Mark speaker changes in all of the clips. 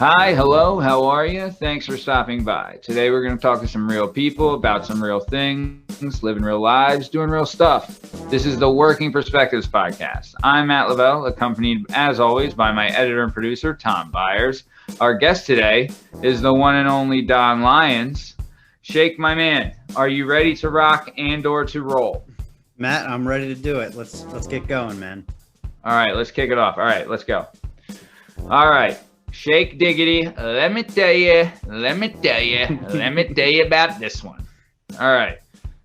Speaker 1: Hi, hello, how are you? Thanks for stopping by. Today we're going to talk to some real people about some real things, living real lives, doing real stuff. This is the Working Perspectives Podcast. I'm Matt Lavelle, accompanied as always by my editor and producer, Tom Byers. Our guest today is the one and only Don Lyons. Shake, my man, are you ready to rock and or to roll?
Speaker 2: Matt, I'm ready to do it. Let's get going, man.
Speaker 1: All right, let's kick it off. All right, let's go. All right. Shake diggity, let me tell you about this one. All right.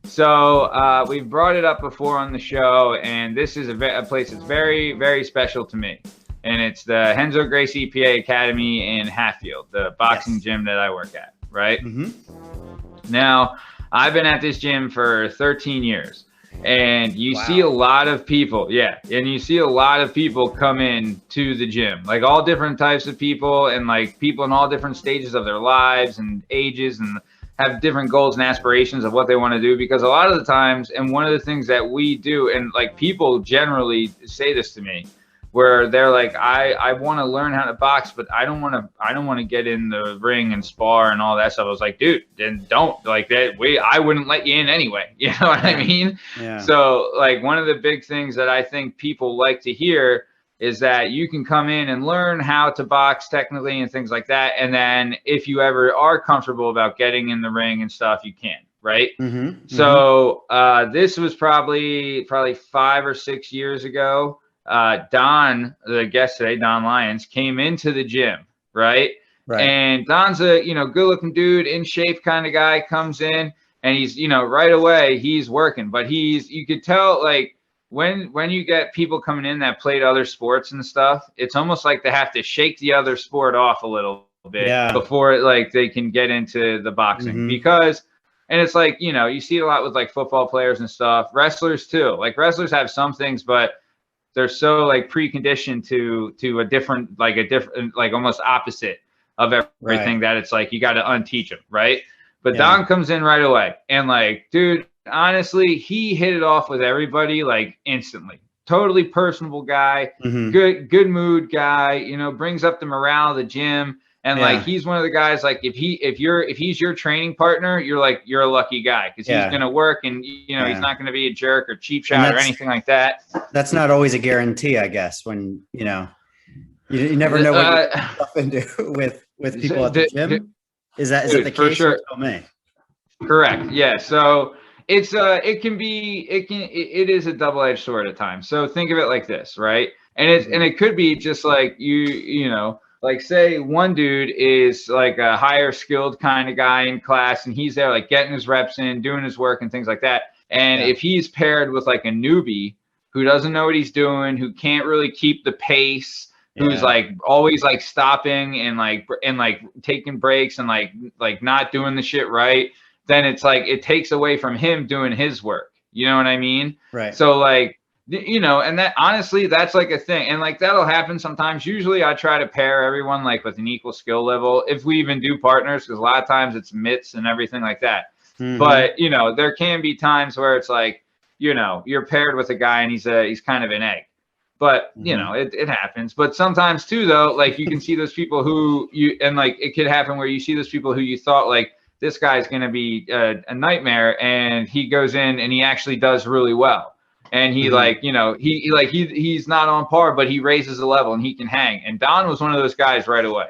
Speaker 1: So we've brought it up before on the show, and this is a place that's very, very special to me. And it's the Renzo Gracie PA Academy in Hatfield, the boxing gym that I work at, right? Mm-hmm. Now, I've been at this gym for 13 years. And you see a lot of people, and you see a lot of people come in to the gym, like all different types of people, and like people in all different stages of their lives and ages, and have different goals and aspirations of what they want to do. Because a lot of the times, and one of the things that we do, and like people generally say this to me, where they're like, I want to learn how to box, but I don't want to get in the ring and spar and all that stuff. I was like, dude, then don't, like that. I wouldn't let you in anyway. You know what I mean? Yeah. So like one of the big things that I think people like to hear is that you can come in and learn how to box technically and things like that. And then if you ever are comfortable about getting in the ring and stuff, you can. Right. Mm-hmm. So this was probably 5 or 6 years ago. Don, the guest today, Don Lyons, came into the gym, right? And Don's a, good looking dude, in shape kind of guy, comes in and he's, right away he's working, but you could tell like when you get people coming in that played other sports and stuff, it's almost like they have to shake the other sport off a little bit before like they can get into the boxing because, and it's like, you see it a lot with like football players and stuff, wrestlers too, like wrestlers have some things, but they're so like preconditioned to a different, like almost opposite of everything that it's like you got to unteach them, right? But Don comes in right away and like, dude, honestly, he hit it off with everybody like instantly. Totally personable guy, good mood guy, brings up the morale of the gym. And like he's one of the guys like if he's your training partner, you're a lucky guy because he's gonna work and he's not gonna be a jerk or cheap shot or anything like that.
Speaker 2: That's not always a guarantee, I guess. When you never know what you get yourself into with people at the gym. Is that the case? For sure. Tell me.
Speaker 1: Correct. Yeah. So it's it is a double-edged sword at times. So think of it like this, right? And it could be just like like say one dude is like a higher skilled kind of guy in class and he's there like getting his reps in, doing his work and things like that. And if he's paired with like a newbie who doesn't know what he's doing, who can't really keep the pace, who's like always like stopping and like taking breaks and like not doing the shit right, then it's like it takes away from him doing his work. You know what I mean? Right. So like, and that honestly, that's like a thing. And like, that'll happen sometimes. Usually I try to pair everyone like with an equal skill level. If we even do partners, because a lot of times it's mitts and everything like that. But, there can be times where it's like, you're paired with a guy and he's kind of an egg, but it happens. But sometimes too, though, like you can see those people who it could happen where you see those people who you thought like, this guy's going to be a nightmare. And he goes in and he actually does really well. And he he's not on par, but he raises the level and he can hang. And Don was one of those guys right away.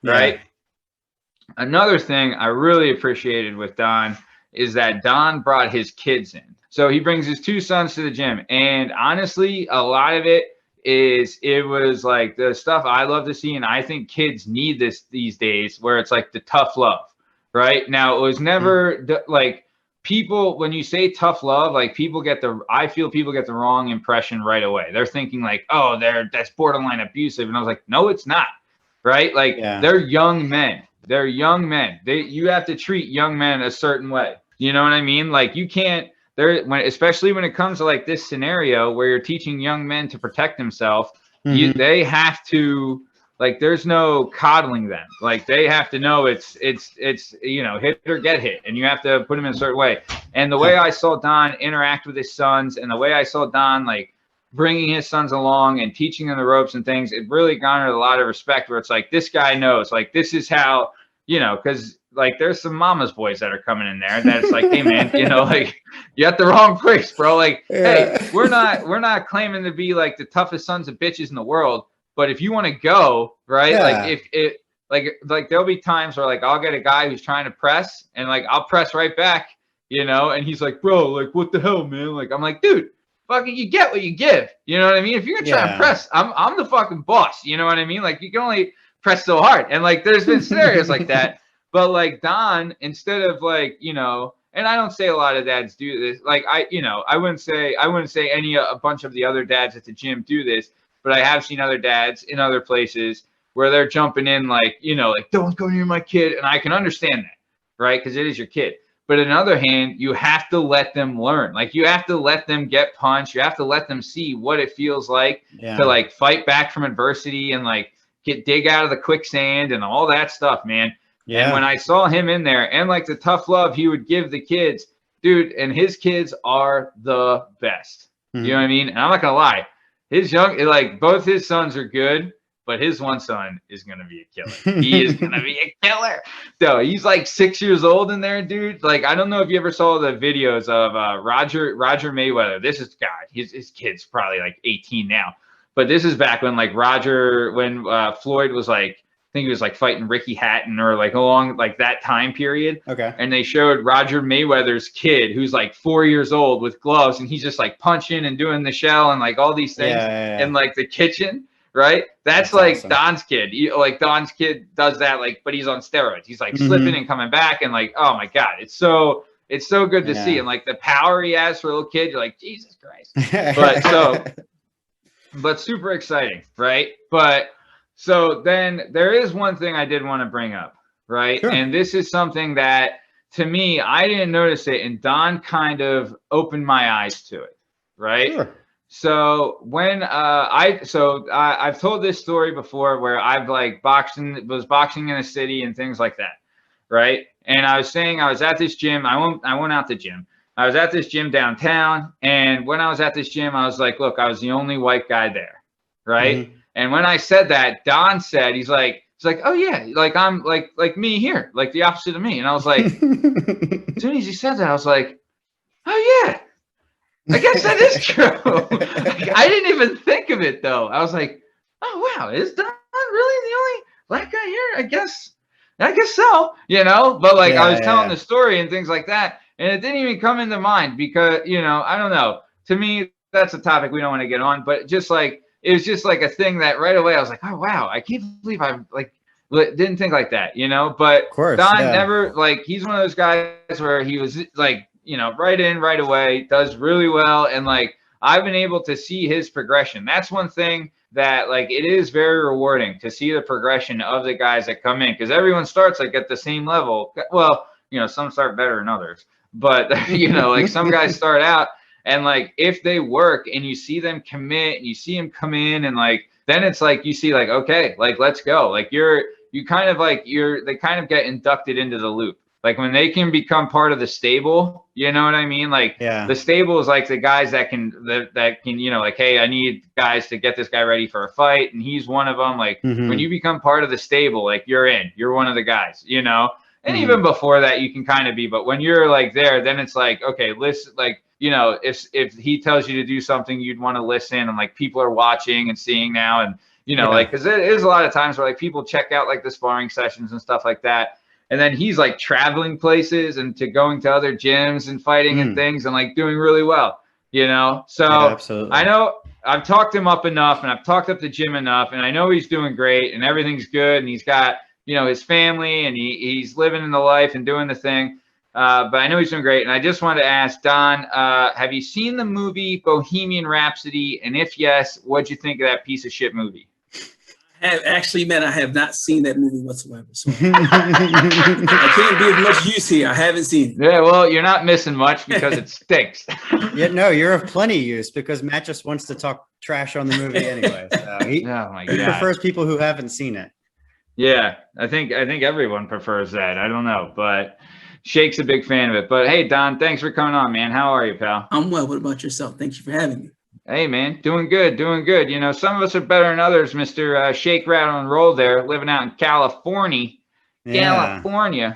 Speaker 1: Right. Another thing I really appreciated with Don is that Don brought his kids in. So he brings his 2 sons to the gym. And honestly, a lot of it was like the stuff I love to see. And I think kids need this these days where it's like the tough love. Right. Now, it was never like, people, when you say tough love, like I feel people get the wrong impression right away. They're thinking like, oh, that's borderline abusive. And I was like, no, it's not. Right. Like they're young men. You have to treat young men a certain way. You know what I mean? Like you can't especially when it comes to like this scenario where you're teaching young men to protect themselves, they have to, like, there's no coddling them. Like they have to know it's hit or get hit, and you have to put them in a certain way. And the way I saw Don interact with his sons, and the way I saw Don like bringing his sons along and teaching them the ropes and things, it really garnered a lot of respect where it's like, this guy knows, like, this is how, you know, because like there's some mama's boys that are coming in there that's like, hey man, you know, like you at the wrong place, bro. Like, hey, we're not claiming to be like the toughest sons of bitches in the world, but if you want to go, right, like if it like there'll be times where like I'll get a guy who's trying to press and like I'll press right back, you know, and he's like, bro, like what the hell, man? Like I'm like, dude, fucking you get what you give. You know what I mean? If you're gonna try and press, I'm the fucking boss. You know what I mean? Like you can only press so hard. And like there's been scenarios like that. But like Don, instead of like, you know, and I don't say a lot of dads do this. Like I wouldn't say a bunch of the other dads at the gym do this, but I have seen other dads in other places where they're jumping in like, you know, like don't go near my kid. And I can understand that, right? Because it is your kid. But on the other hand, you have to let them learn. Like you have to let them get punched. You have to let them see what it feels like to like fight back from adversity and like dig out of the quicksand and all that stuff, man. Yeah. And when I saw him in there and like the tough love he would give the kids, dude, and his kids are the best. Mm-hmm. You know what I mean? And I'm not gonna lie, both his sons are good, but his one son is gonna be a killer. He is gonna be a killer. So he's like 6 years old in there, dude. Like I don't know if you ever saw the videos of Roger Mayweather. This is God. His kid's probably like 18 now, but this is back when like Floyd was like. I think he was like fighting Ricky Hatton or like along like that time period. Okay. And they showed Roger Mayweather's kid who's like 4 years old with gloves and he's just like punching and doing the shell and like all these things in like the kitchen, right? That's like awesome. Don's kid. Don's kid does that like, but he's on steroids. He's like slipping and coming back and like, oh my God, it's so good to see. And like the power he has for a little kid, you're like, Jesus Christ. But super exciting, right? But so then there is one thing I did want to bring up, right? Sure. And this is something that to me, I didn't notice it and Don kind of opened my eyes to it, right? Sure. So when I've told this story before where I've like was boxing in a city and things like that, right? And I was saying I was at this gym. I went out the gym. I was at this gym downtown, and when I was at this gym, I was like, look, I was the only white guy there, right? Mm-hmm. And when I said that, Don said, he's like, oh yeah, like I'm like me here, like the opposite of me. And I was like, as soon as he said that, I was like, oh yeah, I guess that is true. I didn't even think of it though. I was like, oh wow, is Don really the only black guy here? I guess so, you know. But like I was telling the story and things like that, and it didn't even come into mind because, you know, I don't know. To me, that's a topic we don't want to get on, but just like. It was just like a thing that right away I was like, oh, wow, I can't believe I like didn't think like that, you know, but Don never like he's one of those guys where he was like, you know, right in right away, does really well. And like I've been able to see his progression. That's one thing that like it is very rewarding to see the progression of the guys that come in because everyone starts like at the same level. Well, you know, some start better than others, but you know, like some guys start out. And like, if they work and you see them commit and you see them come in and like, then it's like, you see like, okay, like, let's go. Like they kind of get inducted into the loop. Like when they can become part of the stable, you know what I mean? Like the stable is like the guys that can, you know, like, hey, I need guys to get this guy ready for a fight. And he's one of them. Like when you become part of the stable, like you're one of the guys, you know? And even before that you can kind of be, but when you're like there, then it's like, okay, listen, like, you know, if he tells you to do something, you'd want to listen and like people are watching and seeing now. And, you know, like, cause there is a lot of times where like people check out like the sparring sessions and stuff like that. And then he's like traveling places and going to other gyms and fighting and things and like doing really well, you know? So I know I've talked him up enough and I've talked up the gym enough and I know he's doing great and everything's good. And he's got, you know, his family and he's living in the life and doing the thing. But I know he's doing great. And I just wanted to ask Don, have you seen the movie Bohemian Rhapsody? And if yes, what'd you think of that piece of shit movie?
Speaker 3: I have not seen that movie whatsoever. So I can't be of much use here. I haven't seen it.
Speaker 1: Yeah, well, you're not missing much because it stinks.
Speaker 2: Yeah, no, you're of plenty use because Matt just wants to talk trash on the movie anyway. So he prefers people who haven't seen it.
Speaker 1: Yeah, I think everyone prefers that. I don't know, but Shake's a big fan of it. But hey, Don, thanks for coming on, man. How are you, pal?
Speaker 3: I'm well. What about yourself? Thank you for having me.
Speaker 1: Hey, man, doing good, doing good. You know, some of us are better than others, Mr. Shake, Rattle, and Roll there, living out in California.
Speaker 2: Yeah.
Speaker 1: California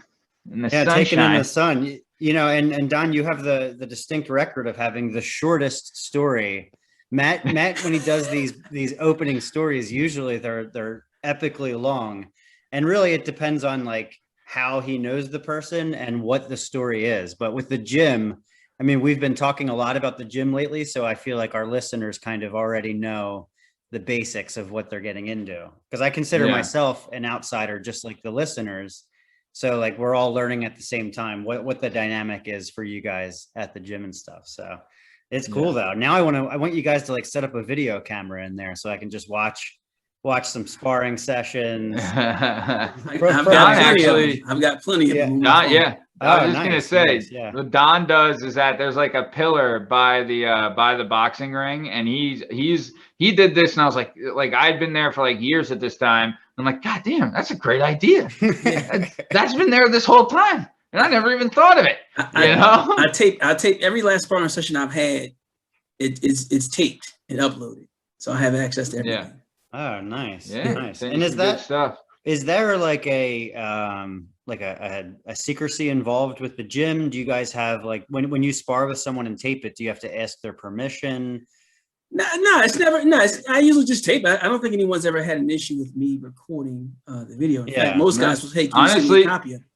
Speaker 1: in the
Speaker 2: Taking in the
Speaker 1: sunshine.
Speaker 2: sun. You know, and Don, you have the distinct record of having the shortest story. Matt, when he does these opening stories, usually they're epically long. And really it depends on like how he knows the person and what the story is. But with the gym, I mean, we've been talking a lot about the gym lately, so I feel like our listeners kind of already know the basics of what they're getting into. Because I consider myself an outsider, just like the listeners. So like we're all learning at the same time what the dynamic is for you guys at the gym and stuff. So it's cool though. Now I want you guys to like set up a video camera in there so I can just watch some sparring sessions.
Speaker 3: I've got plenty of them.
Speaker 1: I was just gonna say, what Don does is that there's like a pillar by the boxing ring, and he did this, and I was like I'd been there for like years at this time. I'm like, God damn, that's a great idea. That's been there this whole time, and I never even thought of it.
Speaker 3: I tape every last sparring session I've had. It's taped and uploaded, so I have access to everything.
Speaker 2: Yeah. Oh, nice.
Speaker 1: Yeah,
Speaker 2: nice. And is that stuff? Is there like a secrecy involved with the gym? Do you guys have like when you spar with someone and tape it, do you have to ask their permission?
Speaker 3: No, it's never. No, I usually just tape. I don't think anyone's ever had an issue with me recording the video. In fact, most guys will say, "Can you send me a copy of it?"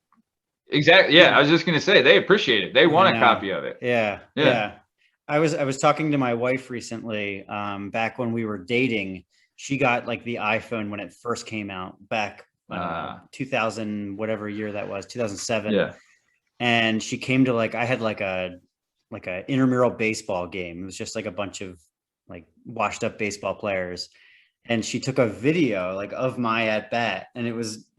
Speaker 1: Exactly. Yeah, I was just gonna say they appreciate it. They want a copy of it.
Speaker 2: Yeah. I was talking to my wife recently. Back when we were dating, she got like the iPhone when it first came out back 2000 whatever year that was, 2007.
Speaker 1: Yeah.
Speaker 2: And she came to I had like a intramural baseball game. It was just like a bunch of like washed up baseball players, and she took a video of my at bat, and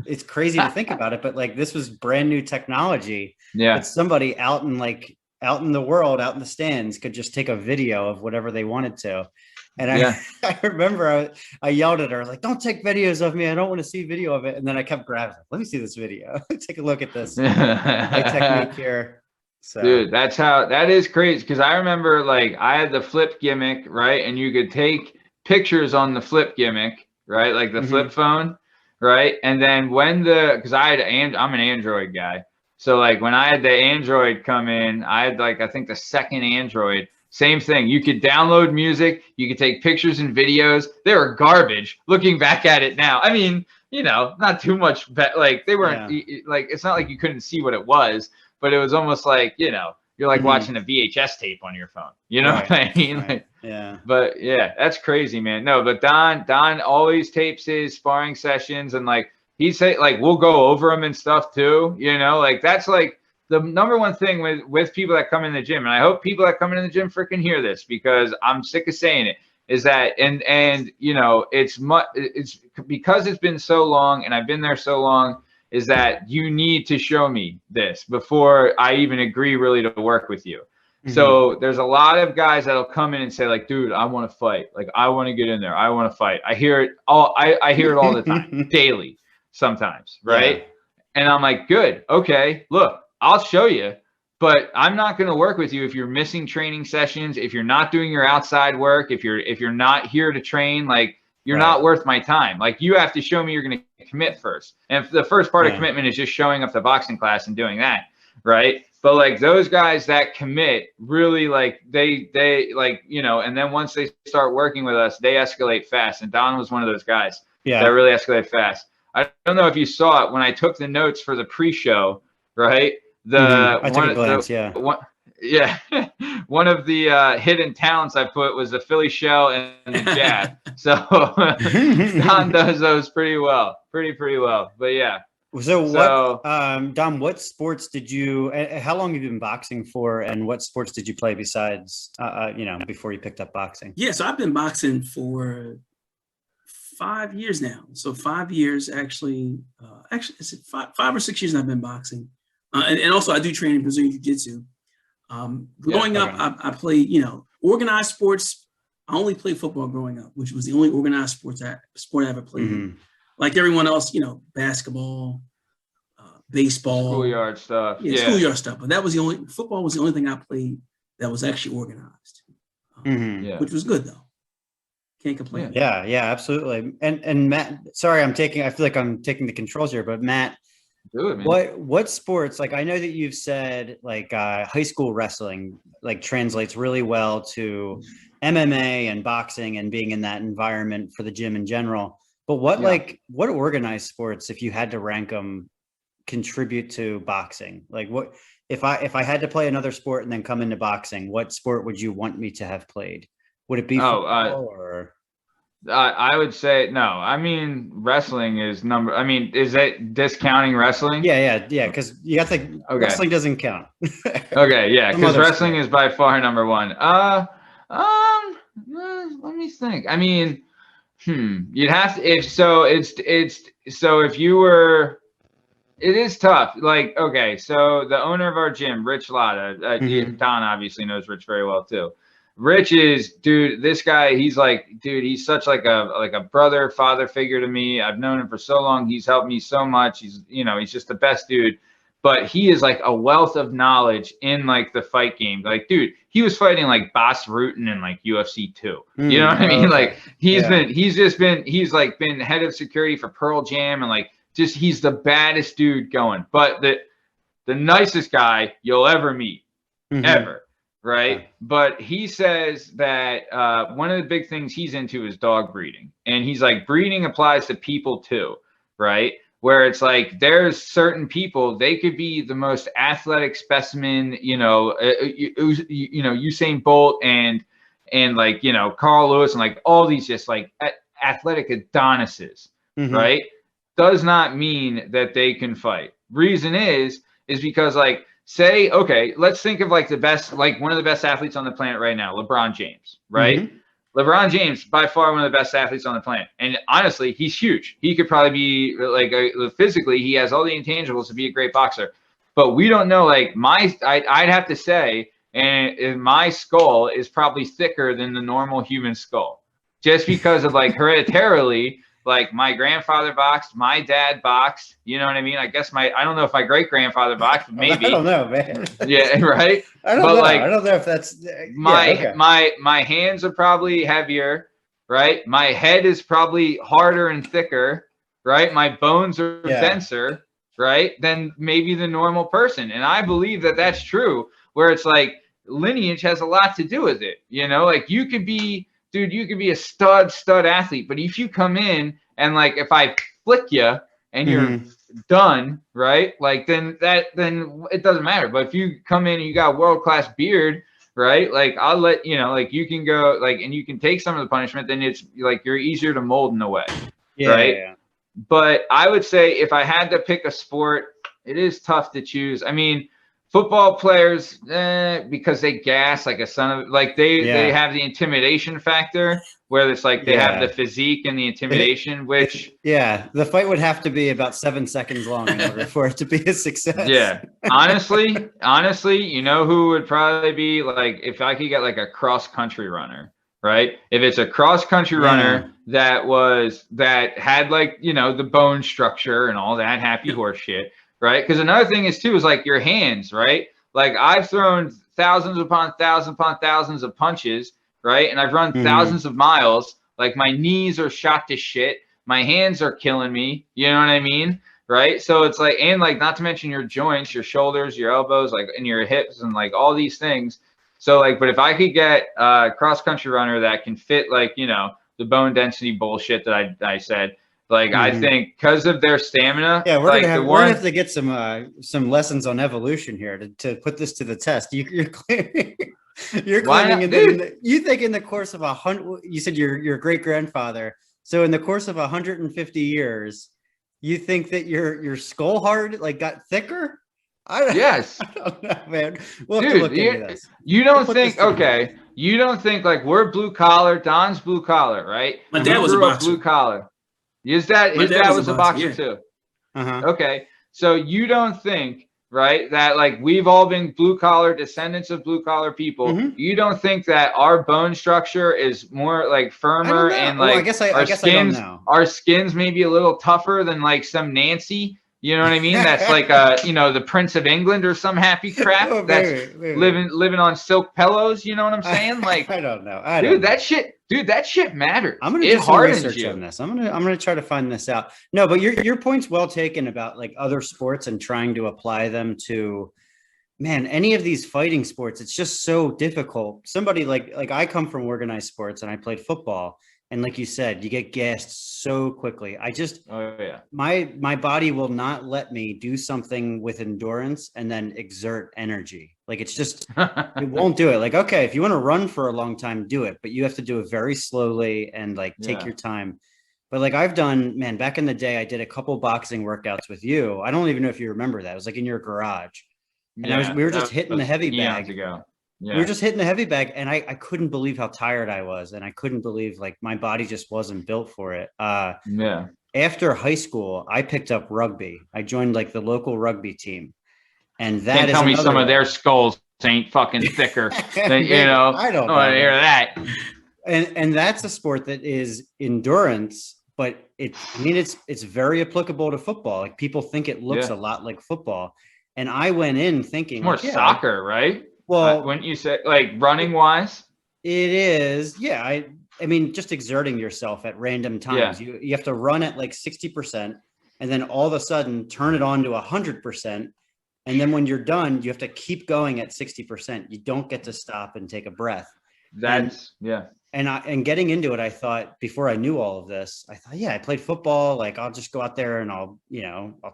Speaker 2: it's crazy to think about it, but like this was brand new technology.
Speaker 1: Yeah,
Speaker 2: that somebody out in the world, out in the stands, could just take a video of whatever they wanted to. And I remember I yelled at her, like, don't take videos of me. I don't want to see video of it. And then I kept grabbing, let me see this video. Take a look at this my technique here. So.
Speaker 1: Dude, that is crazy. Because I remember I had the flip gimmick, right? And you could take pictures on the flip gimmick, right? Like the flip phone, right? And then because I'm an Android guy. So when I had the Android come in, I had I think the second Android. Same thing. You could download music. You could take pictures and videos. They were garbage. Looking back at it now, I mean, not too much. They weren't it's not like you couldn't see what it was, but it was almost you're watching a VHS tape on your phone. You know what I mean?
Speaker 2: Right. Yeah.
Speaker 1: But yeah, that's crazy, man. No, but Don always tapes his sparring sessions, and he'd say we'll go over them and stuff too. That's the number one thing with people that come in the gym, and I hope people that come in the gym freaking hear this, because I'm sick of saying it, is that and it's because it's been so long and I've been there so long, is that you need to show me this before I even agree really to work with you. So there's a lot of guys that'll come in and say dude, I want to fight. I want to get in there. I want to fight. I hear it all. I hear it all the time, daily, sometimes. Right. Yeah. And I'm like, good. Okay, look, I'll show you, but I'm not going to work with you if you're missing training sessions, if you're not doing your outside work, if you're not here to train, you're not worth my time. You have to show me you're going to commit first. And the first part of commitment is just showing up to boxing class and doing that. Right. But those guys that commit really they and then once they start working with us, they escalate fast. And Don was one of those guys that really escalate fast. I don't know if you saw it when I took the notes for the pre-show, right?
Speaker 2: I took a glance,
Speaker 1: one of the hidden talents I put was the Philly shell and the jab. So Don does those pretty well, pretty well. But yeah.
Speaker 2: So Don, what sports did you? How long have you been boxing for, and what sports did you play besides, before you picked up boxing?
Speaker 3: Yeah, so I've been boxing for 5 years now. So 5 years, actually, is it 5 or 6 years I've been boxing. And also I do train in Brazilian Jiu-Jitsu. Growing up, I played, organized sports. I only played football growing up, which was the only organized sport I ever played. Like everyone else, basketball, baseball.
Speaker 1: Schoolyard stuff.
Speaker 3: Yeah, schoolyard stuff. But football was the only thing I played that was actually organized.
Speaker 1: Yeah.
Speaker 3: which was good though. Can't complain.
Speaker 2: Yeah, absolutely. And Matt, sorry, I feel like I'm taking the controls here, but Matt,
Speaker 1: Do it, man.
Speaker 2: what sports, like, I know that you've said like high school wrestling like translates really well to MMA and boxing and being in that environment for the gym in general. But what organized sports, if you had to rank them, contribute to boxing? Like, what if I had to play another sport and then come into boxing, what sport would you want me to have played? Would it be football or?
Speaker 1: I would say no. I mean, wrestling is number. I mean, is that discounting wrestling?
Speaker 2: Yeah. Because you got to.
Speaker 1: Okay.
Speaker 2: Wrestling doesn't count.
Speaker 1: Okay, yeah, because wrestling is by far number one. Let me think. I mean, you'd have to. If you were. It is tough. Like, okay, so the owner of our gym, Rich Latta, Don obviously knows Rich very well too. Rich is, dude, this guy, he's like, dude, he's such like a brother, father figure to me. I've known him for so long. He's helped me so much. He's just the best dude. But he is like a wealth of knowledge in like the fight game. Like, dude, he was fighting like Bas Rutten in like UFC 2. You know what I mean? Like he's been head of security for Pearl Jam and like he's the baddest dude going. But the nicest guy you'll ever meet, ever. Right. Yeah. But he says that one of the big things he's into is dog breeding. And he's like, breeding applies to people too. Right. Where it's like there's certain people, they could be the most athletic specimen, Usain Bolt and like, Carl Lewis and like all these just like athletic Adonises. Right. Does not mean that they can fight. Reason is because like, say, okay, let's think of like the best, like one of the best athletes on the planet right now, LeBron James, right? LeBron James, by far one of the best athletes on the planet. And honestly, he's huge. He could probably be like physically, he has all the intangibles to be a great boxer. But we don't know, like I'd have to say, and my skull is probably thicker than the normal human skull. Just because of like hereditarily, like my grandfather boxed, my dad boxed, you know what I mean? I guess I don't know if my great grandfather boxed, maybe.
Speaker 2: I don't know, man.
Speaker 1: Yeah, right.
Speaker 2: I don't know. Like, I don't know if that's
Speaker 1: my hands are probably heavier, right? My head is probably harder and thicker, right? My bones are denser, right? Than maybe the normal person. And I believe that that's true, where it's like lineage has a lot to do with it. Like you could be, dude, you could be a stud athlete, but if you come in and like if I flick you and you're done, right? Like then it doesn't matter. But if you come in and you got a world-class beard, right? Like I'll let like you can go like and you can take some of the punishment, then it's like you're easier to mold in a way. Right? Yeah. But I would say if I had to pick a sport, it is tough to choose. I mean, football players, because they gas like a son of like they have the intimidation factor where it's like they have the physique and the intimidation,
Speaker 2: the fight would have to be about 7 seconds long in order for it to be a success.
Speaker 1: Yeah, honestly, who would probably be like if I could get like a cross country runner, right? If it's a cross country runner that had like the bone structure and all that happy horse shit. Right. Because another thing is like your hands. Right. Like I've thrown thousands upon thousands of punches. Right. And I've run thousands of miles. Like my knees are shot to shit. My hands are killing me. You know what I mean? Right. So it's like and like not to mention your joints, your shoulders, your elbows, like and your hips and like all these things. So like but if I could get a cross country runner that can fit like, the bone density bullshit that I said. Like I think because of their stamina,
Speaker 2: we're gonna have to get some lessons on evolution here to put this to the test. You're claiming you think in the course of 100, you said your great grandfather. So in the course of 150 years, you think that your skull hard like got thicker?
Speaker 1: Yes.
Speaker 2: I don't know, man. We'll have to look into this.
Speaker 1: You don't think you don't think like we're blue collar. Don's blue collar, right?
Speaker 3: My dad was a boxer.
Speaker 1: Blue collar. His dad was a boxer too. Okay. So you don't think, right, that like we've all been blue collar descendants of blue collar people. You don't think that our bone structure is more like firmer and like
Speaker 2: I guess I don't know.
Speaker 1: Our skin's maybe a little tougher than like some Nancy, You know what I mean? That's like the Prince of England or some happy crap.
Speaker 2: Oh,
Speaker 1: That's
Speaker 2: maybe.
Speaker 1: living on silk pillows. You know what I'm saying? Like,
Speaker 2: I don't know.
Speaker 1: that shit matters.
Speaker 2: I'm gonna
Speaker 1: It
Speaker 2: do some
Speaker 1: hardens
Speaker 2: research
Speaker 1: you.
Speaker 2: on this. I'm gonna try to find this out. No, but your point's well taken about like other sports and trying to apply them to, man, any of these fighting sports. It's just so difficult. Somebody like I come from organized sports and I played football, and like you said, you get gassed so quickly.
Speaker 1: Oh yeah.
Speaker 2: My body will not let me do something with endurance and then exert energy. Like it's just it won't do it. Like, okay, if you want to run for a long time, do it, but you have to do it very slowly and like take your time. But like I've done, man, back in the day, I did a couple boxing workouts with you. I don't even know if you remember that. It was like in your garage. And we were just hitting the heavy bag.
Speaker 1: Yeah.
Speaker 2: We were just hitting the heavy bag, and I couldn't believe how tired I was, and I couldn't believe like my body just wasn't built for it. After high school, I picked up rugby. I joined like the local rugby team, and that
Speaker 1: Can't tell me some of their skulls ain't fucking thicker. Than,
Speaker 2: I don't
Speaker 1: want to hear that.
Speaker 2: And that's a sport that is endurance, but it's very applicable to football. Like people think it looks a lot like football, and I went in thinking
Speaker 1: it's more soccer, right?
Speaker 2: Well,
Speaker 1: wouldn't you say like running wise?
Speaker 2: It is. Yeah. I mean, just exerting yourself at random times. Yeah. You have to run at like 60% and then all of a sudden turn it on to 100%. And then when you're done, you have to keep going at 60%. You don't get to stop and take a breath. And getting into it, I thought before I knew all of this, I thought, I played football. Like I'll just go out there and I'll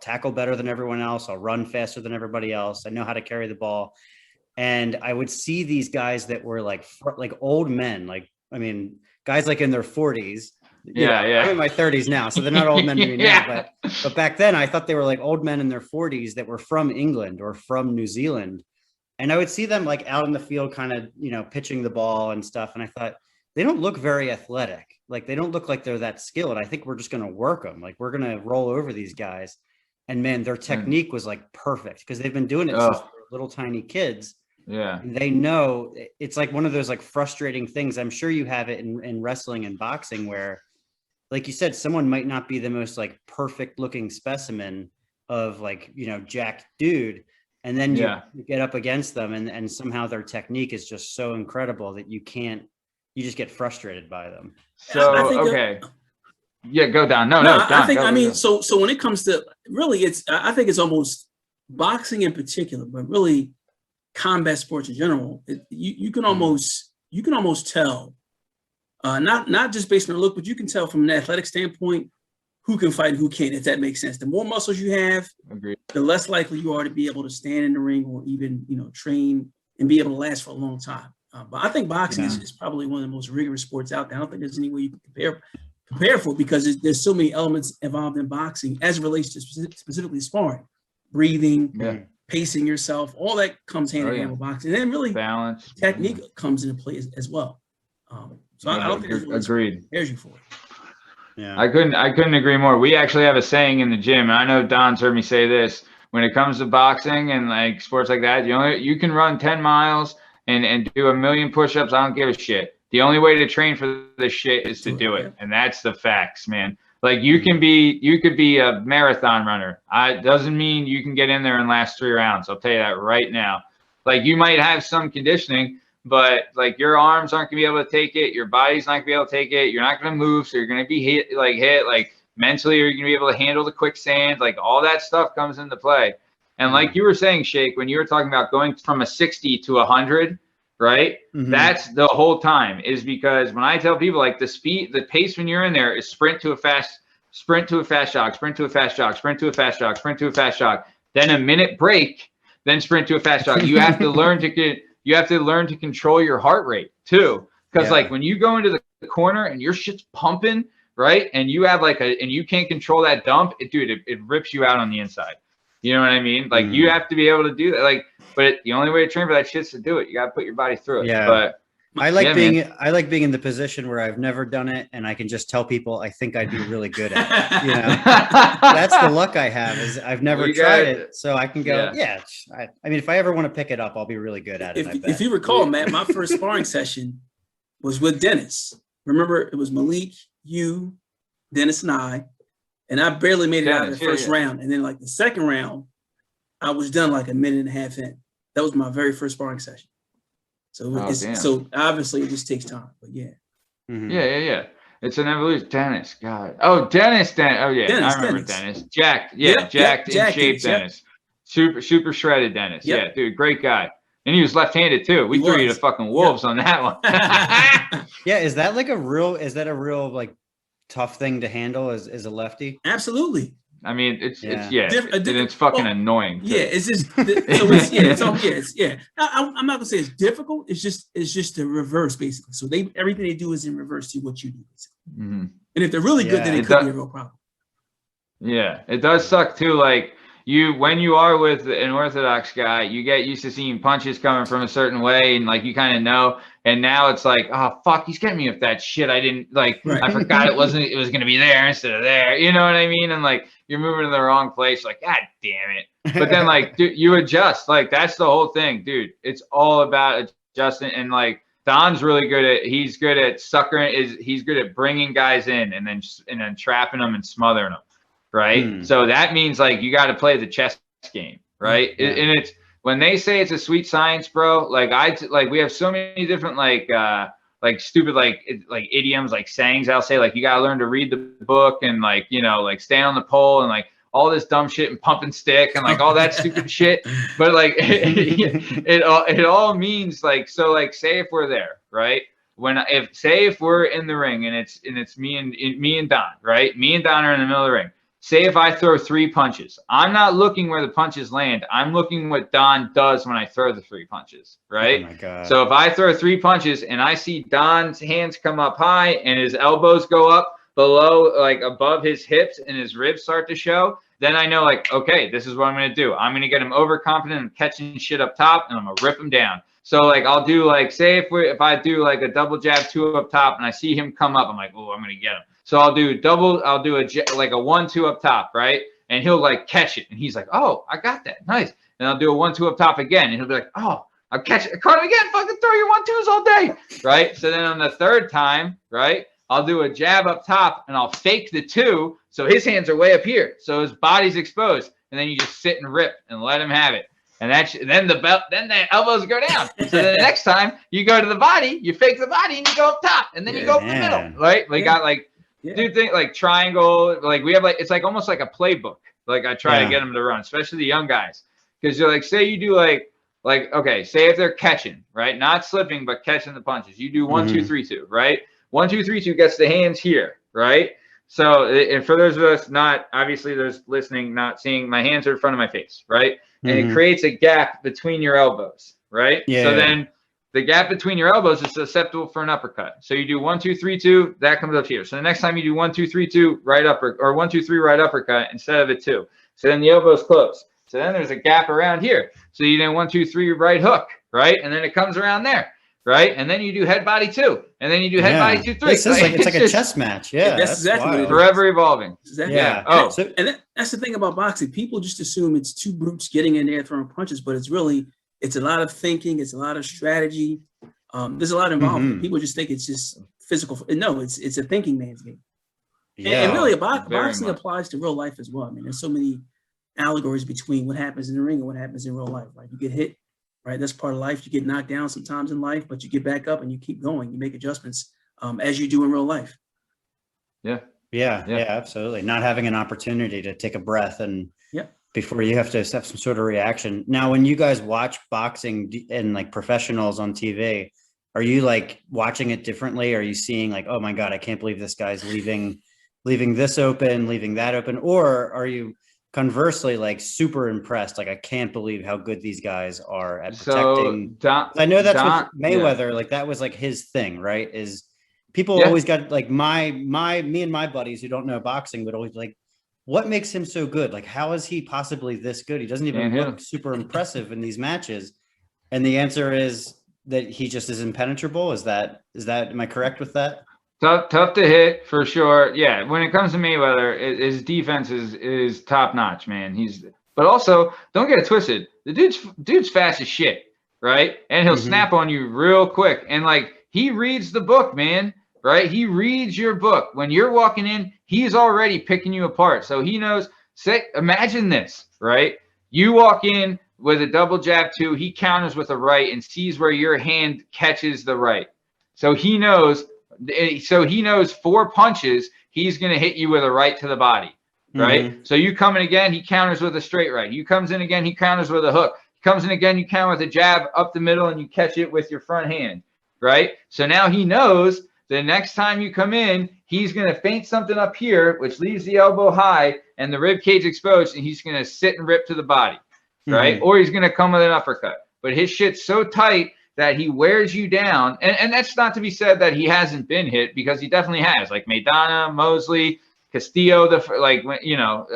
Speaker 2: tackle better than everyone else. I'll run faster than everybody else. I know how to carry the ball. And I would see these guys that were like old men, guys like in their 40s. I'm in my 30s now, so they're not old men to me now. But back then, I thought they were like old men in their 40s that were from England or from New Zealand. And I would see them like out in the field, kind of pitching the ball and stuff. And I thought they don't look very athletic. Like they don't look like they're that skilled. I think we're just going to work them. Like we're going to roll over these guys. And man, their technique was like perfect because they've been doing it since they were little tiny kids.
Speaker 1: Yeah.
Speaker 2: And they know it's like one of those like frustrating things. I'm sure you have it in wrestling and boxing where, like you said, someone might not be the most like perfect looking specimen of like, jacked dude. And then you get up against them and somehow their technique is just so incredible that you just get frustrated by them.
Speaker 1: So, okay. Go down. No, Don,
Speaker 3: so when it comes to really, I think it's almost boxing in particular, but really combat sports in general, you can almost tell, not just based on the look, but you can tell from an athletic standpoint who can fight and who can't, if that makes sense. The more muscles you have, the less likely you are to be able to stand in the ring or even train and be able to last for a long time. But I think boxing is probably one of the most rigorous sports out there. I don't think there's any way you can prepare for it because there's so many elements involved in boxing as it relates to specifically sparring, breathing, pacing yourself, all that comes hand in hand with boxing. And then really balance, technique comes into play as well. So I don't think there's
Speaker 1: agreed.
Speaker 3: Prepares you for it.
Speaker 1: Yeah, I couldn't agree more. We actually have a saying in the gym, and I know Don's heard me say this. When it comes to boxing and like sports like that, you can run 10 miles and do 1,000,000 push-ups. I don't give a shit. The only way to train for this shit is to do it, and that's the facts, man. Like you could be a marathon runner. It doesn't mean you can get in there and last 3 rounds. I'll tell you that right now. Like you might have some conditioning, but like your arms aren't gonna be able to take it. Your body's not gonna be able to take it. You're not gonna move, so you're gonna be hit. Like mentally, you're gonna be able to handle the quicksand. Like all that stuff comes into play. And like you were saying, Shake, when you were talking about going from a 60 to 100, right? Mm-hmm. That's the whole time, is because when I tell people like the pace when you're in there is sprint to a fast jog, sprint to a fast jog, sprint to a fast jog, sprint to a fast jog, then a minute break, then sprint to a fast jog. You have to learn to control your heart rate too. Because like when you go into the corner and your shit's pumping, right? And you have and you can't control that dump, it rips you out on the inside. You know what I mean? Like you have to be able to do that. But the only way to train for that shit is to do it. You got to put your body through it.
Speaker 2: Yeah.
Speaker 1: But
Speaker 2: I like being in the position where I've never done it and I can just tell people I think I'd be really good at it. That's the luck I have, is I've never tried it. So I can go, I mean, if I ever want to pick it up, I'll be really good at it.
Speaker 3: If you recall, Matt, my first sparring session was with Dennis. Remember, it was Malik, you, Dennis, and I. and I barely made it out of
Speaker 1: Dennis,
Speaker 3: the first round. And then like the second round, I was done like a minute and a half in. That was my very first sparring session. So so obviously it just takes time, but yeah.
Speaker 1: Mm-hmm. Yeah. It's an evolution. Dennis, God. Oh, Dennis. Oh yeah, I remember Dennis. Jacked. Yeah, jacked in shape Dennis. Super shredded Dennis. Yep. Yeah, dude, great guy. And he was left-handed too. We threw you to fucking wolves on that one.
Speaker 2: Yeah, is that a real like tough thing to handle as a lefty?
Speaker 3: Absolutely.
Speaker 1: I mean, it's fucking annoying.
Speaker 3: Yeah, it's just I'm not gonna say it's difficult. It's just the reverse basically. So everything they do is in reverse to what you do. Mm-hmm. And if they're really good, then it could be a real problem.
Speaker 1: Yeah, it does suck too. Like when you are with an orthodox guy, you get used to seeing punches coming from a certain way, and like you kind of know. And now it's like, oh fuck, he's getting me with that shit. I didn't like. Right. I forgot it was gonna be there instead of there. You know what I mean? And like you're moving to the wrong place. Like, God damn it. But then like, dude, you adjust. Like that's the whole thing, dude. It's all about adjusting. And like Don's really good at. He's good at suckering. He's good at bringing guys in and then trapping them and smothering them. Right. So that means like you got to play the chess game. Right. Yeah. And it's. When they say it's a sweet science, bro, like we have so many different like stupid like idioms, like sayings. I'll say like you gotta learn to read the book and like like stand on the pole and like all this dumb shit and pump and stick and like all that stupid shit. But like it all means like so like say if we're there, right? If we're in the ring and it's me and Don, right? Me and Don are in the middle of the ring. Say if I throw 3 punches, I'm not looking where the punches land. I'm looking what Don does when I throw the 3 punches, right? Oh my God. So if I throw 3 punches and I see Don's hands come up high and his elbows go up below, like above his hips and his ribs start to show, then I know like, okay, this is what I'm going to do. I'm going to get him overconfident and catching shit up top and I'm going to rip him down. So like I'll do like, say if I do like a double jab 2 up top and I see him come up, I'm like, oh, I'm going to get him. So I'll do a 1-2 up top, right? And he'll like catch it. And he's like, oh, I got that. Nice. And I'll do a 1-2 up top again. And he'll be like, oh, I'll catch it. I caught him again. Fucking throw your 1-2s all day. Right. So then on the third time, right, I'll do a jab up top and I'll fake the 2. So his hands are way up here. So his body's exposed. And then you just sit and rip and let him have it. And then the elbows go down. So then the next time you go to the body, you fake the body and you go up top. And then you go up the middle. Right. We got like, dude, think like triangle, like we have like, it's like almost like a playbook. Like I try to get them to run, especially the young guys. Because you're like, say you do like, okay, say if they're catching, right? Not slipping, but catching the punches. You do 1-2, 3-2, right? 1-2, 3-2 gets the hands here, right? So, and for those of us not, obviously those listening, not seeing, my hands are in front of my face, right? And it creates a gap between your elbows, right? Yeah. So then the gap between your elbows is susceptible for an uppercut. So you do 1-2, 3-2, that comes up here. So the next time you do 1-2, 3-2, right upper, or 1-2, 3 right uppercut instead of a 2. So then the elbows close. So then there's a gap around here. So you do 1-2, 3 right hook, right? And then it comes around there, right? And then you do head body 2, and then you do head body 2, 3.
Speaker 2: It's like a chess match. Yeah,
Speaker 3: that's exactly what it is.
Speaker 1: Forever evolving.
Speaker 3: Exactly. Yeah. Oh, and that's the thing about boxing. People just assume it's 2 brutes getting in there throwing punches, but it's a lot of thinking. It's a lot of strategy. There's a lot involved. People just think it's just physical. No, it's a thinking man's game. Yeah, and really, boxing applies to real life as well. I mean, there's so many allegories between what happens in the ring and what happens in real life. Right, you get hit, right? That's part of life. You get knocked down sometimes in life, but you get back up and you keep going. You make adjustments as you do in real life.
Speaker 2: Yeah, absolutely. Not having an opportunity to take a breath and before you have to have some sort of reaction. Now, when you guys watch boxing and like professionals on TV, are you like watching it differently? Are you seeing like, oh my God, I can't believe this guy's leaving this open, leaving that open? Or are you conversely like super impressed? Like, I can't believe how good these guys are at protecting. I know that's with Mayweather, like that was like his thing, right? Is people always got like me and my buddies who don't know boxing would always like, what makes him so good? Like, how is he possibly this good? He doesn't even look super impressive in these matches. And the answer is that he just is impenetrable. Is that, am I correct with that?
Speaker 1: Tough to hit for sure. Yeah. When it comes to Mayweather, his defense is top notch, man. But also don't get it twisted. The dude's fast as shit. Right. And he'll snap on you real quick. And like, he reads the book, man. Right. He reads your book. When you're walking in, he's already picking you apart. So he knows. Imagine this, right? You walk in with a double jab too. He counters with a right and sees where your hand catches the right. So he knows. So he knows 4 punches. He's going to hit you with a right to the body, right? So you come in again. He counters with a straight right. You comes in again. He counters with a hook. He comes in again. You counter with a jab up the middle, and you catch it with your front hand, right? So now he knows the next time you come in, he's going to feint something up here, which leaves the elbow high and the rib cage exposed, and he's going to sit and rip to the body, right? Or he's going to come with an uppercut. But his shit's so tight that he wears you down. And that's not to be said that he hasn't been hit, because he definitely has. Like Maidana, Mosley, Castillo,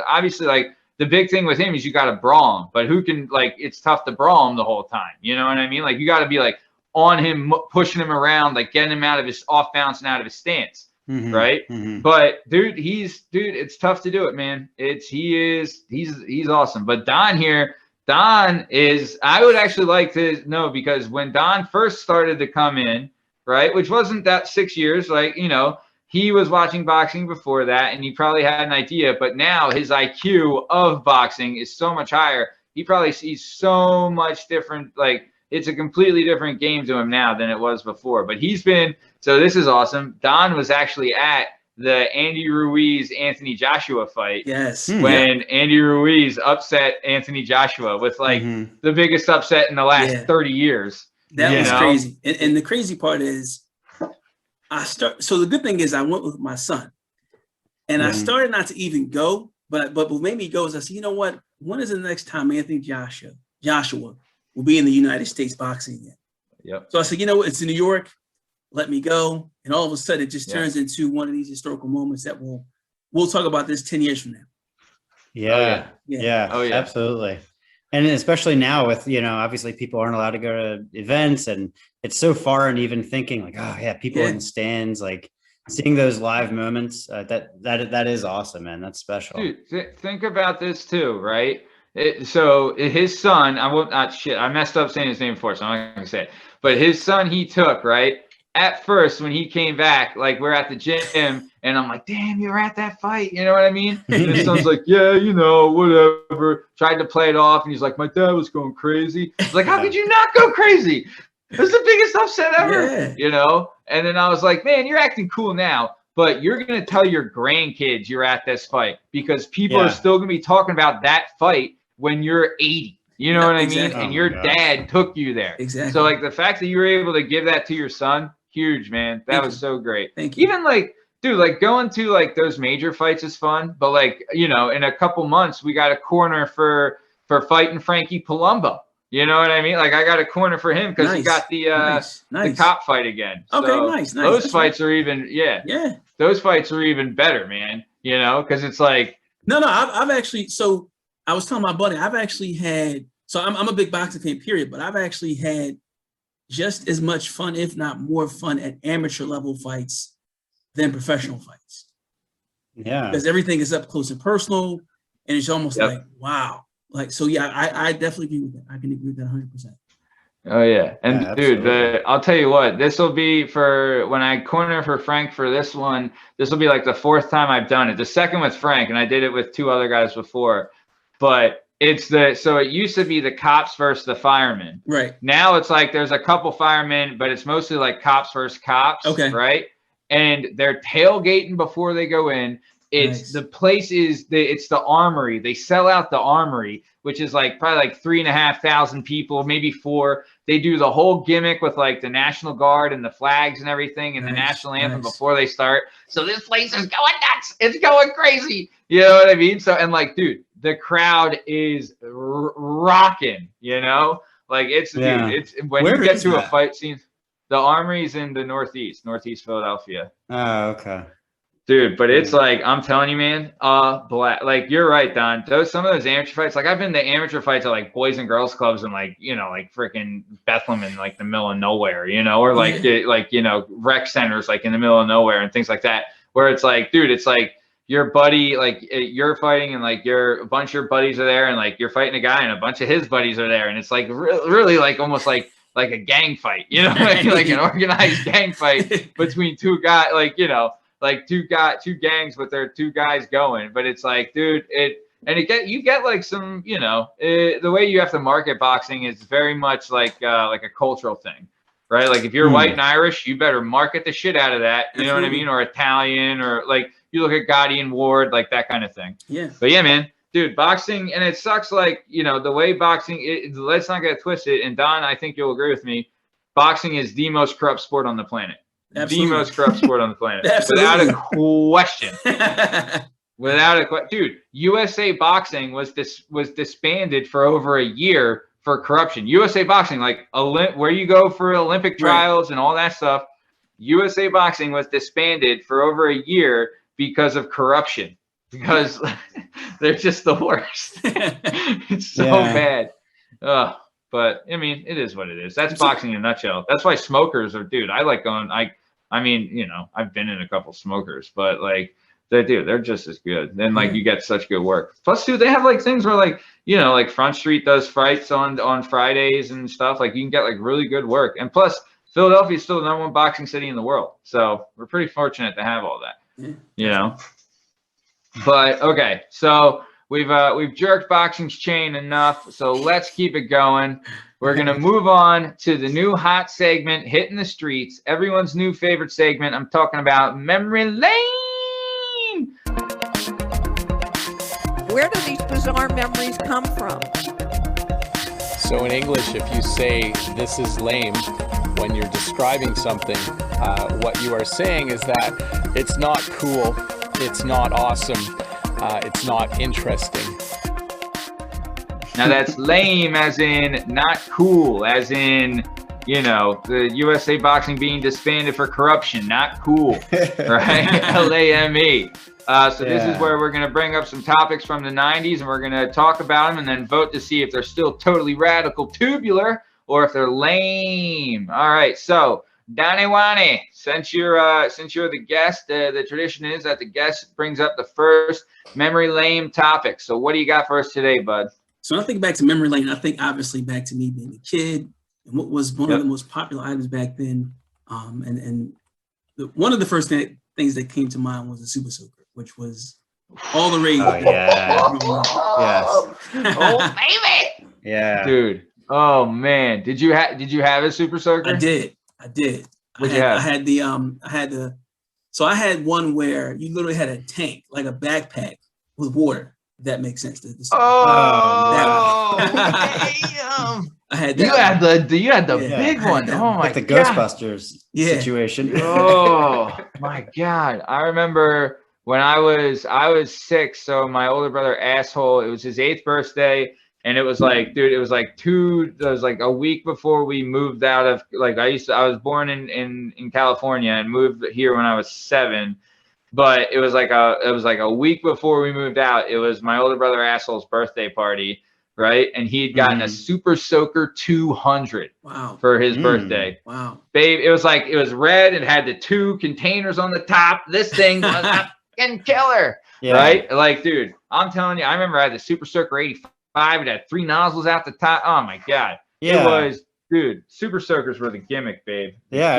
Speaker 1: obviously, like, the big thing with him is you got to brawl him. But who can, like, it's tough to brawl him the whole time. You know what I mean? Like, you got to be, like, on him, pushing him around, like getting him out of his off balance and out of his stance. Right. But dude, it's tough to do it, man. He's awesome. But Don is, I would actually like to know, because when Don first started to come in, right, which wasn't that 6 years, like, he was watching boxing before that, and he probably had an idea, but now his IQ of boxing is so much higher. He probably sees so much different, like, it's a completely different game to him now than it was before. But so this is awesome. Don was actually at the Andy Ruiz Anthony Joshua fight.
Speaker 3: Yes.
Speaker 1: When Andy Ruiz upset Anthony Joshua with, like, the biggest upset in the last 30 years.
Speaker 3: That was crazy. And the crazy part is, so the good thing is I went with my son, and I started not to even go, but what made me go is I said, you know what? When is the next time Anthony Joshua will be in the United States boxing again?
Speaker 1: Yep.
Speaker 3: So I said, you know what? It's in New York. Let me go. And all of a sudden, it just turns into one of these historical moments that we'll talk about this 10 years from now.
Speaker 2: Yeah. Oh, yeah. Absolutely. And especially now with, obviously people aren't allowed to go to events, and it's so far, and even thinking like, oh yeah, people in the stands, like seeing those live moments, that is awesome, man. That's special.
Speaker 1: Dude, think about this too, right? So his son, I messed up saying his name before, so I'm not going to say it. But his son, he took, right? At first, when he came back, like, we're at the gym, and I'm like, damn, you were at that fight. You know what I mean? And his son's like, yeah, whatever. Tried to play it off, and he's like, my dad was going crazy. I was like, how could you not go crazy? It was the biggest upset ever, And then I was like, man, you're acting cool now, but you're going to tell your grandkids you're at this fight, because people are still going to be talking about that fight when you're 80. You know what I mean? And your dad took you there.
Speaker 3: Exactly.
Speaker 1: So, like, the fact that you were able to give that to your son, huge, man. That was so great.
Speaker 3: Thank you.
Speaker 1: Even, like, dude, like, going to, like, those major fights is fun. But, like, in a couple months, we got a corner for fighting Frankie Palumbo. You know what I mean? Like, I got a corner for him because he got the cop fight again.
Speaker 3: Okay,
Speaker 1: so
Speaker 3: nice.
Speaker 1: Those fights are even, those fights are even better, man. Because it's like.
Speaker 3: No, I've actually, so I was telling my buddy, I've actually had, so I'm a big boxing fan, period, but I've actually had just as much fun, if not more fun, at amateur level fights than professional fights.
Speaker 2: Yeah.
Speaker 3: Because everything is up close and personal, and it's almost like, wow. Like, so yeah, I definitely agree with that. I can agree with that 100%.
Speaker 1: Oh yeah. And dude, I'll tell you what, this will be for when I corner for Frank for this one, this will be like the 4th time I've done it. The second with Frank, and I did it with 2 other guys before. But so it used to be the cops versus the firemen.
Speaker 3: Right.
Speaker 1: Now it's like there's a couple firemen, but it's mostly like cops versus cops.
Speaker 3: Okay.
Speaker 1: Right. And they're tailgating before they go in. It's the place it's the Armory. They sell out the Armory, which is like probably like 3,500 people, maybe 4. They do the whole gimmick with like the National Guard and the flags and everything and the national anthem before they start. So this place is going nuts. It's going crazy. You know what I mean? So, and like, dude, the crowd is rocking, like it's when you get to a fight scene, the Armory's in the Northeast Philadelphia.
Speaker 2: Oh, okay.
Speaker 1: Dude, but it's like, I'm telling you, man, like, you're right, Don. Some of those amateur fights, like, I've been to amateur fights at like Boys and Girls Clubs in like, like freaking Bethlehem in like the middle of nowhere, or like, rec centers, like in the middle of nowhere and things like that, where it's like, dude, it's like your buddy, like you're fighting and like a bunch of your buddies are there and like you're fighting a guy and a bunch of his buddies are there. And it's like really like almost like a gang fight, like an organized gang fight between 2 guys, like, like two gangs with their two guys going. But it's like, dude, you get like some, you know, the way you have to market boxing is very much like a cultural thing, right? Like if you're white and Irish, you better market the shit out of that. You know what I mean? Or Italian, or like you look at Gotti and Ward, like that kind of thing.
Speaker 3: Yeah.
Speaker 1: But yeah, man, dude, boxing, and it sucks. Like, you know, the way boxing, let's not get twisted. And Don, I think you'll agree with me. Boxing is the most corrupt sport on the planet.
Speaker 3: Absolutely.
Speaker 1: The most corrupt sport on the planet.
Speaker 3: Absolutely.
Speaker 1: Without a question. Without a question. Dude, USA Boxing was disbanded for over a year for corruption. USA Boxing, like where you go for Olympic trials and all that stuff, USA Boxing was disbanded for over a year because of corruption. Because they're just the worst. It's so bad. But I mean, it is what it is. That's boxing in a nutshell. That's why smokers are, dude. I like going. I mean, you know, I've been in a couple smokers, but like they're just as good. Then like you get such good work. Plus, dude, they have like things where like, you know, like Front Street does fights on Fridays and stuff. Like you can get like really good work. And plus, Philadelphia is still the #1 boxing city in the world. So we're pretty fortunate to have all that. You know. But okay, so we've jerked boxing's chain enough, so let's keep it going. We're gonna move on to the new hot segment, Hitting the Streets, everyone's new favorite segment. I'm talking about Memory Lane.
Speaker 4: Where do these bizarre memories come from?
Speaker 5: So in English, if you say this is lame when you're describing something, what you are saying is that it's not cool. It's not awesome. It's not interesting.
Speaker 1: Now that's lame as in not cool, as in, you know, the USA Boxing being disbanded for corruption, not cool, right? LAME. So this is where we're going to bring up some topics from the 90s, and we're going to talk about them and then vote to see if they're still totally radical tubular or if they're lame. All right, so Donnie Wani, since you're the guest, the tradition is that the guest brings up the first memory lane topic. So what do you got for us today, bud?
Speaker 3: So when I think back to memory lane, I think obviously back to me being a kid and what was one of the most popular items back then. One of the first things that came to mind was the Super Soaker, which was all the rage.
Speaker 2: Oh yeah.
Speaker 1: Yes. Oh baby.
Speaker 2: Yeah.
Speaker 1: Dude. Oh man. Did you have a Super Soaker?
Speaker 3: I did.
Speaker 1: What'd you have?
Speaker 3: I had one where you literally had a tank, like a backpack with water. If that makes sense.
Speaker 1: Damn.
Speaker 3: I had that.
Speaker 1: You had the big one. Oh my
Speaker 2: like the
Speaker 1: God.
Speaker 2: Ghostbusters situation.
Speaker 1: Oh my God. I remember when I was 6, so my older brother, asshole, it was his 8th birthday. And it was like, dude, it was like a week before we moved out of, like, I was born in California and moved here when I was 7. But it was like a week before we moved out. It was my older brother asshole's birthday party, right? And he had gotten a Super Soaker 200 for his birthday.
Speaker 3: Wow.
Speaker 1: Babe, it was red. It had the 2 containers on the top. This thing was a fucking killer, right? Like, dude, I'm telling you, I remember I had the Super Soaker 85. It had 3 nozzles out the top. Oh my God. Yeah. It was, dude, Super Soakers were the gimmick, babe.
Speaker 2: Yeah,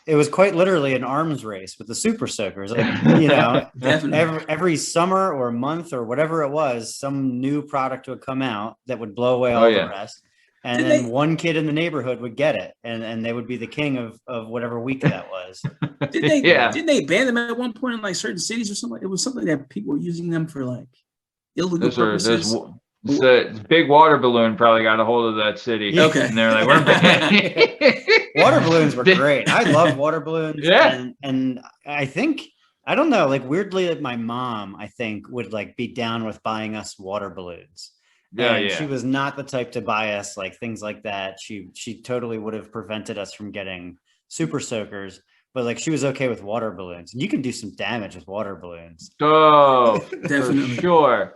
Speaker 2: it was quite literally an arms race with the Super Soakers. Like, you know, every summer or month or whatever it was, some new product would come out that would blow away all the rest. And then one kid in the neighborhood would get it, and they would be the king of whatever week that was.
Speaker 3: Didn't they ban them at one point in like certain cities or something? It was something that people were using them for like illegal purposes.
Speaker 1: The big water balloon probably got a hold of that city.
Speaker 3: Okay.
Speaker 1: And they're like, we're banning.
Speaker 2: Water balloons were great. I love water balloons.
Speaker 1: Yeah.
Speaker 2: And I think, I don't know, like weirdly, like my mom, I think, would like be down with buying us water balloons. And she was not the type to buy us like things like that. She totally would have prevented us from getting Super Soakers, but like she was okay with water balloons. And you can do some damage with water balloons.
Speaker 1: Oh,
Speaker 3: definitely.
Speaker 1: For sure.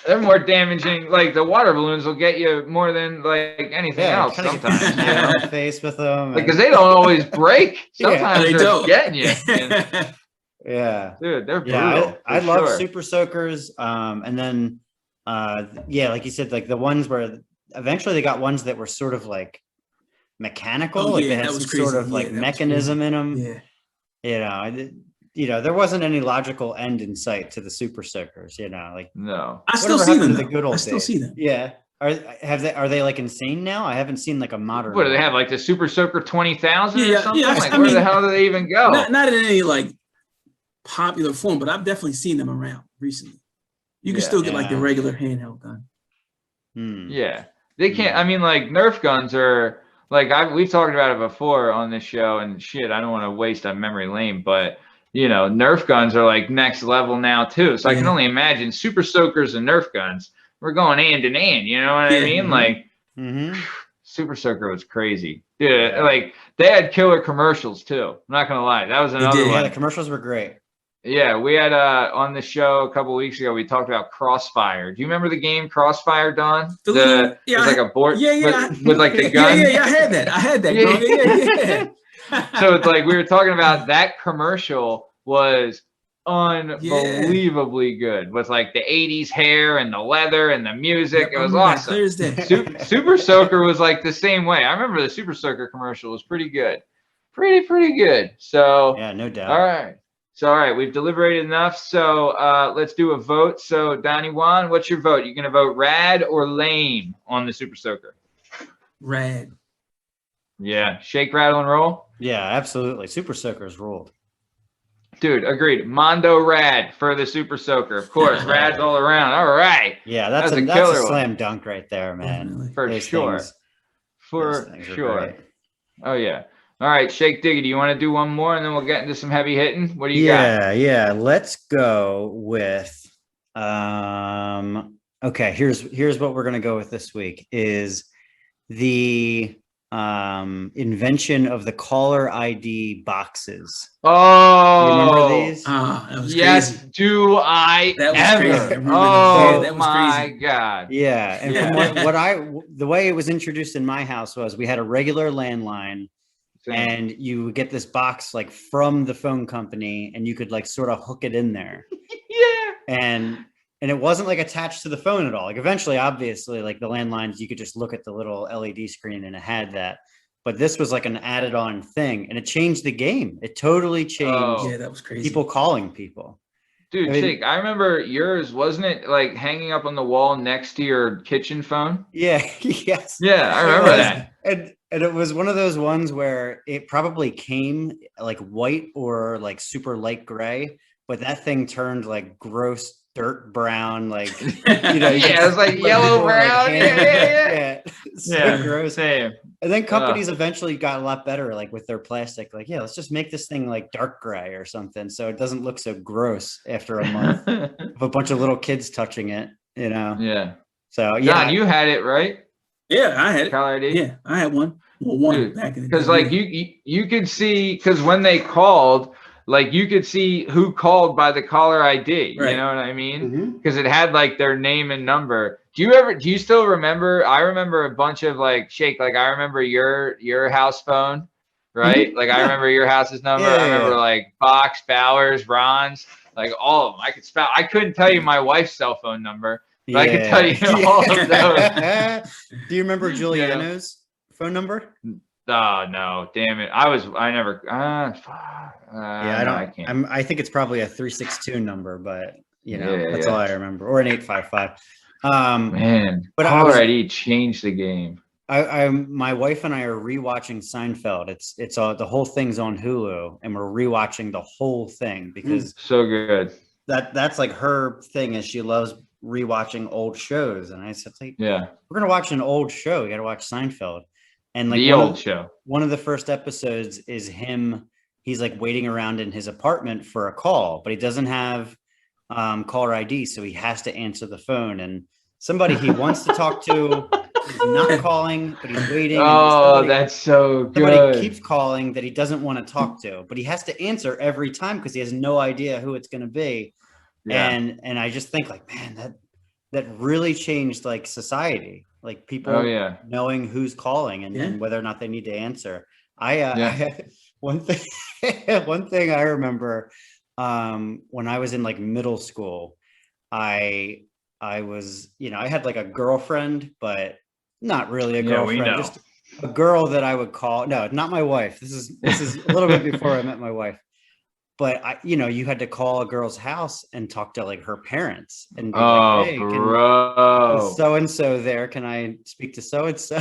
Speaker 1: They're more damaging. Like the water balloons will get you more than like anything else sometimes.
Speaker 2: You know, face with them
Speaker 1: because they don't always break. Sometimes they're
Speaker 3: don't.
Speaker 1: getting you.
Speaker 2: Yeah,
Speaker 1: dude, they're brutal.
Speaker 2: I love Super Soakers. And then like you said, like the ones where eventually they got ones that were sort of like mechanical, like they had some sort of like mechanism in them.
Speaker 3: Yeah,
Speaker 2: you know. there wasn't any logical end in sight to the Super Soakers, like
Speaker 1: No.
Speaker 3: I still
Speaker 2: whatever
Speaker 3: see
Speaker 2: happened
Speaker 3: them.
Speaker 2: to the good old
Speaker 3: I still
Speaker 2: days?
Speaker 3: see them.
Speaker 2: Yeah. Are they like insane now? I haven't seen like a modern
Speaker 1: What do they
Speaker 2: one.
Speaker 1: have? Like the Super Soaker 20,000
Speaker 3: Yeah,
Speaker 1: or something?
Speaker 3: yeah,
Speaker 1: Like
Speaker 3: I
Speaker 1: where
Speaker 3: mean,
Speaker 1: the hell do they even go?
Speaker 3: Not in any like popular form, but I've definitely seen them around recently. You can
Speaker 1: Yeah.
Speaker 3: still get like the
Speaker 2: Yeah.
Speaker 3: regular handheld gun.
Speaker 1: Yeah, they can't. I mean, like Nerf guns are like we've talked about it before on this show, and shit, I don't want to waste on memory lane, but Nerf guns are like next level now too. So I can
Speaker 3: Yeah.
Speaker 1: only imagine Super Soakers and Nerf guns. We're going hand in hand. You know what I
Speaker 3: Yeah.
Speaker 1: mean?
Speaker 2: Mhm.
Speaker 1: Like
Speaker 2: Mm-hmm.
Speaker 1: Super Soaker was crazy, dude.
Speaker 2: Yeah.
Speaker 1: Like they had killer commercials too. I'm not gonna lie, that was
Speaker 3: They
Speaker 1: another
Speaker 3: did.
Speaker 2: Yeah,
Speaker 1: one.
Speaker 2: the commercials were great.
Speaker 1: Yeah, we had on the show a couple weeks ago. We talked about Crossfire. Do you remember the game Crossfire, Don?
Speaker 3: The little-
Speaker 1: It was like a board
Speaker 3: Yeah.
Speaker 1: with like the gun.
Speaker 3: Yeah. I had that.
Speaker 1: Yeah.
Speaker 3: Yeah.
Speaker 1: So it's like we were talking about that commercial was unbelievably good with like the 80s hair and the leather and the music. It was awesome.
Speaker 3: Clear as day.
Speaker 1: Super Soaker was like the same way. I remember the Super Soaker commercial was pretty good. Pretty good. So
Speaker 2: Yeah, no doubt.
Speaker 1: all right. So, all right, we've deliberated enough. So let's do a vote. So, Donnie Juan, what's your vote? You going to vote rad or lame on the Super Soaker?
Speaker 3: Rad.
Speaker 1: Yeah. Shake, rattle, and roll?
Speaker 2: Yeah, absolutely. Super Soakers ruled.
Speaker 1: Dude, agreed. Mondo rad for the Super Soaker. Of course, rad's all around. All right.
Speaker 2: Yeah, that's
Speaker 1: That's a
Speaker 2: a
Speaker 1: killer one.
Speaker 2: slam dunk right there, man.
Speaker 3: Definitely.
Speaker 1: For
Speaker 2: Those
Speaker 1: sure.
Speaker 2: things-
Speaker 1: For
Speaker 2: those things are
Speaker 1: sure.
Speaker 2: great.
Speaker 1: Oh, yeah. All right, Shake Diggy, do you want to do one more and then we'll get into some heavy hitting? What do you got?
Speaker 2: Yeah. Let's go with okay, here's what we're gonna go with this week is the invention of the caller ID boxes.
Speaker 1: Oh,
Speaker 2: You remember these?
Speaker 3: That was
Speaker 1: yes,
Speaker 3: crazy.
Speaker 1: do I
Speaker 3: That was
Speaker 1: ever?
Speaker 3: crazy. I remember
Speaker 1: Oh
Speaker 3: that. That was
Speaker 1: my
Speaker 3: crazy.
Speaker 1: God.
Speaker 2: Yeah, and
Speaker 3: Yeah.
Speaker 2: from the way it was introduced in my house was we had a regular landline, and you would get this box like from the phone company, and you could like sort of hook it in there.
Speaker 1: Yeah.
Speaker 2: And it wasn't like attached to the phone at all. Like eventually, obviously, like the landlines, you could just look at the little LED screen and it had that. But this was like an added on thing, and it changed the game. It totally changed
Speaker 1: Oh.
Speaker 3: Yeah, that was crazy.
Speaker 2: people calling people.
Speaker 1: Dude,
Speaker 2: I mean-
Speaker 1: Shake, I remember yours, wasn't it like hanging up on the wall next to your kitchen phone?
Speaker 2: Yeah, yes.
Speaker 1: Yeah, I
Speaker 2: It
Speaker 1: remember
Speaker 2: was.
Speaker 1: that.
Speaker 2: And it was one of those ones where it probably came like white or like super light gray, but that thing turned like gross dirt brown, like you
Speaker 1: Yeah, it was like yellow
Speaker 2: people were, like,
Speaker 1: brown.
Speaker 2: handing-
Speaker 1: Yeah.
Speaker 2: so
Speaker 1: Yeah,
Speaker 2: gross.
Speaker 1: same.
Speaker 2: And then companies eventually got a lot better, like with their plastic. Like, yeah, let's just make this thing like dark gray or something, so it doesn't look so gross after a month of a bunch of little kids touching it.
Speaker 1: Yeah.
Speaker 2: So yeah,
Speaker 1: John, you had it, right?
Speaker 3: Yeah, I had it.
Speaker 1: Caller ID?
Speaker 3: Yeah, I had one. Well, one
Speaker 1: Dude,
Speaker 3: back in the day.
Speaker 1: Because like you could see, because when they called, like you could see who called by the caller ID.
Speaker 3: Right.
Speaker 1: You know what I mean?
Speaker 3: Mhm.
Speaker 1: Because it had like their name and number. Do you still remember? I remember a bunch of like Shake. Like I remember your house phone, right? Like I remember your house's number.
Speaker 2: Yeah,
Speaker 1: I remember
Speaker 2: yeah.
Speaker 1: like Box, Bowers, Ron's, like all of them. I could spell. I couldn't tell you my wife's cell phone number. But I can tell you all of those.
Speaker 2: Do you remember Giuliano's phone number?
Speaker 1: Oh no, damn it! I never.
Speaker 2: Yeah,
Speaker 1: I can't.
Speaker 2: I think it's probably a 362 number, but
Speaker 1: Yeah,
Speaker 2: that's
Speaker 1: yeah.
Speaker 2: all I remember, or an 855.
Speaker 1: Man,
Speaker 2: but I
Speaker 1: caller
Speaker 2: was-
Speaker 1: ID changed the game.
Speaker 2: My wife and I are rewatching Seinfeld. It's the whole thing's on Hulu, and we're rewatching the whole thing because
Speaker 1: So good.
Speaker 2: that's like her thing is she loves rewatching old shows. And I said, like,
Speaker 1: Yeah,
Speaker 2: we're gonna watch an old show. You got to watch Seinfeld. And like
Speaker 1: the old show.
Speaker 2: one of the first episodes is him. He's like waiting around in his apartment for a call, but he doesn't have caller ID, so he has to answer the phone. And somebody he wants to talk to is not calling, but he's waiting. and
Speaker 1: Oh,
Speaker 2: somebody-
Speaker 1: that's so
Speaker 2: somebody
Speaker 1: good.
Speaker 2: keeps calling that he doesn't want to talk to, but he has to answer every time because he has no idea who it's going to be.
Speaker 1: Yeah.
Speaker 2: And I just think like, man, that really changed like society, like people
Speaker 1: Oh yeah.
Speaker 2: knowing who's calling and,
Speaker 3: Yeah.
Speaker 2: and whether or not they need to answer.
Speaker 1: Yeah.
Speaker 2: One thing I remember when I was in like middle school, I was, I had like a girlfriend, but not really a
Speaker 1: Yeah,
Speaker 2: girlfriend,
Speaker 1: we know.
Speaker 2: just a girl that I would call. No, not my wife. This is a little bit before I met my wife. but you had to call a girl's house and talk to like her parents and be
Speaker 1: Oh,
Speaker 2: like, hey,
Speaker 1: bro.
Speaker 2: is so-and-so there? Can I speak to so-and-so?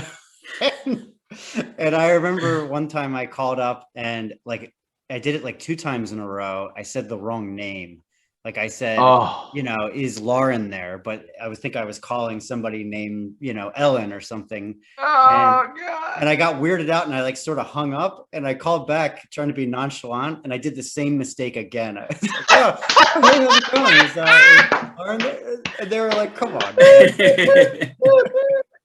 Speaker 2: And I remember one time I called up and like I did it like 2 times in a row. I said the wrong name. Like I said,
Speaker 1: Oh,
Speaker 2: is Lauren there? But I was calling somebody named, Ellen or something.
Speaker 1: oh God.
Speaker 2: And I got weirded out and I like sort of hung up and I called back trying to be nonchalant and I did the same mistake again. I was like, oh, hey, how's it going? Is Lauren there? And they were like, come on, man.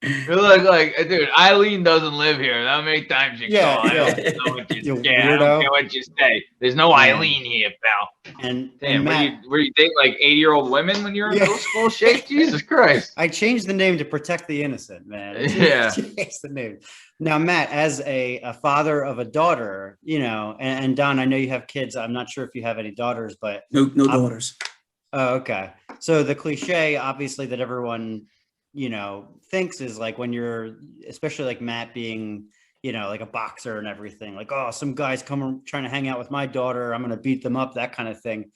Speaker 1: You're like, dude, Eileen doesn't live here. How many times you call? I don't know what you say. I don't care what you say. There's no Eileen here, pal.
Speaker 2: And
Speaker 1: damn,
Speaker 2: Matt,
Speaker 1: were you dating like 80-year-old women when you were in middle school? Shake, Jesus Christ.
Speaker 2: I changed the name to protect the innocent, man.
Speaker 1: Yeah.
Speaker 2: Changed the name. Now, Matt, as a father of a daughter, and Don, I know you have kids. I'm not sure if you have any daughters, but
Speaker 3: no daughters.
Speaker 2: Oh, okay. So the cliche, obviously, that everyone thinks is like when you're, especially like Matt being, like a boxer and everything, like, oh, some guys come trying to hang out with my daughter, I'm going to beat them up, that kind of thing.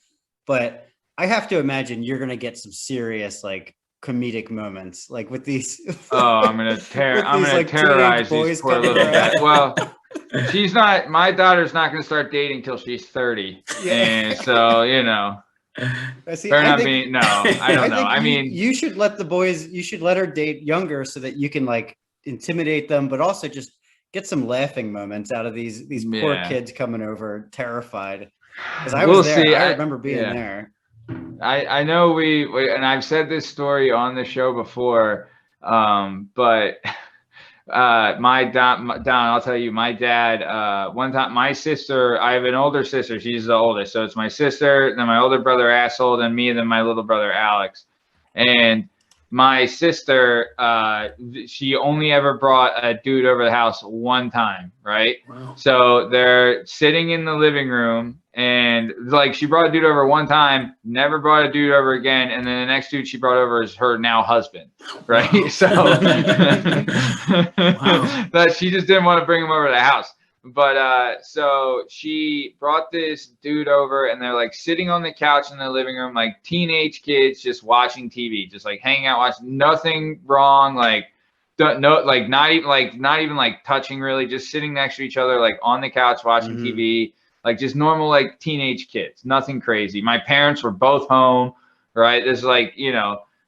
Speaker 2: But I have to imagine you're going to get some serious like comedic moments, like with these.
Speaker 1: Oh, I'm going to terrorize these poor little guys. Well, my daughter's not going to start dating till she's 30. Yeah. And so,
Speaker 2: See,
Speaker 1: no, I don't know. I mean,
Speaker 2: you should let her date younger so that you can like intimidate them, but also just get some laughing moments out of these poor kids coming over terrified. Because I was there. I remember being there.
Speaker 1: I know we and I've said this story on the show before, but Don, I'll tell you, my dad, one time, my sister, I have an older sister, she's the oldest, so it's my sister, then my older brother Asshole, then me, and then my little brother Alex. And my sister, she only ever brought a dude over the house one time, right? Wow. So they're sitting in the living room, and like she brought a dude over one time, never brought a dude over again, and then the next dude she brought over is her now husband, right? Wow. So that she just didn't want to bring him over to the house. But so she brought this dude over, and they're like sitting on the couch in the living room, like teenage kids just watching TV, just like hanging out, watching, nothing wrong, like not even like touching really, just sitting next to each other, like on the couch watching TV. Like just normal, like teenage kids, nothing crazy. My parents were both home, right? There's like,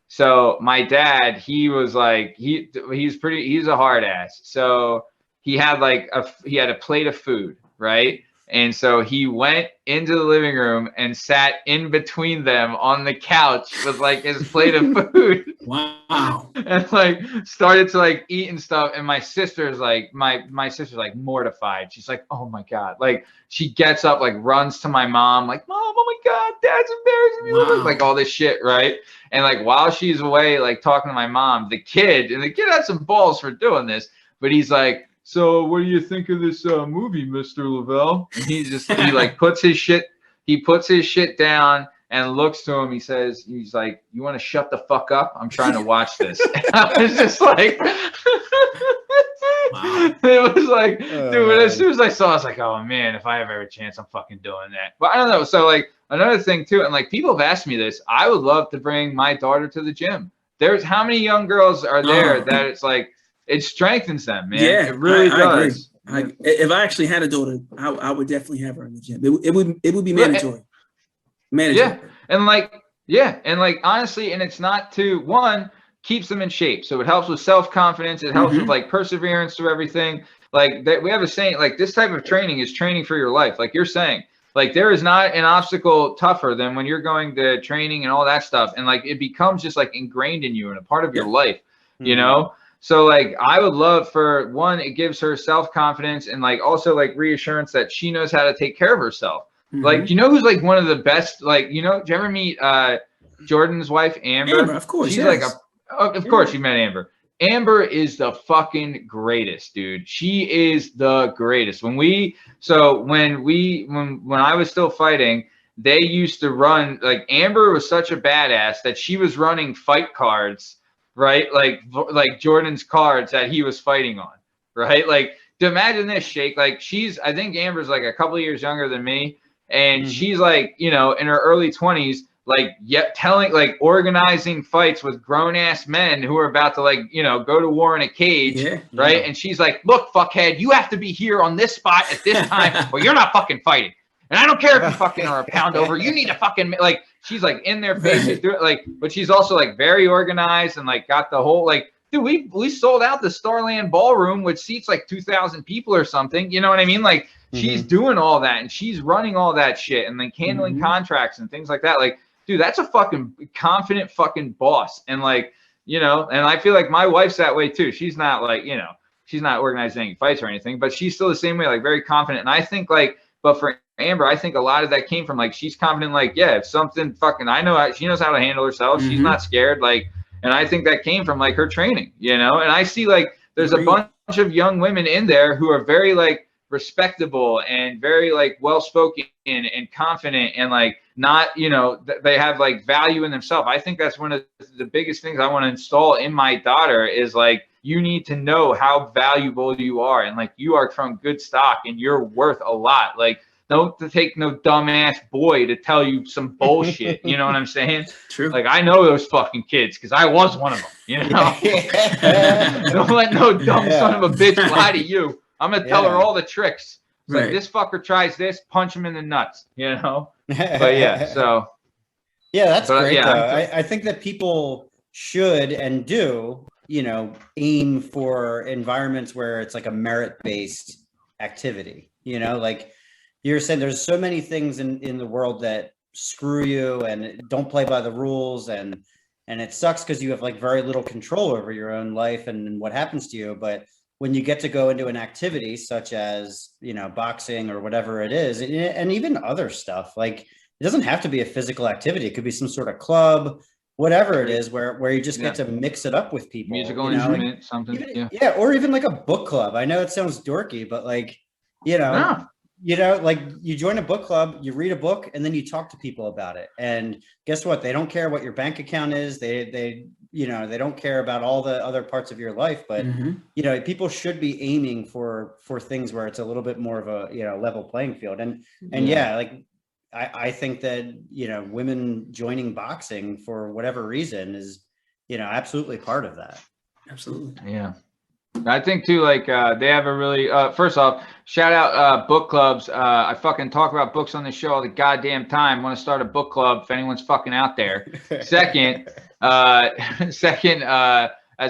Speaker 1: so my dad, he was like, he's a hard ass. So he had a plate of food, right? And so he went into the living room and sat in between them on the couch with like his plate of food.
Speaker 3: Wow.
Speaker 1: And like started to like eat and stuff. And my sister's like, my sister's like mortified. She's like, oh my God. Like she gets up, like runs to my mom, like, Mom, oh my God, Dad's embarrassing me. Wow. Like all this shit, right? And like while she's away, like talking to my mom, the kid had some balls for doing this, but he's like, so what do you think of this movie, Mr. Lavelle? And he like puts his shit down and looks to him. He's like, you want to shut the fuck up? I'm trying to watch this. And I was just like, wow. It was like, dude, as soon as I saw it, I was like, oh man, if I ever have a chance, I'm fucking doing that. But I don't know. So like another thing too, and like people have asked me this, I would love to bring my daughter to the gym. There's how many young girls are there that it's like, it strengthens them, man.
Speaker 3: Yeah,
Speaker 1: it really does.
Speaker 3: If I actually had a daughter, I would definitely have her in the gym. It would be mandatory.
Speaker 1: Yeah, and like honestly, and it's not one keeps them in shape, so it helps with self-confidence. It helps with like perseverance through everything. Like that, we have a saying, like this type of training is training for your life. Like you're saying, like there is not an obstacle tougher than when you're going to training and all that stuff, and like it becomes just like ingrained in you and a part of your life, So like I would love for one, it gives her self-confidence and like also like reassurance that she knows how to take care of herself. Like, who's like one of the best, like, did you ever meet Jordan's wife, Amber?
Speaker 3: Of course.
Speaker 1: She's like of course you met Amber. Amber is the fucking greatest, dude. She is the greatest. When I was still fighting, they used to run, like Amber was such a badass that she was running fight cards, right? Like Jordan's cards that he was fighting on, right? Like, to imagine this, Shake. Like, I think Amber's like a couple of years younger than me. and she's like, you know, in her early 20s, like organizing fights with grown ass men who are about to, like, you know, go to war in a cage, right? And she's like, look, fuckhead, you have to be here on this spot at this time, or you're not fucking fighting. And I don't care if you fucking are a pound over. You need to fucking, like, she's like in their faces, like, but she's also like very organized and like got the whole, like, dude, we sold out the Starland Ballroom, which seats like 2,000 people or something. You know what I mean? Like, she's doing all that and she's running all that shit and like handling contracts and things like that. Like, dude, that's a fucking confident fucking boss. And like, you know, and I feel like my wife's that way too. She's not like, you know, she's not organizing any fights or anything, but she's still the same way, like very confident. And I think like, but for Amber, I think a lot of that came from like, she's confident, like, yeah, if something fucking, I know she knows how to handle herself. She's not scared. Like, and I think that came from like her training, you know, and I see like there's a bunch of young women in there who are very like respectable and very like well-spoken and confident and like not, you know, they have like value in themselves. I think that's one of the biggest things I want to install in my daughter is like, you need to know how valuable you are. And like, you are from good stock and you're worth a lot. Like, don't take no dumbass boy to tell you some bullshit. You know what I'm saying?
Speaker 3: True.
Speaker 1: Like, I know those fucking kids because I was one of them. You know? Don't let no dumb son of a bitch lie to you. I'm gonna tell her all the tricks. It's like, this fucker tries this, punch him in the nuts. You know? But yeah, so
Speaker 2: yeah, that's great. Though. I think that people should and do, you know, aim for environments where it's like a merit-based activity. You know, like you're saying, there's so many things in the world that screw you and don't play by the rules, and it sucks because you have like very little control over your own life and what happens to you. But when you get to go into an activity such as, you know, boxing or whatever it is, and even other stuff, like it doesn't have to be a physical activity. It could be some sort of club, whatever it is, where you just get to mix it up with people.
Speaker 1: Musical instrument, like, something.
Speaker 2: Even, or even like a book club. I know it sounds dorky, but like, you know, like you join a book club, you read a book, and then you talk to people about it. And guess what? They don't care what your bank account is. They you know, they don't care about all the other parts of your life. But you know, people should be aiming for things where it's a little bit more of a, you know, level playing field. And like I think that, you know, women joining boxing for whatever reason is, you know, absolutely part of that.
Speaker 3: Absolutely.
Speaker 1: Yeah. I think too, like they have a really first off, shout out book clubs. I fucking talk about books on the show all the goddamn time. Want to start a book club if anyone's fucking out there. Second, as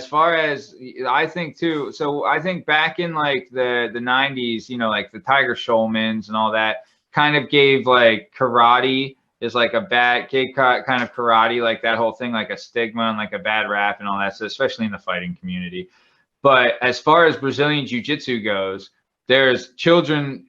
Speaker 1: far as I think too, so I think back in like the 90s, you know, like the Tiger Schulmans and all that kind of gave like karate is like a bad kind of karate, like that whole thing, like a stigma and like a bad rap and all that. So especially in the fighting community. But as far as Brazilian Jiu-Jitsu goes, there's children's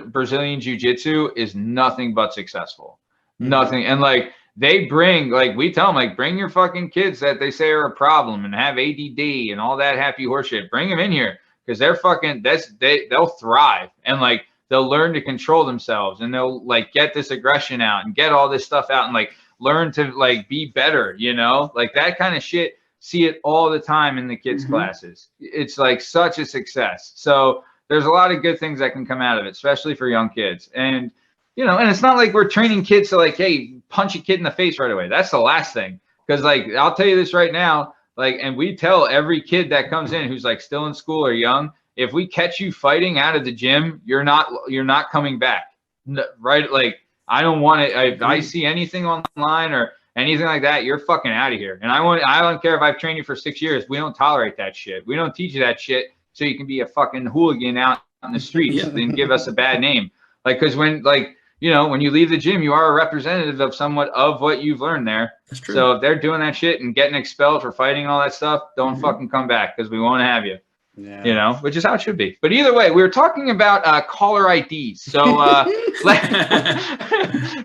Speaker 1: Brazilian Jiu-Jitsu is nothing but successful. Nothing. And like they bring, like we tell them, like bring your fucking kids that they say are a problem and have ADD and all that happy horseshit. Bring them in here because they're fucking, they'll thrive and like they'll learn to control themselves and they'll like get this aggression out and get all this stuff out and like learn to like be better, you know, like that kind of shit. See it all the time in the kids' classes. It's like such a success. So there's a lot of good things that can come out of it, especially for young kids. And, you know, and it's not like we're training kids to like, hey, punch a kid in the face right away. That's the last thing. Because like, I'll tell you this right now, like, and we tell every kid that comes in who's like still in school or young, if we catch you fighting out of the gym, you're not coming back. Right? Like, I don't want it. If I see anything online or anything like that, you're fucking out of here. And I don't care if I've trained you for 6 years. We don't tolerate that shit. We don't teach you that shit so you can be a fucking hooligan out on the streets and give us a bad name. Like, because when, like, you know, when you leave the gym, you are a representative of somewhat of what you've learned there.
Speaker 3: That's true.
Speaker 1: So if they're doing that shit and getting expelled for fighting and all that stuff, don't fucking come back because we won't have you. Yeah. You know, which is how it should be. But either way, we were talking about caller IDs. So,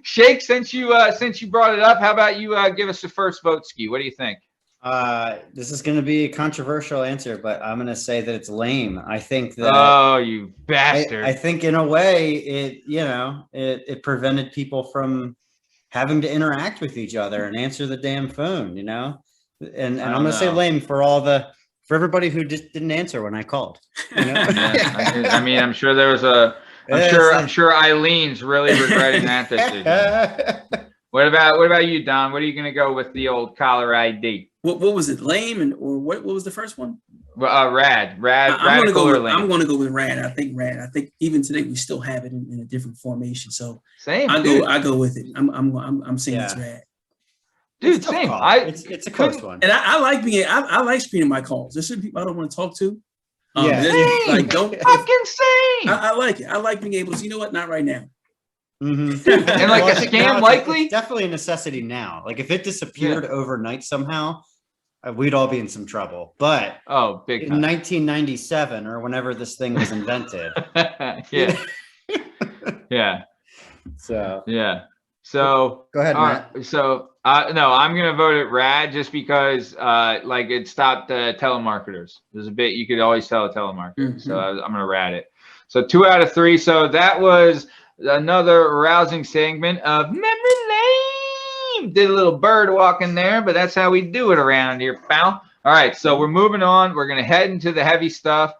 Speaker 1: Shake, since you brought it up, how about you give us the first vote, Ski? What do you think?
Speaker 2: This is going to be a controversial answer, but I'm going to say that it's lame. I think that.
Speaker 1: Oh, you bastard!
Speaker 2: I think in a way it prevented people from having to interact with each other and answer the damn phone. You know, and I'm going to say lame for everybody who just didn't answer when I called. You know?
Speaker 1: I mean, I'm sure there was a I'm sure Eileen's really regretting that decision. What about you, Don? What are you going to go with the old caller ID?
Speaker 3: What was it? Lame or what was the first one?
Speaker 1: Rad.
Speaker 3: I'm gonna go with
Speaker 1: lame.
Speaker 3: I'm gonna go with Rad. I think even today we still have it in a different formation. So
Speaker 1: same.
Speaker 3: I go with it. I'm saying it's Rad.
Speaker 1: Dude, same.
Speaker 2: It's a close one.
Speaker 3: And I like I like screening my calls. There's certain people I don't want to talk to.
Speaker 1: Like don't fucking same.
Speaker 3: I like it. I like being able to. You know what? Not right now.
Speaker 2: Mm-hmm.
Speaker 1: And like a scam, likely.
Speaker 2: It's definitely a necessity now. Like if it disappeared overnight somehow, we'd all be in some trouble. But
Speaker 1: big
Speaker 2: in 1997 or whenever this thing was invented.
Speaker 1: Yeah. So
Speaker 2: go ahead, Matt.
Speaker 1: So no, I'm gonna vote it Rad just because like it stopped telemarketers. There's a bit you could always tell a telemarketer. Mm-hmm. So I'm gonna Rad it. So 2 out of 3. So that was another rousing segment of Memory Lane. Did a little bird walking there, but that's how we do it around here, pal. All right, so we're moving on. We're gonna head into the heavy stuff.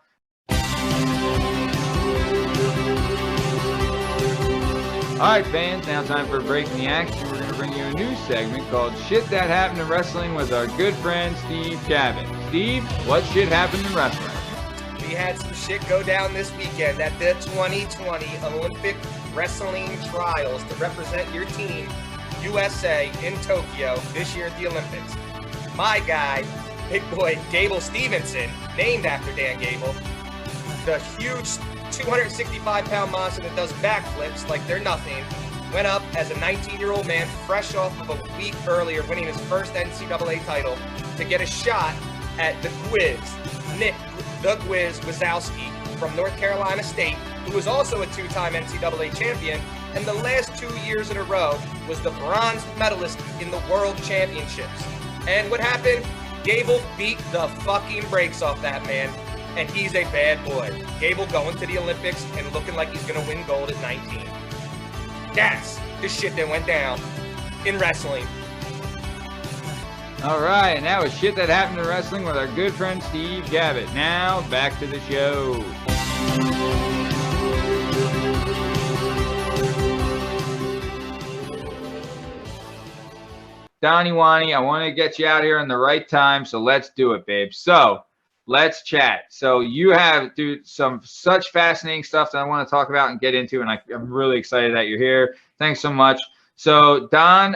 Speaker 1: All right, fans, now time for Breaking the Action. We're going to bring you a new segment called Shit That Happened in Wrestling with our good friend, Steve Cabot. Steve, what shit happened in wrestling?
Speaker 6: We had some shit go down this weekend at the 2020 Olympic Wrestling Trials to represent your team, USA, in Tokyo this year at the Olympics. My guy, big boy Gable Stevenson, named after Dan Gable, the huge 265-pound monster that does backflips like they're nothing, went up as a 19-year-old man fresh off of a week earlier winning his first NCAA title to get a shot at the Gwiz, Nick the Gwiz Wazowski from North Carolina State, who was also a 2-time NCAA champion, and the last 2 years in a row was the bronze medalist in the World Championships. And what happened? Gable beat the fucking brakes off that man. And he's a bad boy. Gable going to the Olympics and looking like he's going to win gold at 19. That's the shit that went down in wrestling.
Speaker 1: All right, and that was shit that happened in wrestling with our good friend Steve Gavitt. Now, back to the show. Donnie Wani, I want to get you out here in the right time, so let's do it, babe. So, let's chat. So you have, dude, some such fascinating stuff that I want to talk about and get into, and I'm really excited that you're here. Thanks so much. So Don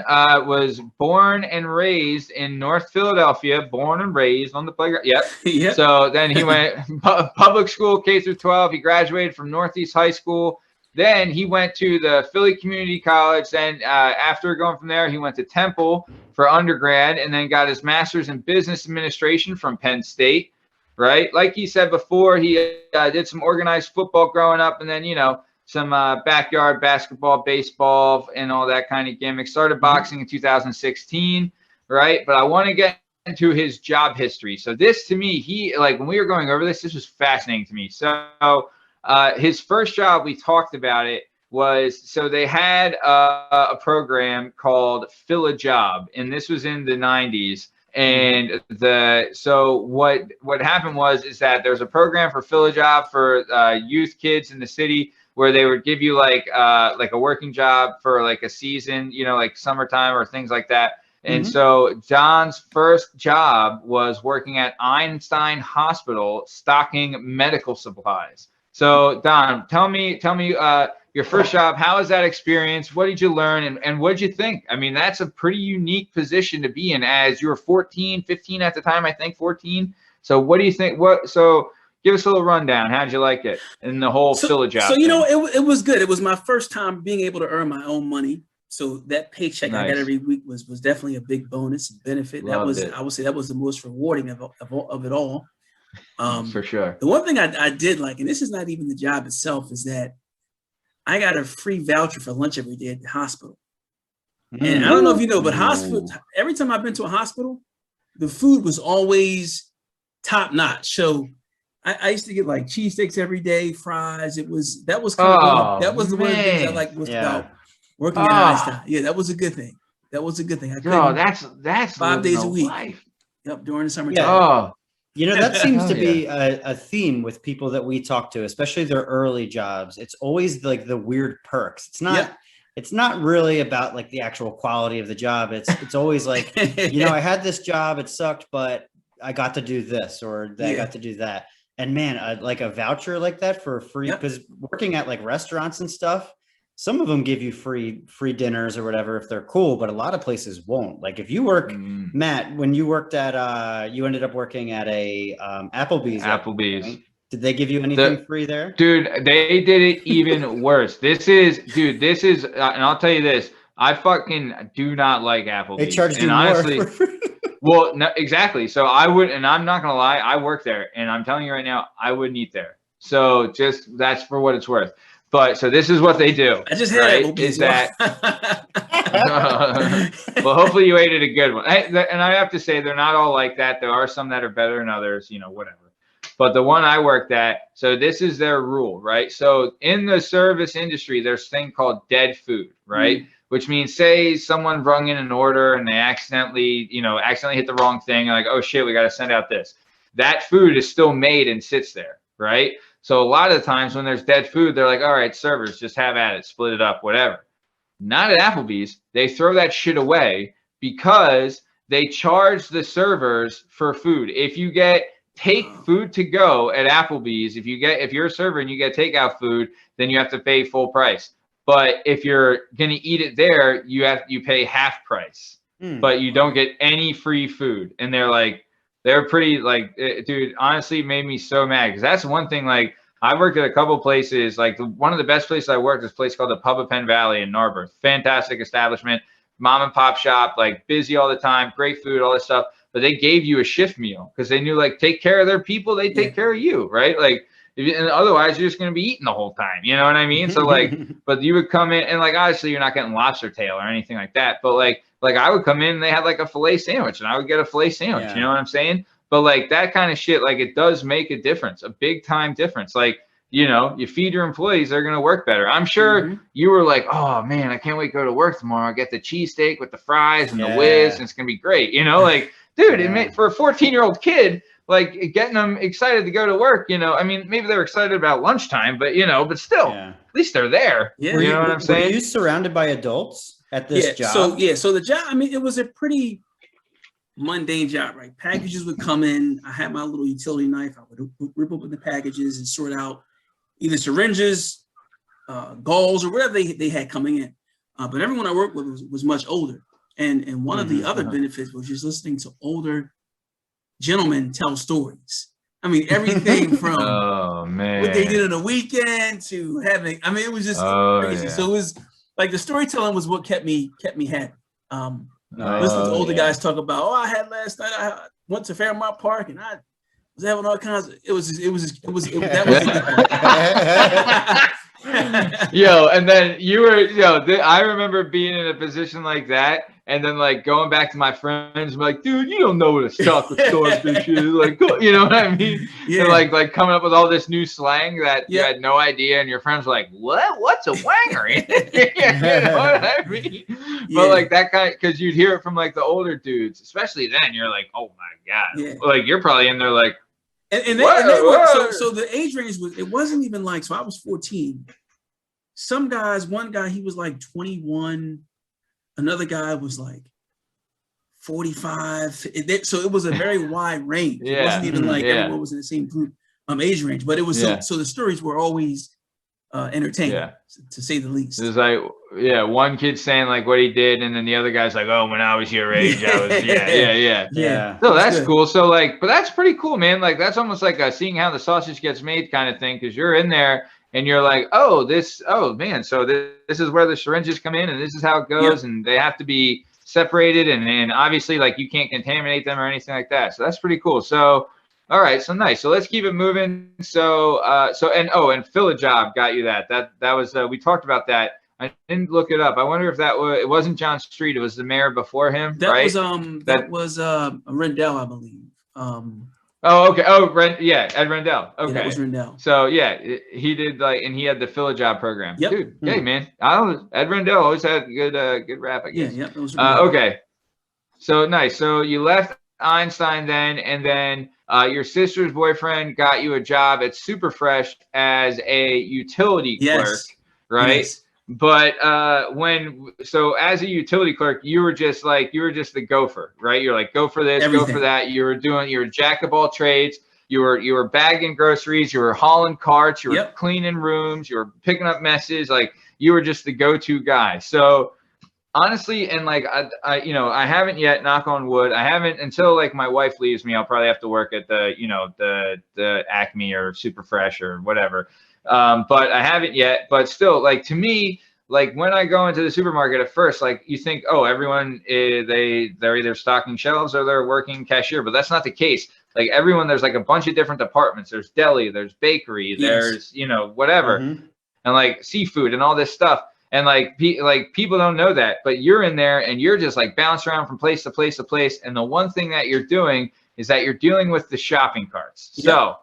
Speaker 1: was born and raised in North Philadelphia, born and raised on the playground. Yep.
Speaker 3: Yep.
Speaker 1: So then he went public school, K through 12. He graduated from Northeast High School. Then he went to the Philly Community College. Then after going from there, he went to Temple for undergrad and then got his master's in business administration from Penn State. Right? Like he said before, he did some organized football growing up and then, you know, some backyard basketball, baseball, and all that kind of gimmick. Started boxing in 2016, right? But I want to get into his job history. So this, to me, when we were going over this was fascinating to me. So his first job, we talked about it, was, so they had a program called Fill a Job, and this was in the 90s. And what happened is that there's a program for Fill a Job for youth kids in the city where they would give you like a working job for like a season, you know, like summertime or things like that. And so Don's first job was working at Einstein Hospital stocking medical supplies. So Don, tell me your first job, how was that experience? What did you learn? And what did you think? I mean, that's a pretty unique position to be in, as you were 15 at the time, I think 14. So what do you think? So give us a little rundown. How did you like it in the whole Fill a Job?
Speaker 3: So, you know, it was good. It was my first time being able to earn my own money. So that paycheck I got every week was definitely a big bonus and benefit. I would say that was the most rewarding of it all.
Speaker 1: For sure.
Speaker 3: The one thing I did like, and this is not even the job itself, is that I got a free voucher for lunch every day at the hospital. And I don't know if you know, but hospital, every time I've been to a hospital, the food was always top notch. So I used to get like cheesesteaks every day, fries. That was one of the things I like was about working at Einstein. Yeah, that was a good thing. That was a good thing.
Speaker 1: That's
Speaker 3: 5 days a week.
Speaker 1: Life.
Speaker 3: Yep, during the summertime.
Speaker 1: Oh,
Speaker 2: You know, that seems
Speaker 1: Oh,
Speaker 2: to be a theme with people that we talk to, especially their early jobs. It's always like the weird perks. It's not.
Speaker 3: Yep.
Speaker 2: It's not really about like the actual quality of the job. It's always like, you know, I had this job, it sucked, but I got to do this or I got to do that. And man, like a voucher like that for free, because working at like restaurants and stuff, some of them give you free dinners or whatever if they're cool, but a lot of places won't. Like if you work, Matt, when you worked at you ended up working at a Applebee's.
Speaker 1: Applebee's.
Speaker 2: Did they give you anything free there?
Speaker 1: Dude, they did it even worse. This is, and I'll tell you this, I fucking do not like Applebee's.
Speaker 2: They charged you
Speaker 1: honestly,
Speaker 2: more.
Speaker 1: well, no, exactly. So I would, and I'm not gonna lie, I work there, and I'm telling you right now, I wouldn't eat there. So just that's for what it's worth. But so this is what they do.
Speaker 3: I just had Applebee's.
Speaker 1: Is that? Well, hopefully you ate at a good one. And I have to say, they're not all like that. There are some that are better than others. You know, whatever. But the one I worked at, so this is their rule, right? So in the service industry, there's a thing called dead food, right? Which means, say someone brung in an order and they accidentally hit the wrong thing. Like, oh shit, we got to send out this. That food is still made and sits there, right? So a lot of times when there's dead food, they're like, all right, servers, just have at it, split it up, whatever. Not at Applebee's. They throw that shit away because they charge the servers for food. If you take food to go at Applebee's, if you're a server and you get takeout food, then you have to pay full price. But if you're gonna eat it there, you pay half price, but you don't get any free food. And they're pretty like, dude, honestly, it made me so mad because that's one thing. Like I worked at a couple places. Like one of the best places I worked is a place called the Pub of Penn Valley in Narberth. Fantastic establishment, mom and pop shop, like busy all the time, great food, all this stuff. But they gave you a shift meal because they knew, like, take care of their people, they take care of you, right? Like, and otherwise you're just going to be eating the whole time. You know what I mean? So like, but you would come in and like, obviously you're not getting lobster tail or anything like that. But like I would come in and they had like a filet sandwich and I would get a filet sandwich. You know what I'm saying? But like that kind of shit, like it does make a difference, a big time difference. Like, you know, you feed your employees, they're going to work better. I'm sure you were like, oh man, I can't wait to go to work tomorrow. I get the cheesesteak with the fries and the whiz and it's going to be great. You know, like, dude, for a 14-year-old kid, like getting them excited to go to work, you know, I mean, maybe they're excited about lunchtime, but but still, at least they're there.
Speaker 2: Yeah.
Speaker 1: You know what I'm saying?
Speaker 2: Were you surrounded by adults at this job?
Speaker 3: So the job, I mean, it was a pretty mundane job, right? Packages would come in. I had my little utility knife. I would rip open the packages and sort out either syringes, galls, or whatever they had coming in. But everyone I worked with was much older. And one of the other benefits was just listening to older gentlemen tell stories. I mean, everything from what they did on the weekend to having, I mean, it was just crazy. So it was like the storytelling was what kept me happy. Listening to older guys talk about, I had last night, I went to Fairmount Park and I was having all kinds of, that was
Speaker 1: Yo, and then I remember being in a position like that, and then like going back to my friends, and be like, dude, you don't know what a chocolate starfish is, like, you know what I mean? And like coming up with all this new slang that you had no idea, and your friends were like, what's a wangery? You know what I mean? But like that kind, because you'd hear it from like the older dudes, especially then. You're like, oh my god, like you're probably in there like.
Speaker 3: And they were, so the age range it wasn't even like, so I was 14. Some guys, one guy, he was like 21. Another guy was like 45. So it was a very wide range. It wasn't even like everyone was in the same group age range, but it was so the stories were always entertaining, to say the least.
Speaker 1: There's like, one kid saying like what he did, and then the other guy's like, oh, when I was your age, I was, yeah. So that's cool. So like, but that's pretty cool, man. Like that's almost like a seeing how the sausage gets made kind of thing, because you're in there and you're like, oh man, so this is where the syringes come in, and this is how it goes, and they have to be separated, and obviously like you can't contaminate them or anything like that. So that's pretty cool. So. All right, so nice. So let's keep it moving. So and fill a job got you that. That was we talked about that. I didn't look it up. I wonder if it wasn't John Street. It was the mayor before him, right?
Speaker 3: That was Rendell, I believe.
Speaker 1: Oh, okay. Oh, Ed Rendell. Okay,
Speaker 3: that was Rendell.
Speaker 1: So he did and he had the fill a job program.
Speaker 3: Yep.
Speaker 1: Dude, hey man, Ed Rendell always had good rap, I guess.
Speaker 3: Yeah. That was
Speaker 1: okay. So nice. So you left Einstein then, and then Your sister's boyfriend got you a job at Super Fresh as a utility clerk, right?
Speaker 3: Yes.
Speaker 1: But as a utility clerk, you were just the gopher, right? You're like, go for this,
Speaker 3: Everything.
Speaker 1: go for that. You're a jack of all trades. You were bagging groceries, you were hauling carts, you were cleaning rooms, you were picking up messes. Like, you were just the go-to guy. So honestly, and like I haven't yet, knock on wood, I haven't, until like my wife leaves me, I'll probably have to work at the Acme or Super Fresh or whatever. But I haven't yet. But still, like, to me, like, when I go into the supermarket at first, like, you think, oh, everyone they're either stocking shelves or they're working cashier, but that's not the case. Like, everyone, there's like a bunch of different departments. There's deli, there's bakery, there's whatever, and like seafood and all this stuff. And like people don't know that, but you're in there and you're just like bouncing around from place to place to place. And the one thing that you're doing is that you're dealing with the shopping carts. So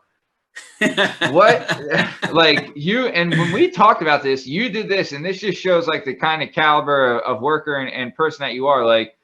Speaker 1: what, like, and when we talked about this, you did this, and this just shows like the kind of caliber of worker and person that you are. Like,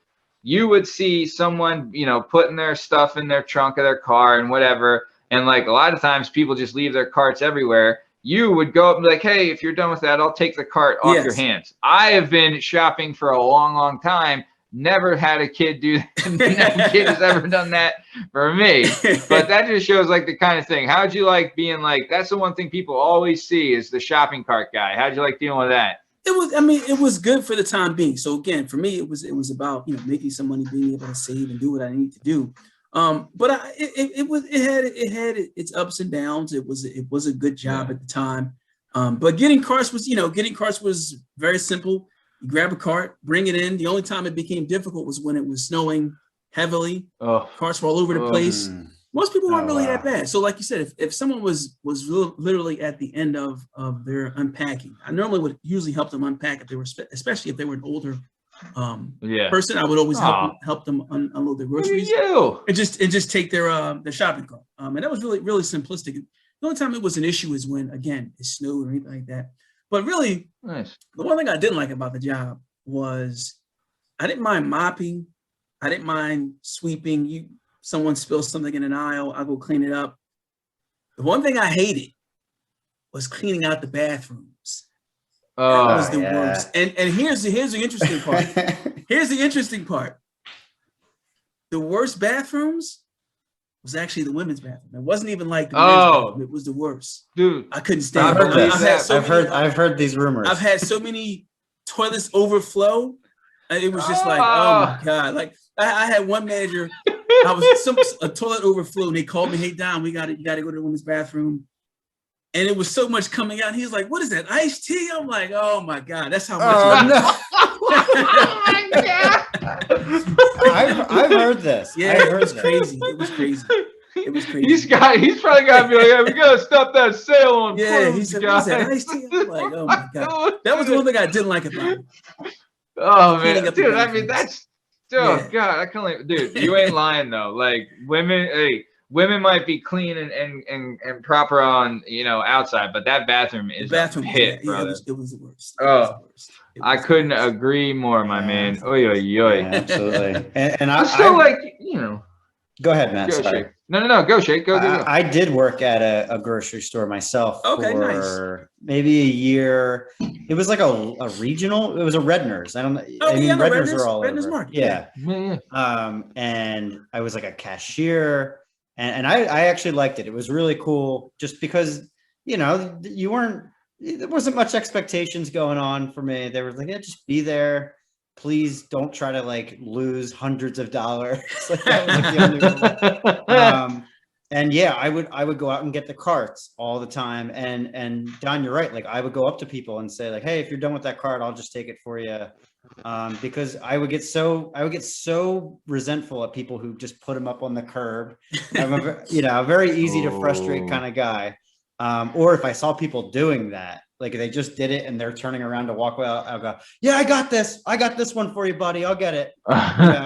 Speaker 1: you would see someone, putting their stuff in their trunk of their car and whatever. And like, a lot of times people just leave their carts everywhere. You would go up and be like, hey, if you're done with that, I'll take the cart off your hands. I have been shopping for a long, long time. Never had a kid do that. No kid has ever done that for me. But that just shows like the kind of thing. How'd you like being like, that's the one thing people always see is the shopping cart guy. How'd you like dealing with that?
Speaker 3: It was good for the time being. So again, for me, it was about, making some money, being able to save and do what I need to do. But it had its ups and downs. It was a good job at the time. But getting carts was very simple. You grab a cart, bring it in. The only time it became difficult was when it was snowing heavily. Carts were all over the place. Most people weren't really that bad. So like you said, if someone was literally at the end of their unpacking, I normally would usually help them unpack if they were, especially if they were an older person. I would always help them unload their groceries and just take their shopping cart. And that was really, really simplistic. The only time it was an issue is when, again, it snowed or anything like that. But really, the one thing I didn't like about the job was I didn't mind mopping. I didn't mind sweeping. Someone spills something in an aisle, I go clean it up. The one thing I hated was cleaning out the bathrooms. That was the worst. And here's the interesting part. Here's the interesting part. The worst bathrooms was actually the women's bathroom. It wasn't even like the men's bathroom. It was the worst.
Speaker 1: Dude,
Speaker 3: I couldn't stand it.
Speaker 2: I've heard these rumors.
Speaker 3: I've had so many toilets overflow. It was just like, oh my God. Like, I had one manager, a toilet overflow, and they called me, hey, Don, you got to go to the women's bathroom. And it was so much coming out. He was like, what is that, iced tea? I'm like, oh my God, that's how much.
Speaker 1: Oh my God.
Speaker 2: I've heard this.
Speaker 3: Yeah, it was crazy. It was crazy. It was crazy.
Speaker 1: He's probably got to be like, hey, we got to stop that sale on
Speaker 3: he said, what is that, iced tea? I'm like, oh my God. That was the one thing I didn't like about it.
Speaker 1: Oh man, dude, I mean, that's, God, I can't, dude, you ain't lying though. Like, women might be clean and proper on, outside, but that bathroom is a pit, brother.
Speaker 3: It was the worst.
Speaker 1: I couldn't agree more, my man. Oy, oy, oy.
Speaker 2: Yeah, absolutely. And
Speaker 1: I still
Speaker 2: go ahead, Matt.
Speaker 1: Go, Shake. No, go, Shake. Go.
Speaker 2: I did work at a grocery store myself for maybe a year. It was like a regional. It was a Redner's. I don't know. Redner's are all
Speaker 3: Redner's
Speaker 2: over.
Speaker 3: Market.
Speaker 2: Yeah. And I was like a cashier, and I actually liked it. It was really cool, just because there wasn't much expectations going on for me. They were like, yeah, just be there. Please don't try to like lose hundreds of dollars. Like, that was like the only one. And yeah, I would go out and get the carts all the time. And Don, you're right. Like, I would go up to people and say like, hey, if you're done with that cart, I'll just take it for you. Because I would get so resentful at people who just put them up on the curb. I'm a very easy to frustrate kind of guy. Or if I saw people doing that, like they just did it and they're turning around to walk away, I'll go, yeah, I got this one for you, buddy. I'll get it. And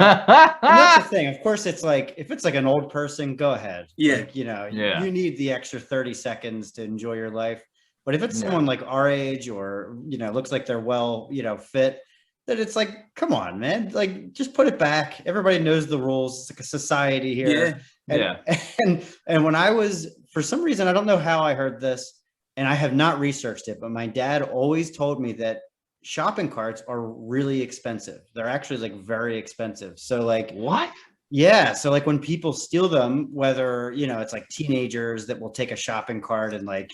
Speaker 2: that's the thing. Of course, it's like, if it's like an old person, go ahead.
Speaker 3: Yeah.
Speaker 2: Like, you need the extra 30 seconds to enjoy your life. But if it's someone like our age or, looks like they're well, fit, that it's like, come on, man, like just put it back. Everybody knows the rules. It's like a society here. And when I was, for some reason, I don't know how I heard this, and I have not researched it, but my dad always told me that shopping carts are really expensive. They're actually like very expensive. So like,
Speaker 1: what?
Speaker 2: Yeah. So like when people steal them, whether, it's like teenagers that will take a shopping cart and like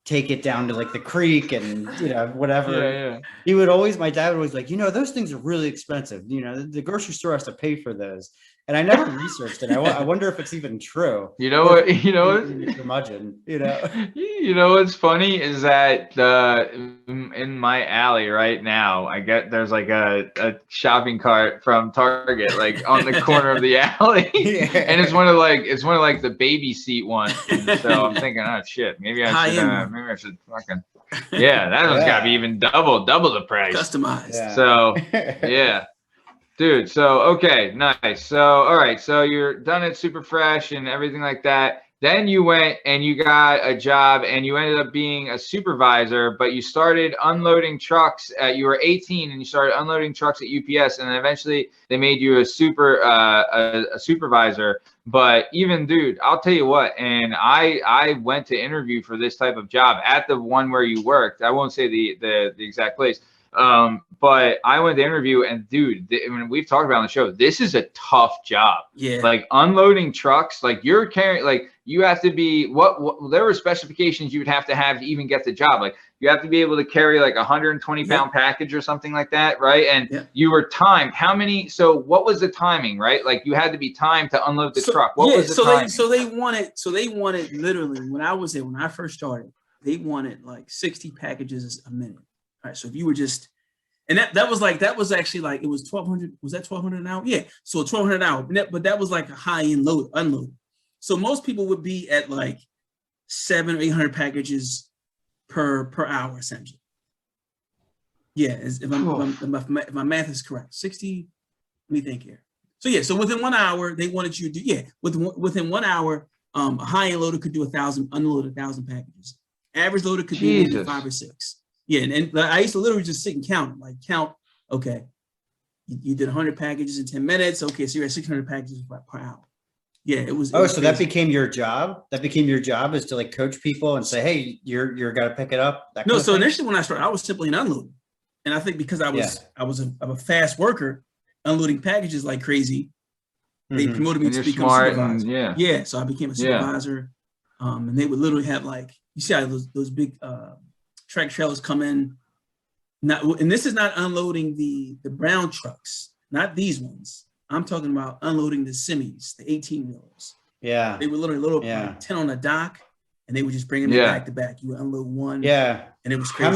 Speaker 2: take it down to like the creek and, whatever. He would always, my dad would always like, those things are really expensive. The grocery store has to pay for those. And I never researched it. I wonder if it's even true.
Speaker 1: You know what?
Speaker 2: Curmudgeon,
Speaker 1: You know what's funny is that in my alley right now, there's like a shopping cart from Target like on the corner of the alley, and it's one of like the baby seat ones. And so I'm thinking, oh shit, maybe I should fucking that one's got to be even double the price,
Speaker 3: customized.
Speaker 2: Yeah.
Speaker 1: So yeah. Dude, so okay, nice. So all right, so you're done at Super Fresh and everything like that. Then you went and you got a job and you ended up being a supervisor, but you started unloading trucks you were 18 and you started unloading trucks at UPS, and then eventually they made you a supervisor. But even, dude, I'll tell you what, and I went to interview for this type of job at the one where you worked. I won't say the exact place. But I went to interview, and dude, we've talked about on the show, this is a tough job.
Speaker 3: Yeah.
Speaker 1: Like unloading trucks, like you're carrying, like you have to be, what there were specifications you would have to even get the job. Like you have to be able to carry like a 120-pound package or something like that, right? And you were timed. So what was the timing, right? Like you had to be timed to unload the truck. What was the timing?
Speaker 3: So they wanted literally, when I was there, when I first started, they wanted like 60 packages a minute. All right, so if you were just, and that was actually like, it was 1,200. Was that 1,200 an hour? Yeah, so 1,200 an hour. But that was like a high-end unload. So most people would be at like 700 or 800 packages per hour, essentially. Yeah, if my math is correct, 60. Let me think here. So yeah, so within 1 hour, they wanted you to do within 1 hour, a high-end loader could do 1,000, unload 1,000 packages. Average loader could be maybe 5 or 6. Yeah, and I used to literally just sit and count. Okay, you did 100 packages in 10 minutes. Okay, so you're at 600 packages per hour. Yeah, it was.
Speaker 2: So crazy. That became your job? That became your job, is to like coach people and say, hey, you're got to pick it up?
Speaker 3: No, so initially when I started, I was simply an unloader. And I think because I was a fast worker, unloading packages like crazy, they promoted me to become a supervisor. Yeah, so I became a supervisor. And they would literally have like, you see how those big track trailers come in. And this is not unloading the brown trucks, not these ones. I'm talking about unloading the semis, the 18-wheelers.
Speaker 2: Yeah.
Speaker 3: They would literally load up like 10 on a dock, and they would just bring them back to back. You would unload one.
Speaker 2: Yeah.
Speaker 3: And it was crazy.
Speaker 2: How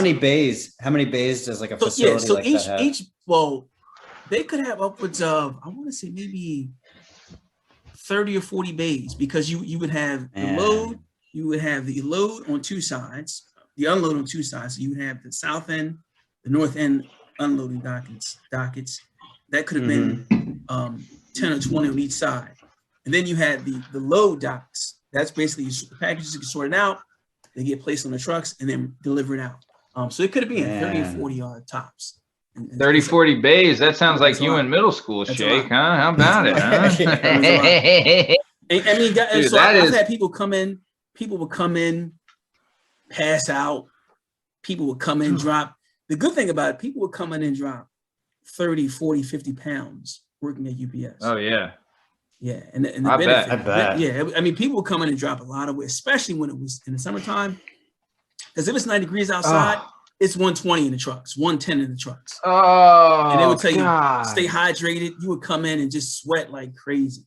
Speaker 2: many bays does like a facility like that have?
Speaker 3: They could have upwards of, I want to say maybe 30 or 40 bays, because you would have the load, you would have the load on two sides, the unload on two sides. So you would have the south end, the north end unloading dockets. That could have been 10 or 20 on each side. And then you had the load docks. That's basically the packages get sorted out, they get placed on the trucks and then delivered out. So it could have been 30 or 40 yard tops.
Speaker 1: 30, 40 bays. That sounds like you in middle school, Shake, huh? How about it, huh?
Speaker 3: I mean, dude, so I've had people come in, pass out, people would come in, drop. The good thing about it, people would come in and drop 30, 40, 50 pounds working at UPS.
Speaker 1: Oh, yeah.
Speaker 3: Yeah, and the
Speaker 1: I
Speaker 3: benefit.
Speaker 1: bet.
Speaker 3: Yeah, I mean, people would come in and drop a lot of weight, especially when it was in the summertime. Because if it's 90 degrees outside, it's 120 in the trucks, 110 in the trucks.
Speaker 1: Oh,
Speaker 3: and they would tell you, stay hydrated. You would come in and just sweat like crazy.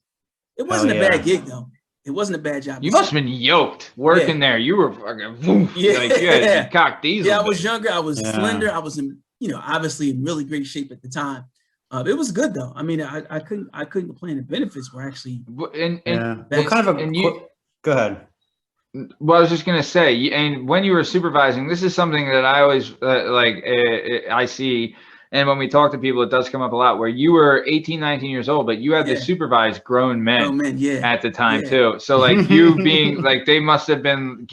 Speaker 3: It wasn't a bad gig, though. It wasn't a bad job.
Speaker 1: You must have been yoked working there. You were fucking, like you had cock diesel.
Speaker 3: Yeah, I was younger. I was slender. I was in, obviously in really great shape at the time. It was good though. I mean, I couldn't complain. The benefits were actually.
Speaker 2: What kind of go ahead.
Speaker 1: Well, I was just gonna say, and when you were supervising, this is something that I always I see, and when we talk to people, it does come up a lot. Where you were 18, 19 years old, but you had to supervise grown men, at the time too. So like you being like, they must have been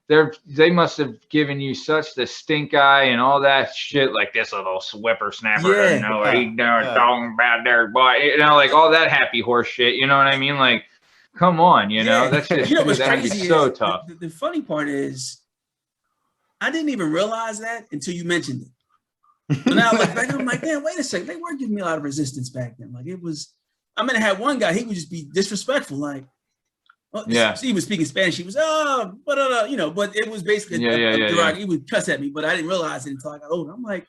Speaker 1: they must have given you such the stink eye and all that shit, like this little whippersnapper doesn't know what he's talking about there, boy. You know, like all that happy horse shit. You know what I mean? Like, come on, you know, that's just
Speaker 3: what's
Speaker 1: that'd be
Speaker 3: crazy
Speaker 1: so
Speaker 3: is
Speaker 1: tough.
Speaker 3: The funny part is, I didn't even realize that until you mentioned it. So now I look back, I'm like, damn, wait a second, they were giving me a lot of resistance back then. Like it was, I mean, I had one guy, he would just be disrespectful, like. He was speaking Spanish. He was, you know, but it was basically he would cuss at me, but I didn't realize it until I got older. I'm like,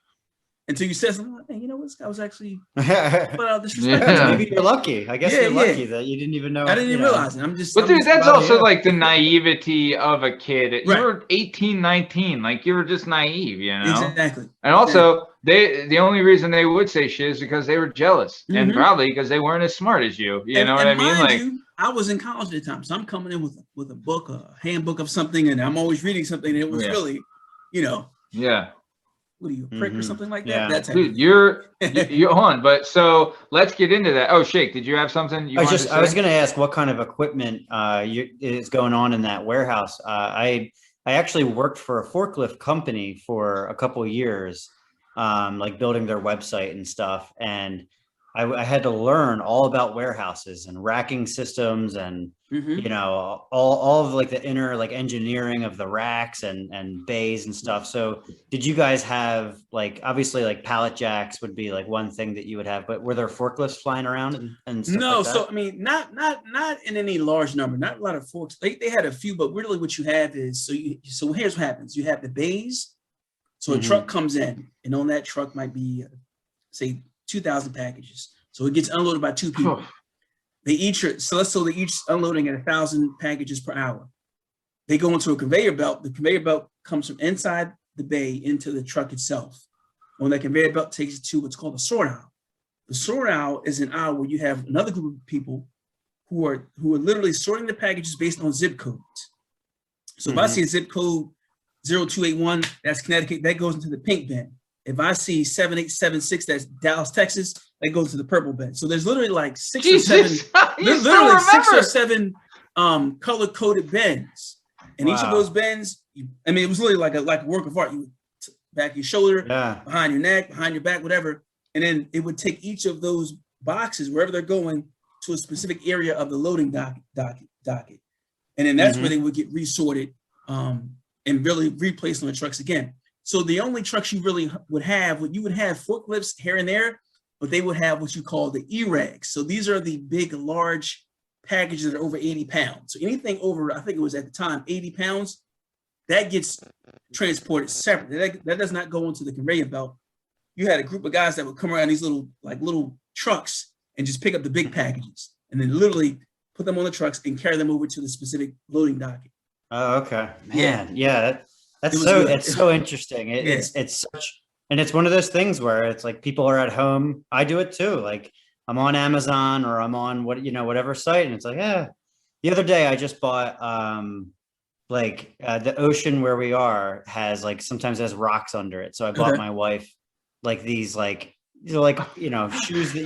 Speaker 3: until you said something, I'm like, hey, you know what? This guy was actually disrespectful.
Speaker 2: Maybe you're lucky. I guess you're lucky that you didn't even know.
Speaker 3: I didn't even realize it.
Speaker 1: But dude, that's also like the naivety of a kid. You were 18, 19, like you were just naive, you know?
Speaker 3: Exactly.
Speaker 1: And also, the only reason they would say shit is because they were jealous, and probably because they weren't as smart as you. You know what I mean? Like,
Speaker 3: I was in college at the time, so I'm coming in with a book, a handbook of something, and I'm always reading something. And it was really, you know, what are you, a prick or something like that?
Speaker 2: Yeah.
Speaker 3: That's
Speaker 1: dude, you're on. But so let's get into that. Oh, Shake, did you have something?
Speaker 2: I was going to ask what kind of equipment is going on in that warehouse. I actually worked for a forklift company for a couple of years, like building their website and stuff, and I had to learn all about warehouses and racking systems and, you know, all of like the inner like engineering of the racks and bays and stuff. So did you guys have like, obviously like pallet jacks would be like one thing that you would have, but were there forklifts flying around and stuff
Speaker 3: No,
Speaker 2: like that?
Speaker 3: so I mean, not in any large number, not a lot of forks. They had a few, but really what you have is, so here's what happens. You have the bays. So a truck comes in, and on that truck might be, say, 2,000 packages. So it gets unloaded by two people. They each unloading at 1,000 packages per hour. They go into a conveyor belt. The conveyor belt comes from inside the bay into the truck itself. On that conveyor belt takes it to what's called a sort aisle. The sort aisle is an aisle where you have another group of people who are literally sorting the packages based on zip codes. So if I see a zip code 0281, that's Connecticut, that goes into the pink bin. If I see 7876, that's Dallas, Texas, that goes to the purple bin. So there's literally like six or seven color-coded bins. And each of those bins, I mean, it was literally like a work of art. You would back your shoulder, behind your neck, behind your back, whatever. And then it would take each of those boxes, wherever they're going, to a specific area of the loading docket. And then that's where they would get resorted and really replaced on the trucks again. So the only trucks you really would have forklifts here and there, but they would have what you call the E-rags. So these are the big, large packages that are over 80 pounds. So anything over, I think it was at the time, 80 pounds, that gets transported separately. That does not go into the conveyor belt. You had a group of guys that would come around these little trucks and just pick up the big packages and then literally put them on the trucks and carry them over to the specific loading docket.
Speaker 2: Oh, okay. Man, it's so interesting. It's such, and it's one of those things where it's like people are at home. I do it too. Like I'm on Amazon or I'm on whatever site, and it's like, the other day I just bought the ocean where we are has sometimes has rocks under it. So I bought my wife these shoes that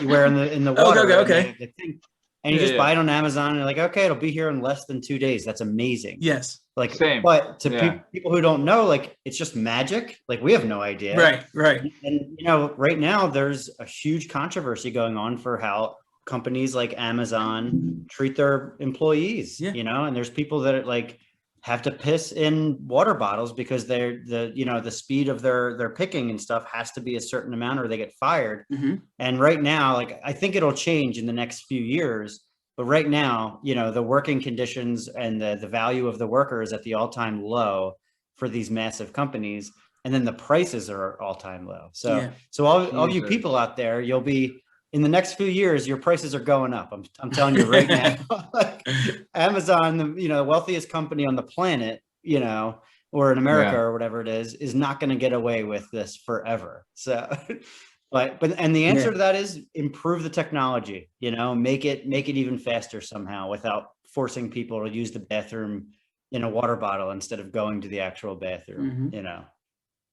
Speaker 2: you wear in the water.
Speaker 3: Okay.
Speaker 2: And you just buy it on Amazon and you're like, okay, it'll be here in less than 2 days. That's amazing.
Speaker 3: Yes.
Speaker 2: Same. But to people who don't know, it's just magic. We have no idea.
Speaker 3: Right.
Speaker 2: And, right now there's a huge controversy going on for how companies like Amazon treat their employees, and there's people that have to piss in water bottles because the speed of their picking and stuff has to be a certain amount or they get fired. And right now, I think it'll change in the next few years, but right now, the working conditions and the value of the worker is at the all-time low for these massive companies. And then the prices are all-time low. So all you people out there, you'll be, in the next few years, your prices are going up. I'm telling you right now. Amazon, the wealthiest company on the planet, or in America or whatever it is not going to get away with this forever. So, but the answer to that is improve the technology. Make it even faster somehow without forcing people to use the bathroom in a water bottle instead of going to the actual bathroom.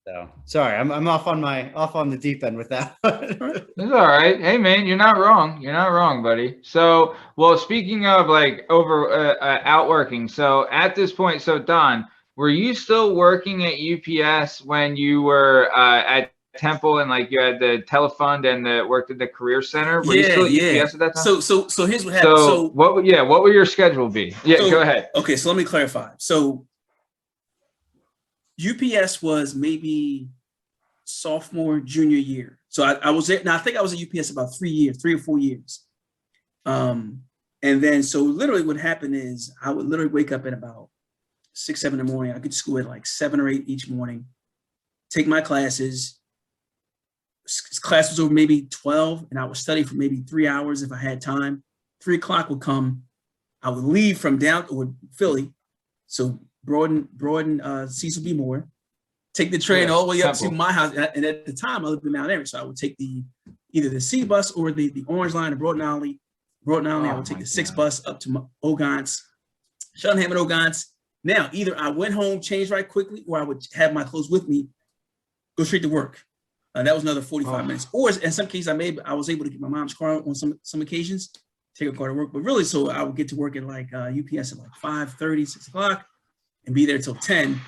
Speaker 2: So sorry, I'm off on the deep end with that.
Speaker 1: It's all right. Hey man, you're not wrong. You're not wrong, buddy. So, well, speaking of outworking, so at this point, so Don, were you still working at UPS when you were at Temple and like you had the telefund and worked at the career center? Were you still at UPS at that time?
Speaker 3: So here's what happened.
Speaker 1: So what would your schedule be? Yeah, go ahead.
Speaker 3: Okay, so let me clarify. So UPS was maybe sophomore, junior year. So I was there. Now I think I was at UPS about 3 or 4 years. And then so literally what happened is I would literally wake up at about 6, 7 in the morning. I get to school at like 7 or 8 each morning, take my classes. Class was over maybe 12, and I would study for maybe 3 hours if I had time. 3 o'clock would come. I would leave from down or Philly. So Broaden, Cecil B. Moore, take the train all the way up to my house. And at the time, I lived in Mount Airy, so I would take either the C bus or the Orange Line to Broaden Alley. I would take the 6 bus up to Ogons, Cheltenham and Ogons. Now, either I went home, changed right quickly, or I would have my clothes with me, go straight to work. That was another 45 minutes. Or in some cases, I was able to get my mom's car on some occasions, take a car to work. But really, so I would get to work at like UPS at like 5:30, 6 o'clock, and be there till 10.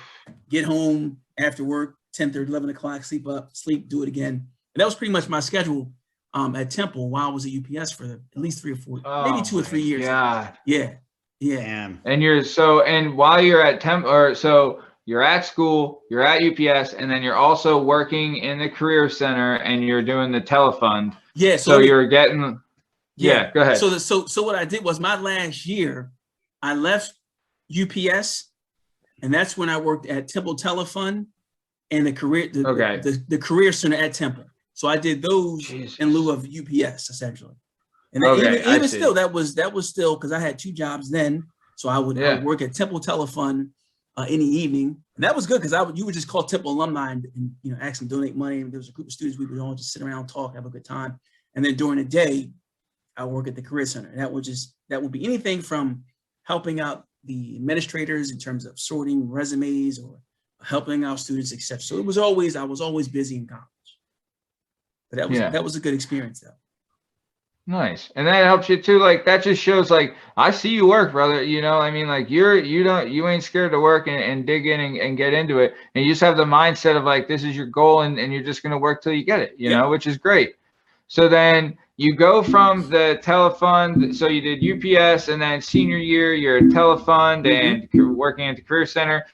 Speaker 3: Get home after work, 10:30, 11 o'clock, sleep, do it again. And that was pretty much my schedule at Temple while I was at UPS for at least 3 or 4, maybe 2 or 3 years.
Speaker 1: God.
Speaker 3: Yeah.
Speaker 2: Damn.
Speaker 1: And while you're at you're at school, you're at UPS, and then you're also working in the career center and you're doing the telefund.
Speaker 3: Yeah.
Speaker 1: So you're getting, go ahead.
Speaker 3: So what I did was my last year, I left UPS, and that's when I worked at Temple Telefund and the career center at Temple. So I did those in lieu of UPS essentially. And even still, that was still because I had 2 jobs then. So I would work at Temple Telefund in the evening, and that was good because you would just call Temple alumni and ask them to donate money. And there was a group of students we would all just sit around, talk, have a good time. And then during the day, I work at the career center. And that would be anything from helping out the administrators in terms of sorting resumes or helping out students, etc. So I was always busy in college. But that was a good experience though.
Speaker 1: Nice. And that helps you too. Like that just shows like, I see you work, brother. I mean, like you ain't scared to work and dig in and get into it. And you just have the mindset of like, this is your goal and you're just going to work till you get it, you know, which is great. So then you go from the telefund. So you did UPS and then senior year, you're at telefund and working at the career center.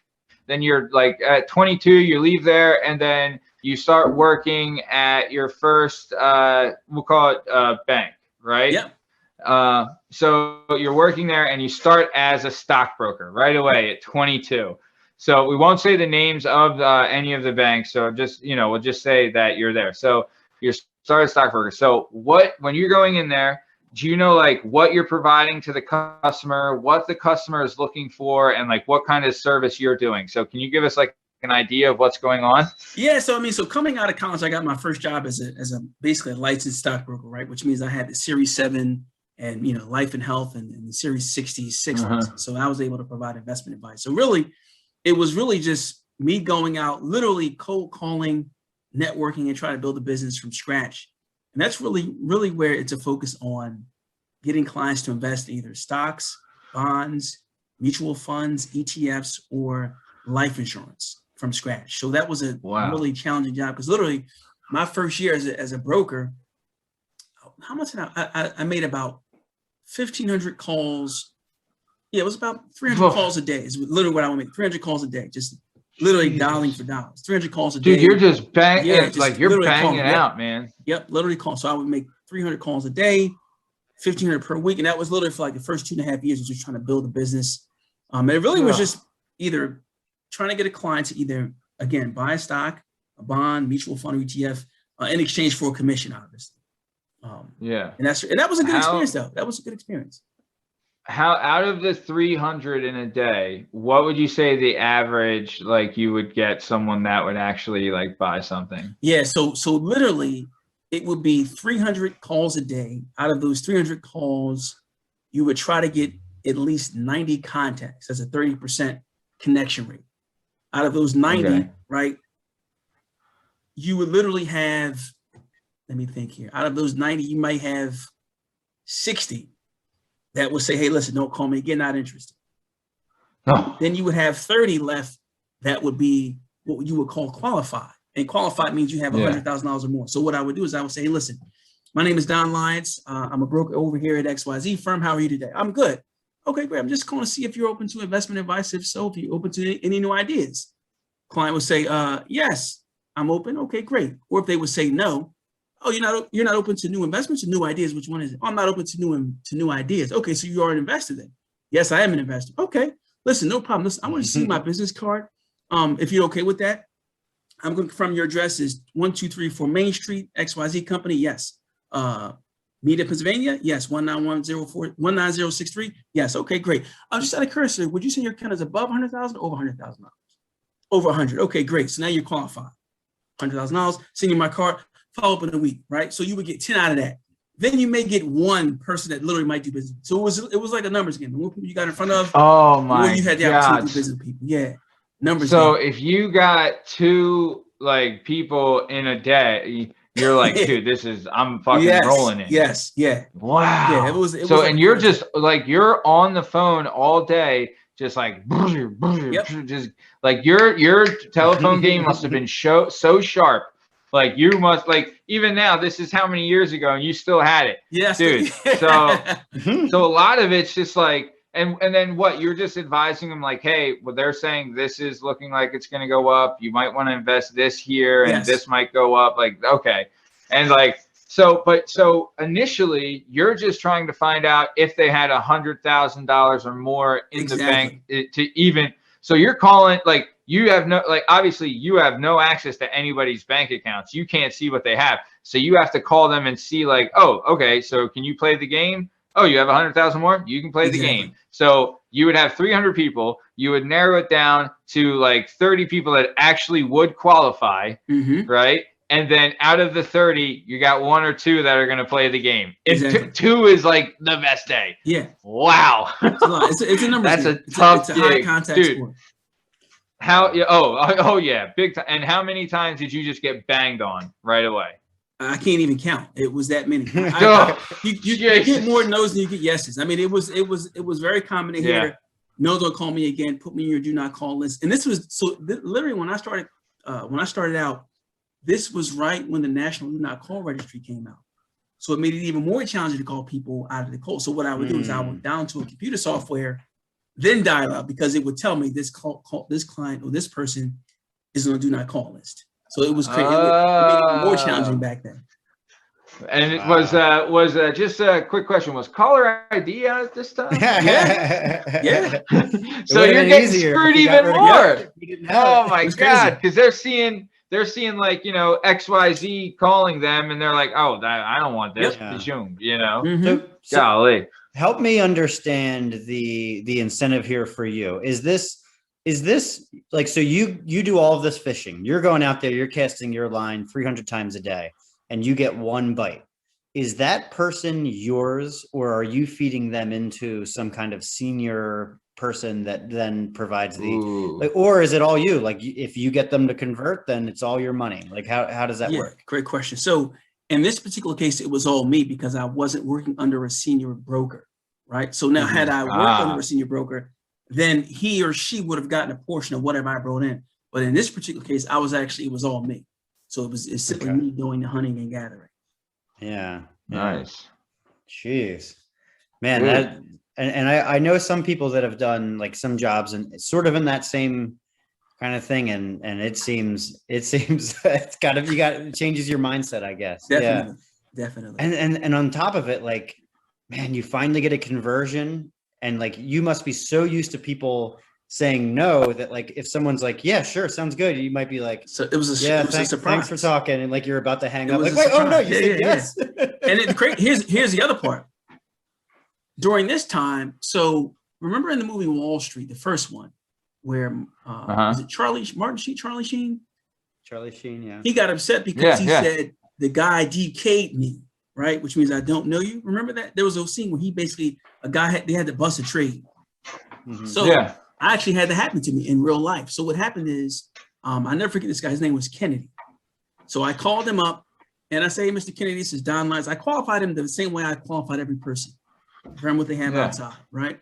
Speaker 1: Then you're like at 22, you leave there and then you start working at your first, we'll call it bank. Right?
Speaker 3: Yeah.
Speaker 1: So you're working there and you start as a stockbroker right away at 22. So we won't say the names of any of the banks. So just, we'll just say that you're there. So you start as a stockbroker. So when you're going in there, do you know like what you're providing to the customer, what the customer is looking for, and like what kind of service you're doing? So can you give us like an idea of what's going on?
Speaker 3: Yeah, so coming out of college, I got my first job as a basically a licensed stockbroker, right? Which means I had the Series 7 and life and health and the Series 66. So I was able to provide investment advice. So really, it was really just me going out, literally cold calling, networking, and trying to build a business from scratch. And that's really, really where it's a focus on getting clients to invest in either stocks, bonds, mutual funds, ETFs, or life insurance from scratch. So that was a really challenging job because literally my first year as a broker, how much did I made about 1,500 calls. Yeah, it was about 300 calls a day is literally what I would make. 300 calls a day, just literally dialing for dollars. 300 calls a day.
Speaker 1: Dude, you're just banging, you're banging out, man.
Speaker 3: Yep, literally calling. So I would make 300 calls a day, 1,500 per week. And that was literally for like the first 2.5 years, just trying to build a business. And it really was just either trying to get a client to either, again, buy a stock, a bond, mutual fund, or ETF, in exchange for a commission, obviously. And that was a good experience, though. That was a good experience.
Speaker 1: How out of the 300 in a day, what would you say the average, like you would get someone that would actually like buy something?
Speaker 3: Yeah, so literally it would be 300 calls a day. Out of those 300 calls, you would try to get at least 90 contacts. That's a 30% connection rate. Out of those 90, right, you would literally have, let me think here. Out of those 90, you might have 60 that would say, hey, listen, don't call me again, not interested. Then you would have 30 left that would be what you would call qualified. And qualified means you have $100,000 or more. So what I would do is I would say, hey, listen, my name is Don Lyons. I'm a broker over here at XYZ firm. How are you today? I'm good. Okay, great. I'm just calling to see if you're open to investment advice. If so, if you're open to any new ideas. Client would say, yes, I'm open. Okay, great. Or if they would say no, oh, you're not open to new investments or new ideas. Which one is it? Oh, I'm not open to new ideas. Okay, so you are an investor then. Yes, I am an investor. Okay, listen, no problem. Listen, I want to see my business card. If you're okay with that, I'm going to confirm your address is 1234 Main Street, XYZ Company. Yes. Media, Pennsylvania. Yes. 19063. Yes. Okay, great. Just out of curiosity, would you say your account is above 100,000 or over 100,000? Over 100. Okay, great. So now you're qualified. $100,000. Send you my card. Follow up in a week, right? So you would get 10 out of that. Then you may get one person that literally might do business. So it was like a numbers game. The more people you got in front of,
Speaker 1: oh my
Speaker 3: the more you had the opportunity to do business with people. Yeah. Numbers.
Speaker 1: So if you got 2 like people in a day, you're like, dude, I'm fucking rolling it.
Speaker 3: Yes. Yeah.
Speaker 1: Wow.
Speaker 3: Yeah. It was
Speaker 1: so,
Speaker 3: like,
Speaker 1: and you're just like, you're on the phone all day, just like, just like your telephone game must have been so sharp. Like you must, like, even now, this is how many years ago and you still had it.
Speaker 3: Yes,
Speaker 1: dude. So a lot of it's just like, and then what, you're just advising them like, hey, well, they're saying this is looking like it's going to go up. You might want to invest this here and this might go up. Like, okay. And like, so initially you're just trying to find out if they had $100,000 or more in the bank to even, so you're calling, like, you have no, like, obviously you have no access to anybody's bank accounts. You can't see what they have. So you have to call them and see like, oh, okay. So can you play the game? Oh, you have 100,000 more? You can play the game. So you would have 300 people. You would narrow it down to like 30 people that actually would qualify, right? And then out of the 30, you got 1 or 2 that are going to play the game. If 2 is like the best day.
Speaker 3: Yeah.
Speaker 1: Wow.
Speaker 3: It's a number.
Speaker 1: That's a tough
Speaker 3: it's a high contact
Speaker 1: dude.
Speaker 3: Sport.
Speaker 1: How? Oh yeah, big time. And how many times did you just get banged on right away?
Speaker 3: I can't even count. It was that many. You get more no's than you get yeses. I mean, it was very common to hear, no, don't call me again. Put me in your do not call list. And this was literally when I started out, this was right when the National Do Not Call Registry came out. So it made it even more challenging to call people out of the cold. So what I would do is I would down to a computer software, then dial up because it would tell me this client or this person is on a do not call list. So it was crazy. It made it more challenging back then.
Speaker 1: And it was just a quick question. Was caller ID out at this time?
Speaker 3: Yeah.
Speaker 1: So you're getting screwed even more. Oh my God. Because they're seeing like, you know, XYZ calling them and they're like, oh, I don't want this. You know,
Speaker 2: So
Speaker 1: golly.
Speaker 2: help me understand the incentive here for you. Is this like, so you do all of this fishing, you're going out there, you're casting your line 300 times a day and you get 1 bite. Is that person yours or are you feeding them into some kind of senior person that then provides the, or is it all you? Like if you get them to convert, then it's all your money. Like how does that work?
Speaker 3: Great question. So in this particular case, it was all me because I wasn't working under a senior broker, right? So now had I worked under a senior broker, then he or she would have gotten a portion of whatever I brought in. But in this particular case, it was all me. So it's simply me doing the hunting and gathering.
Speaker 2: Yeah.
Speaker 1: Nice.
Speaker 2: Jeez, man. I know some people that have done like some jobs and it's sort of in that same kind of thing. And it seems it changes your mindset, I guess.
Speaker 3: Definitely.
Speaker 2: And on top of it, like, man, you finally get a conversion. And like, you must be so used to people saying no that like, if someone's like, yeah, sure, sounds good. You might be like,
Speaker 3: so it was a surprise.
Speaker 2: Thanks for talking. And like, you're about to hang up. Like, wait, oh no, you said yes.
Speaker 3: And here's the other part. During this time, so remember in the movie Wall Street, the first one, where was it Charlie Sheen? Charlie Sheen, yeah. He got upset because he said the guy DK'd me. Right, which means I don't know you. Remember that there was a scene where they had to bust a trade. So I actually had that happen to me in real life. So what happened is, I never forget this guy. His name was Kennedy. So I called him up and I say, hey, Mr. Kennedy, this is Don Lyons. I qualified him the same way I qualified every person. From what they have outside, right?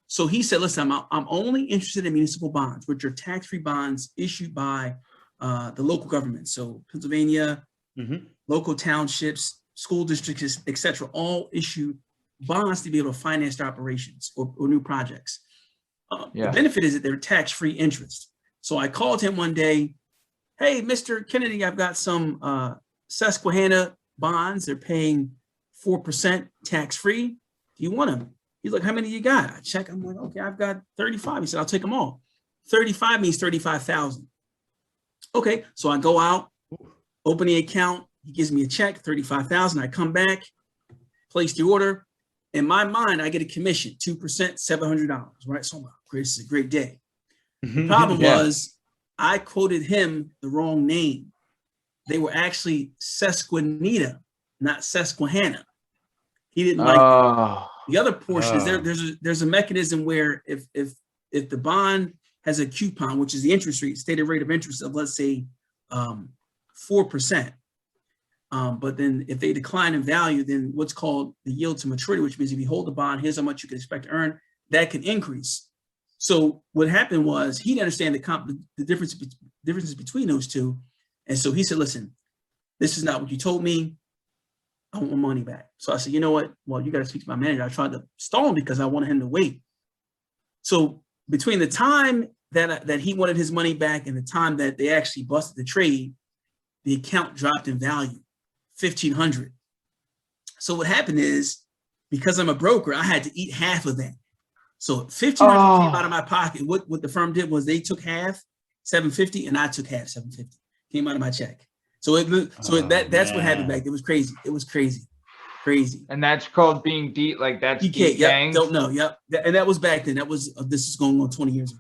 Speaker 3: So he said, listen, I'm only interested in municipal bonds, which are tax-free bonds issued by the local government. So Pennsylvania, local townships, school districts, et cetera, all issue bonds to be able to finance their operations or new projects. The benefit is that they're tax-free interest. So I called him one day, hey, Mr. Kennedy, I've got some Susquehanna bonds. They're paying 4% tax-free. Do you want them? He's like, how many you got? I check. I'm like, okay, I've got 35. He said, I'll take them all. 35 means 35,000. Okay, so I go out, open the account. He gives me a check, 35,000. I come back, place the order. In my mind, I get a commission, 2%, $700, right? So I'm like, this is a great day. The problem was I quoted him the wrong name. They were actually Susquehanna, not Susquehanna. He didn't like that. The other portion is there's a mechanism where if the bond has a coupon, which is the interest rate, stated rate of interest of, let's say, 4%. But then if they decline in value, then what's called the yield to maturity, which means if you hold the bond, here's how much you can expect to earn, that can increase. So what happened was he didn't understand the differences between those two. And so he said, listen, this is not what you told me. I want my money back. So I said, you know what? Well, you got to speak to my manager. I tried to stall him because I wanted him to wait. So between the time that he wanted his money back and the time that they actually busted the trade, the account dropped in value, $1,500. So what happened is, because I'm a broker, I had to eat half of that. So $1,500 came out of my pocket. What the firm did was they took half, $750, and I took half, $750. Came out of my check. So that's what happened back. It was crazy. It was crazy.
Speaker 1: And that's called being deep. Like that's
Speaker 3: DK. Yep. Don't know. Yep. And that was back then. This is going on 20 years ago.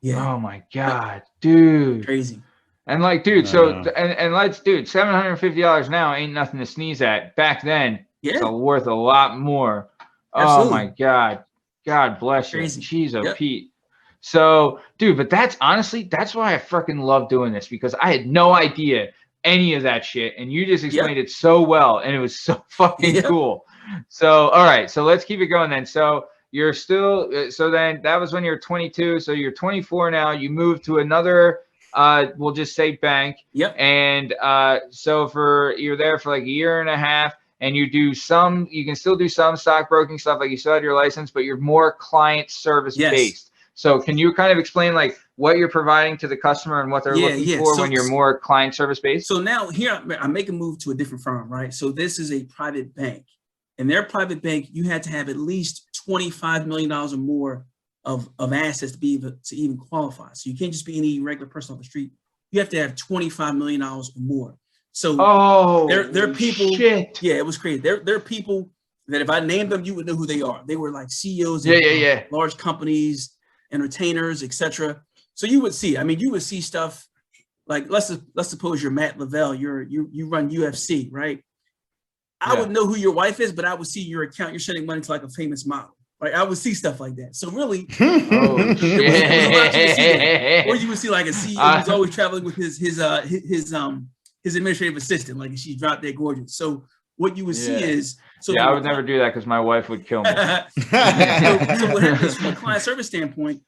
Speaker 3: Yeah.
Speaker 1: Oh my God, dude.
Speaker 3: Crazy.
Speaker 1: And like, dude, $750 now ain't nothing to sneeze at. Back then, it's worth a lot more. Absolutely. Oh my God. God bless you. Jeez, Pete. So, dude, but that's why I freaking love doing this, because I had no idea any of that shit, and you just explained it so well, and it was so fucking cool. So, all right, so let's keep it going then. So you're still, so then that was when you're 22. So you're 24 now. You moved to another, we'll just say bank. Yep. And so you're there for like a year and a half. And you can still do some stockbroking stuff, like you still had your license, but you're more client service based. So can you kind of explain like what you're providing to the customer and what they're looking for when you're more client service based? So now here I make a move to a different firm, right? So this is a private bank. In their private bank, you had to have at least $25 million or more of assets to be able to even qualify. So you can't just be any regular person off the street. You have to have $25 million or more. So they're people. Shit. Yeah, it was crazy. They're people that if I named them, you would know who they are. They were like CEOs of large companies, entertainers, etc. So you would see. I mean, you would see stuff like let's suppose you're Matt Lavelle. You run UFC, right? I would know who your wife is, but I would see your account. You're sending money to like a famous model. Right, I would see stuff like that. So really, it was a lot you could see that. Or you would see like a CEO who's always traveling with his administrative assistant, like she's dropped dead gorgeous. So what you would see is, I would never do that because my wife would kill me.
Speaker 3: So what happens from a client service standpoint,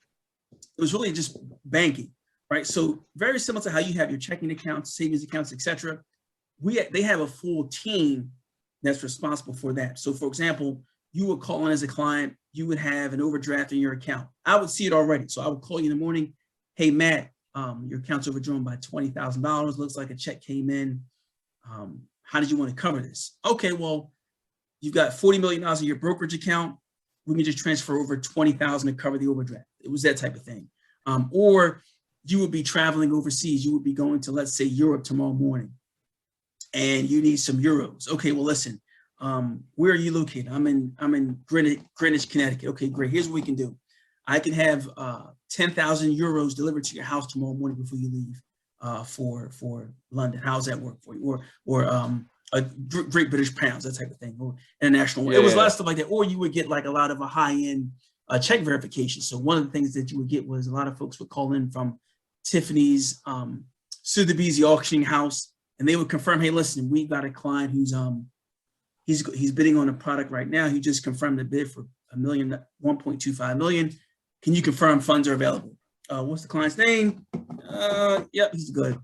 Speaker 3: it was really just banking, right? So very similar to how you have your checking accounts, savings accounts, etc. They have a full team that's responsible for that. So for example, you would call in as a client, you would have an overdraft in your account. I would see it already. So I would call you in the morning, hey, Matt, your account's overdrawn by $20,000. Looks like a check came in. How did you want to cover this? Okay, well, you've got $40 million in your brokerage account. We can just transfer over $20,000 to cover the overdraft. It was that type of thing. Or you would be traveling overseas. You would be going to, let's say, Europe tomorrow morning, and you need some euros. Okay, well, listen, where are you located? I'm in Greenwich, Connecticut. Okay, great. Here's what we can do. I can have 10,000 euros delivered to your house tomorrow morning before you leave for London. How's that work for you? Or a Great British pounds, that type of thing, or international. It was a lot of stuff like that. Or you would get like a lot of a high-end check verification. So one of the things that you would get was a lot of folks would call in from Tiffany's, Sotheby's, the auctioning house, and they would confirm, hey, listen, we got a client who's He's bidding on a product right now. He just confirmed the bid for $1.25 million. Can you confirm funds are available? What's the client's name? Yep, he's good.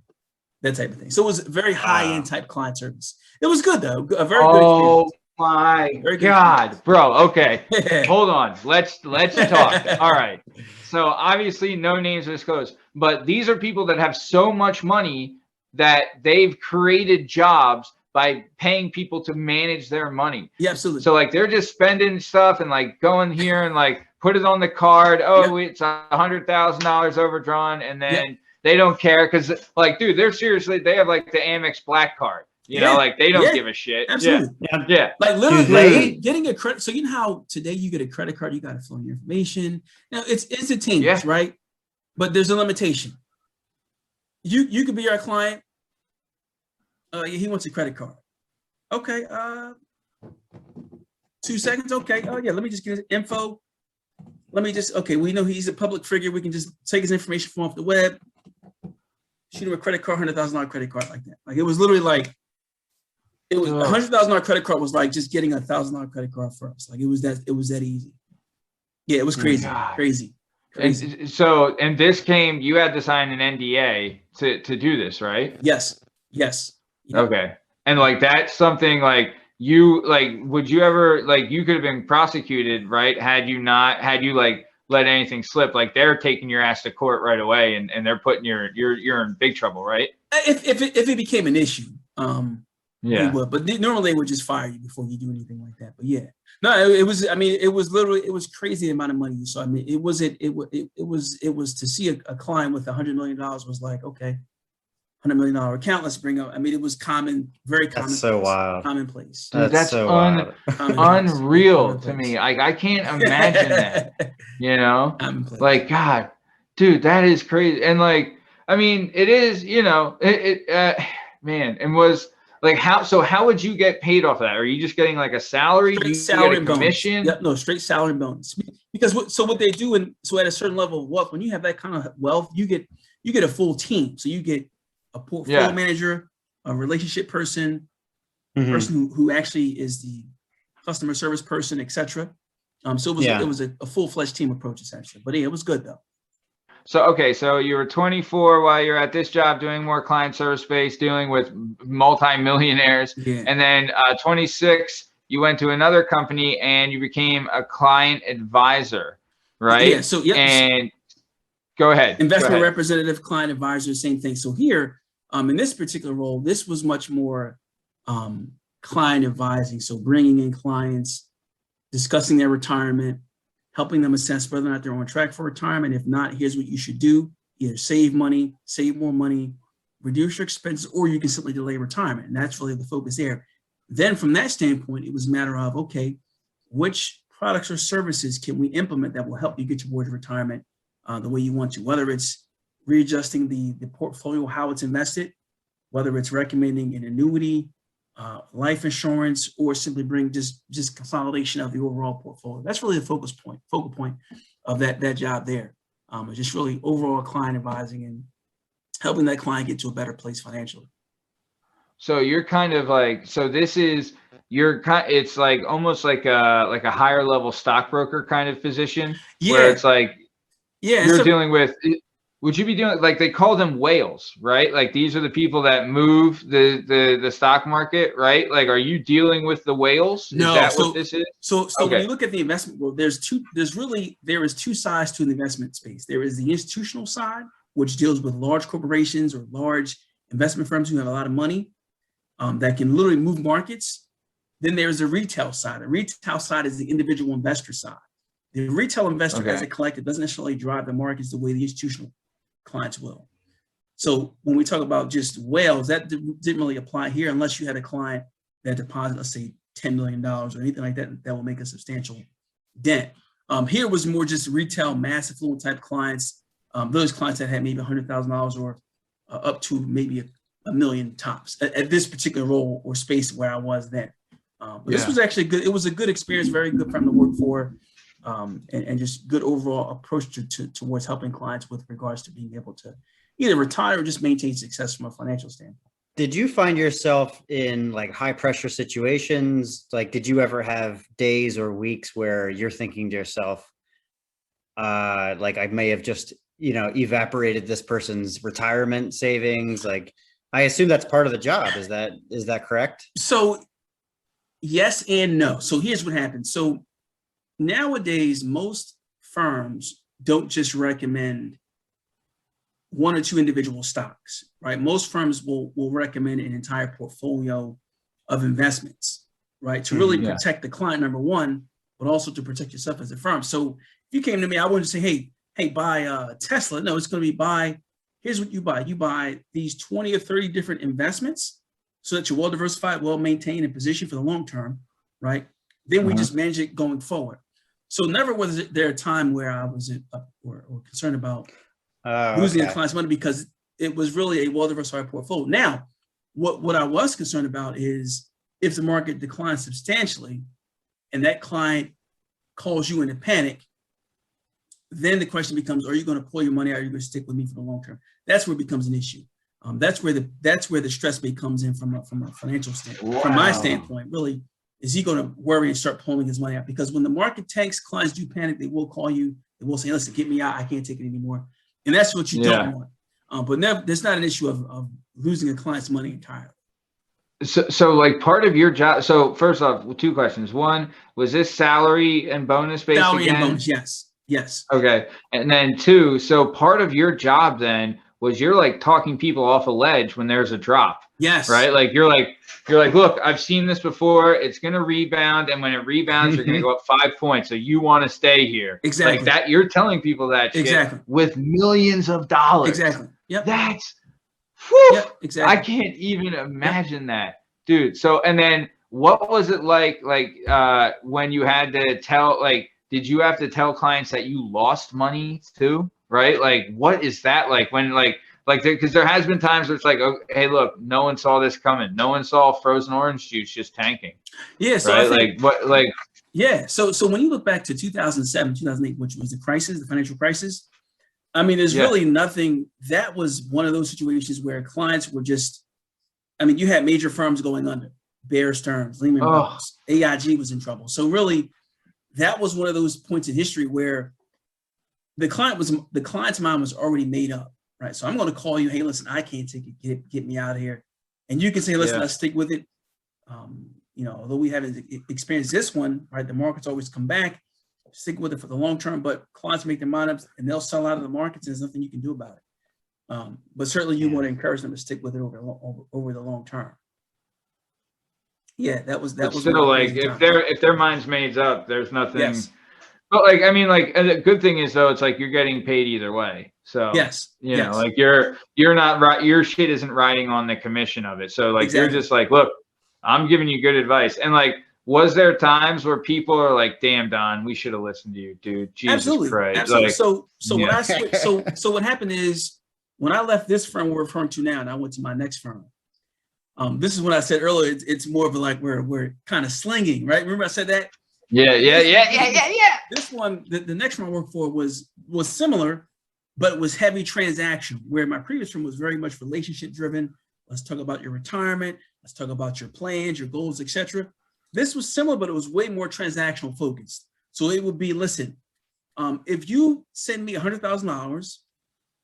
Speaker 3: That type of thing. So it was very high-end type client service. It was good though. A very good experience.
Speaker 1: My
Speaker 3: Very good
Speaker 1: God, bro. Okay. Hold on. Let's talk. All right. So obviously no names disclosed, but these are people that have so much money that they've created jobs by paying people to manage their money.
Speaker 3: Yeah, absolutely.
Speaker 1: So like they're just spending stuff and like going here and like put it on the card. Oh, it's $100,000 overdrawn, and then they don't care because like, dude, they have like the Amex Black Card. You know, like they don't give a shit.
Speaker 3: Absolutely.
Speaker 1: Yeah.
Speaker 3: Like literally getting a credit. So you know how today you get a credit card, you got to fill in your information. Now it's instantaneous, right? But there's a limitation. You could be our client. He wants a credit card. Okay. 2 seconds. Okay. Oh yeah. Let me just get his info. We know he's a public figure. We can just take his information from off the web, shoot him a credit card, $100,000 credit card like that. Like it was literally like, it was $100,000 credit card was like just getting $1,000 credit card for us. Like it was that easy. Yeah, it was crazy. Crazy.
Speaker 1: And so, and this came, you had to sign an NDA to do this, right?
Speaker 3: Yes. Yeah.
Speaker 1: Okay. And like, that's something like would you ever, like, you could have been prosecuted, right? Had you like let anything slip, like they're taking your ass to court right away and they're putting you're in big trouble, right?
Speaker 3: If it became an issue,
Speaker 1: yeah,
Speaker 3: would, but normally they would just fire you before you do anything like that. But yeah, no, it was. I mean, it was literally, it was crazy amount of money you saw. I mean, it was to see a client with $100 million was like, okay, $100 million account. Let's bring up. I mean, it was very common.
Speaker 2: That's so wild.
Speaker 3: Commonplace.
Speaker 1: Dude, that's so unreal to me. I can't imagine that. You know, like, God, dude, that is crazy. And like, I mean, it is. You know, man, and was. Like how would you get paid off of that? Are you just getting like a salary?
Speaker 3: Straight
Speaker 1: salary and commission?
Speaker 3: Yep, no, straight salary and bonus. Because what they do, and so at a certain level of wealth, when you have that kind of wealth, you get a full team. So you get a portfolio manager, a relationship person, a person who actually is the customer service person, etc. So it was a full-fledged team approach essentially. But yeah, it was good though.
Speaker 1: So, okay, so you were 24 while you're at this job doing more client service space, dealing with multi-millionaires. Yeah. And then 26, you went to another company and you became a client advisor, right? Yeah, so and go ahead.
Speaker 3: Investment representative, client advisor, same thing. So here, in this particular role, this was much more client advising. So bringing in clients, discussing their retirement, helping them assess whether or not they're on track for retirement. If not, here's what you should do. Either save money, save more money, reduce your expenses, or you can simply delay retirement. And that's really the focus there. Then from that standpoint, it was a matter of, okay, which products or services can we implement that will help you get towards retirement the way you want to, whether it's readjusting the portfolio, how it's invested, whether it's recommending an annuity, life insurance, or simply bring just consolidation of the overall portfolio. That's really the focal point of that job there. It's just really overall client advising and helping that client get to a better place financially.
Speaker 1: So you're kind of like, it's like almost like a higher level stockbroker kind of position, where it's like, you're dealing with. Would you be doing, like, they call them whales, right? Like these are the people that move the stock market, right? Like, are you dealing with the whales?
Speaker 3: No,
Speaker 1: is that what this is?
Speaker 3: So when you look at the investment world, there is two sides to the investment space. There is the institutional side, which deals with large corporations or large investment firms who have a lot of money that can literally move markets. Then there's the retail side. The retail side is the individual investor side. The retail investor as a collective doesn't necessarily drive the markets the way the institutional clients will. So when we talk about just whales, that didn't really apply here unless you had a client that deposit, let's say $10 million or anything like that, that will make a substantial dent. Here was more just retail, mass affluent type clients, those clients that had maybe $100,000 or up to maybe a million tops at this particular role or space where I was then. But this was actually good. It was a good experience, very good firm to work for. And just good overall approach towards helping clients with regards to being able to either retire or just maintain success from a financial standpoint.
Speaker 2: Did you find yourself in like high pressure situations? Like, did you ever have days or weeks where you're thinking to yourself, like I may have just, evaporated this person's retirement savings? Like, I assume that's part of the job. Is that correct?
Speaker 3: So yes and no. So here's what happens. So nowadays, most firms don't just recommend one or two individual stocks, right? Most firms will recommend an entire portfolio of investments, right? To really protect the client, number one, but also to protect yourself as a firm. So if you came to me, I wouldn't say, hey, buy Tesla. No, it's going to be here's what you buy. You buy these 20 or 30 different investments so that you're well diversified, well maintained, and positioned for the long term, right? Then we just manage it going forward. So never was there a time where I was or concerned about losing a client's money, because it was really a well-diversified portfolio. Now, what I was concerned about is if the market declines substantially and that client calls you in a panic, then the question becomes, are you going to pull your money out? Or are you going to stick with me for the long term? That's where it becomes an issue. That's where the stress bait comes in from a financial standpoint. Wow. From my standpoint, really, is he going to worry and start pulling his money out? Because when the market tanks, clients do panic. They will call you. They will say, listen, get me out. I can't take it anymore. And that's what you don't want. But there's not an issue of losing a client's money entirely.
Speaker 1: So like part of your job. So first off, two questions. One, was this salary and bonus based?
Speaker 3: Salary and bonus, yes. Okay.
Speaker 1: And then two, so part of your job then was you're like talking people off a ledge when there's a drop.
Speaker 3: Yes.
Speaker 1: Right? Like you're like, look, I've seen this before. It's going to rebound. And when it rebounds, you're going to go up 5 points. So you want to stay here.
Speaker 3: Exactly.
Speaker 1: Like that. You're telling people that shit with millions of dollars.
Speaker 3: Exactly. Yep.
Speaker 1: That's,
Speaker 3: yep, exactly.
Speaker 1: I can't even imagine that, dude. So, and then what was it like when you had to tell, like, did you have to tell clients that you lost money too? Right? Like, what is that like when because there has been times where it's like, oh, hey, look, no one saw this coming. No one saw frozen orange juice just tanking.
Speaker 3: Yeah. So
Speaker 1: right? Like what? Like
Speaker 3: yeah. So when you look back to 2007, 2008, which was the financial crisis, I mean, there's really nothing. That was one of those situations where clients were just. I mean, you had major firms going under. Bear Stearns, Lehman Brothers, AIG was in trouble. So really, that was one of those points in history where the client's mind was already made up. Right. So I'm going to call you. Hey, listen, I can't take it. Get me out of here. And you can say, listen, let's stick with it. Although we haven't experienced this one, right? The markets always come back. Stick with it for the long term, but clients make their mind up and they'll sell out of the markets. And there's nothing you can do about it. But certainly you want to encourage them to stick with it over the long term. Yeah, that was
Speaker 1: still like if their mind's made up, there's nothing. Yes. But like, I mean, like, the good thing is though, it's like you're getting paid either way. So you know, like you're not right. Your shit isn't riding on the commission of it. So like, you're just like, look, I'm giving you good advice. And like, was there times where people are like, damn, Don, we should have listened to you, dude. Jesus Christ.
Speaker 3: Absolutely. Like, when I switched, so what happened is when I left this firm we're referring to now, and I went to my next firm. This is what I said earlier. It's more of a like we're kind of slinging, right? Remember I said that? Yeah. This one, the next firm I worked for was similar, but it was heavy transaction, where my previous firm was very much relationship driven. Let's talk about your retirement. Let's talk about your plans, your goals, etc. This was similar, but it was way more transactional focused. So it would be, listen, if you send me $100,000,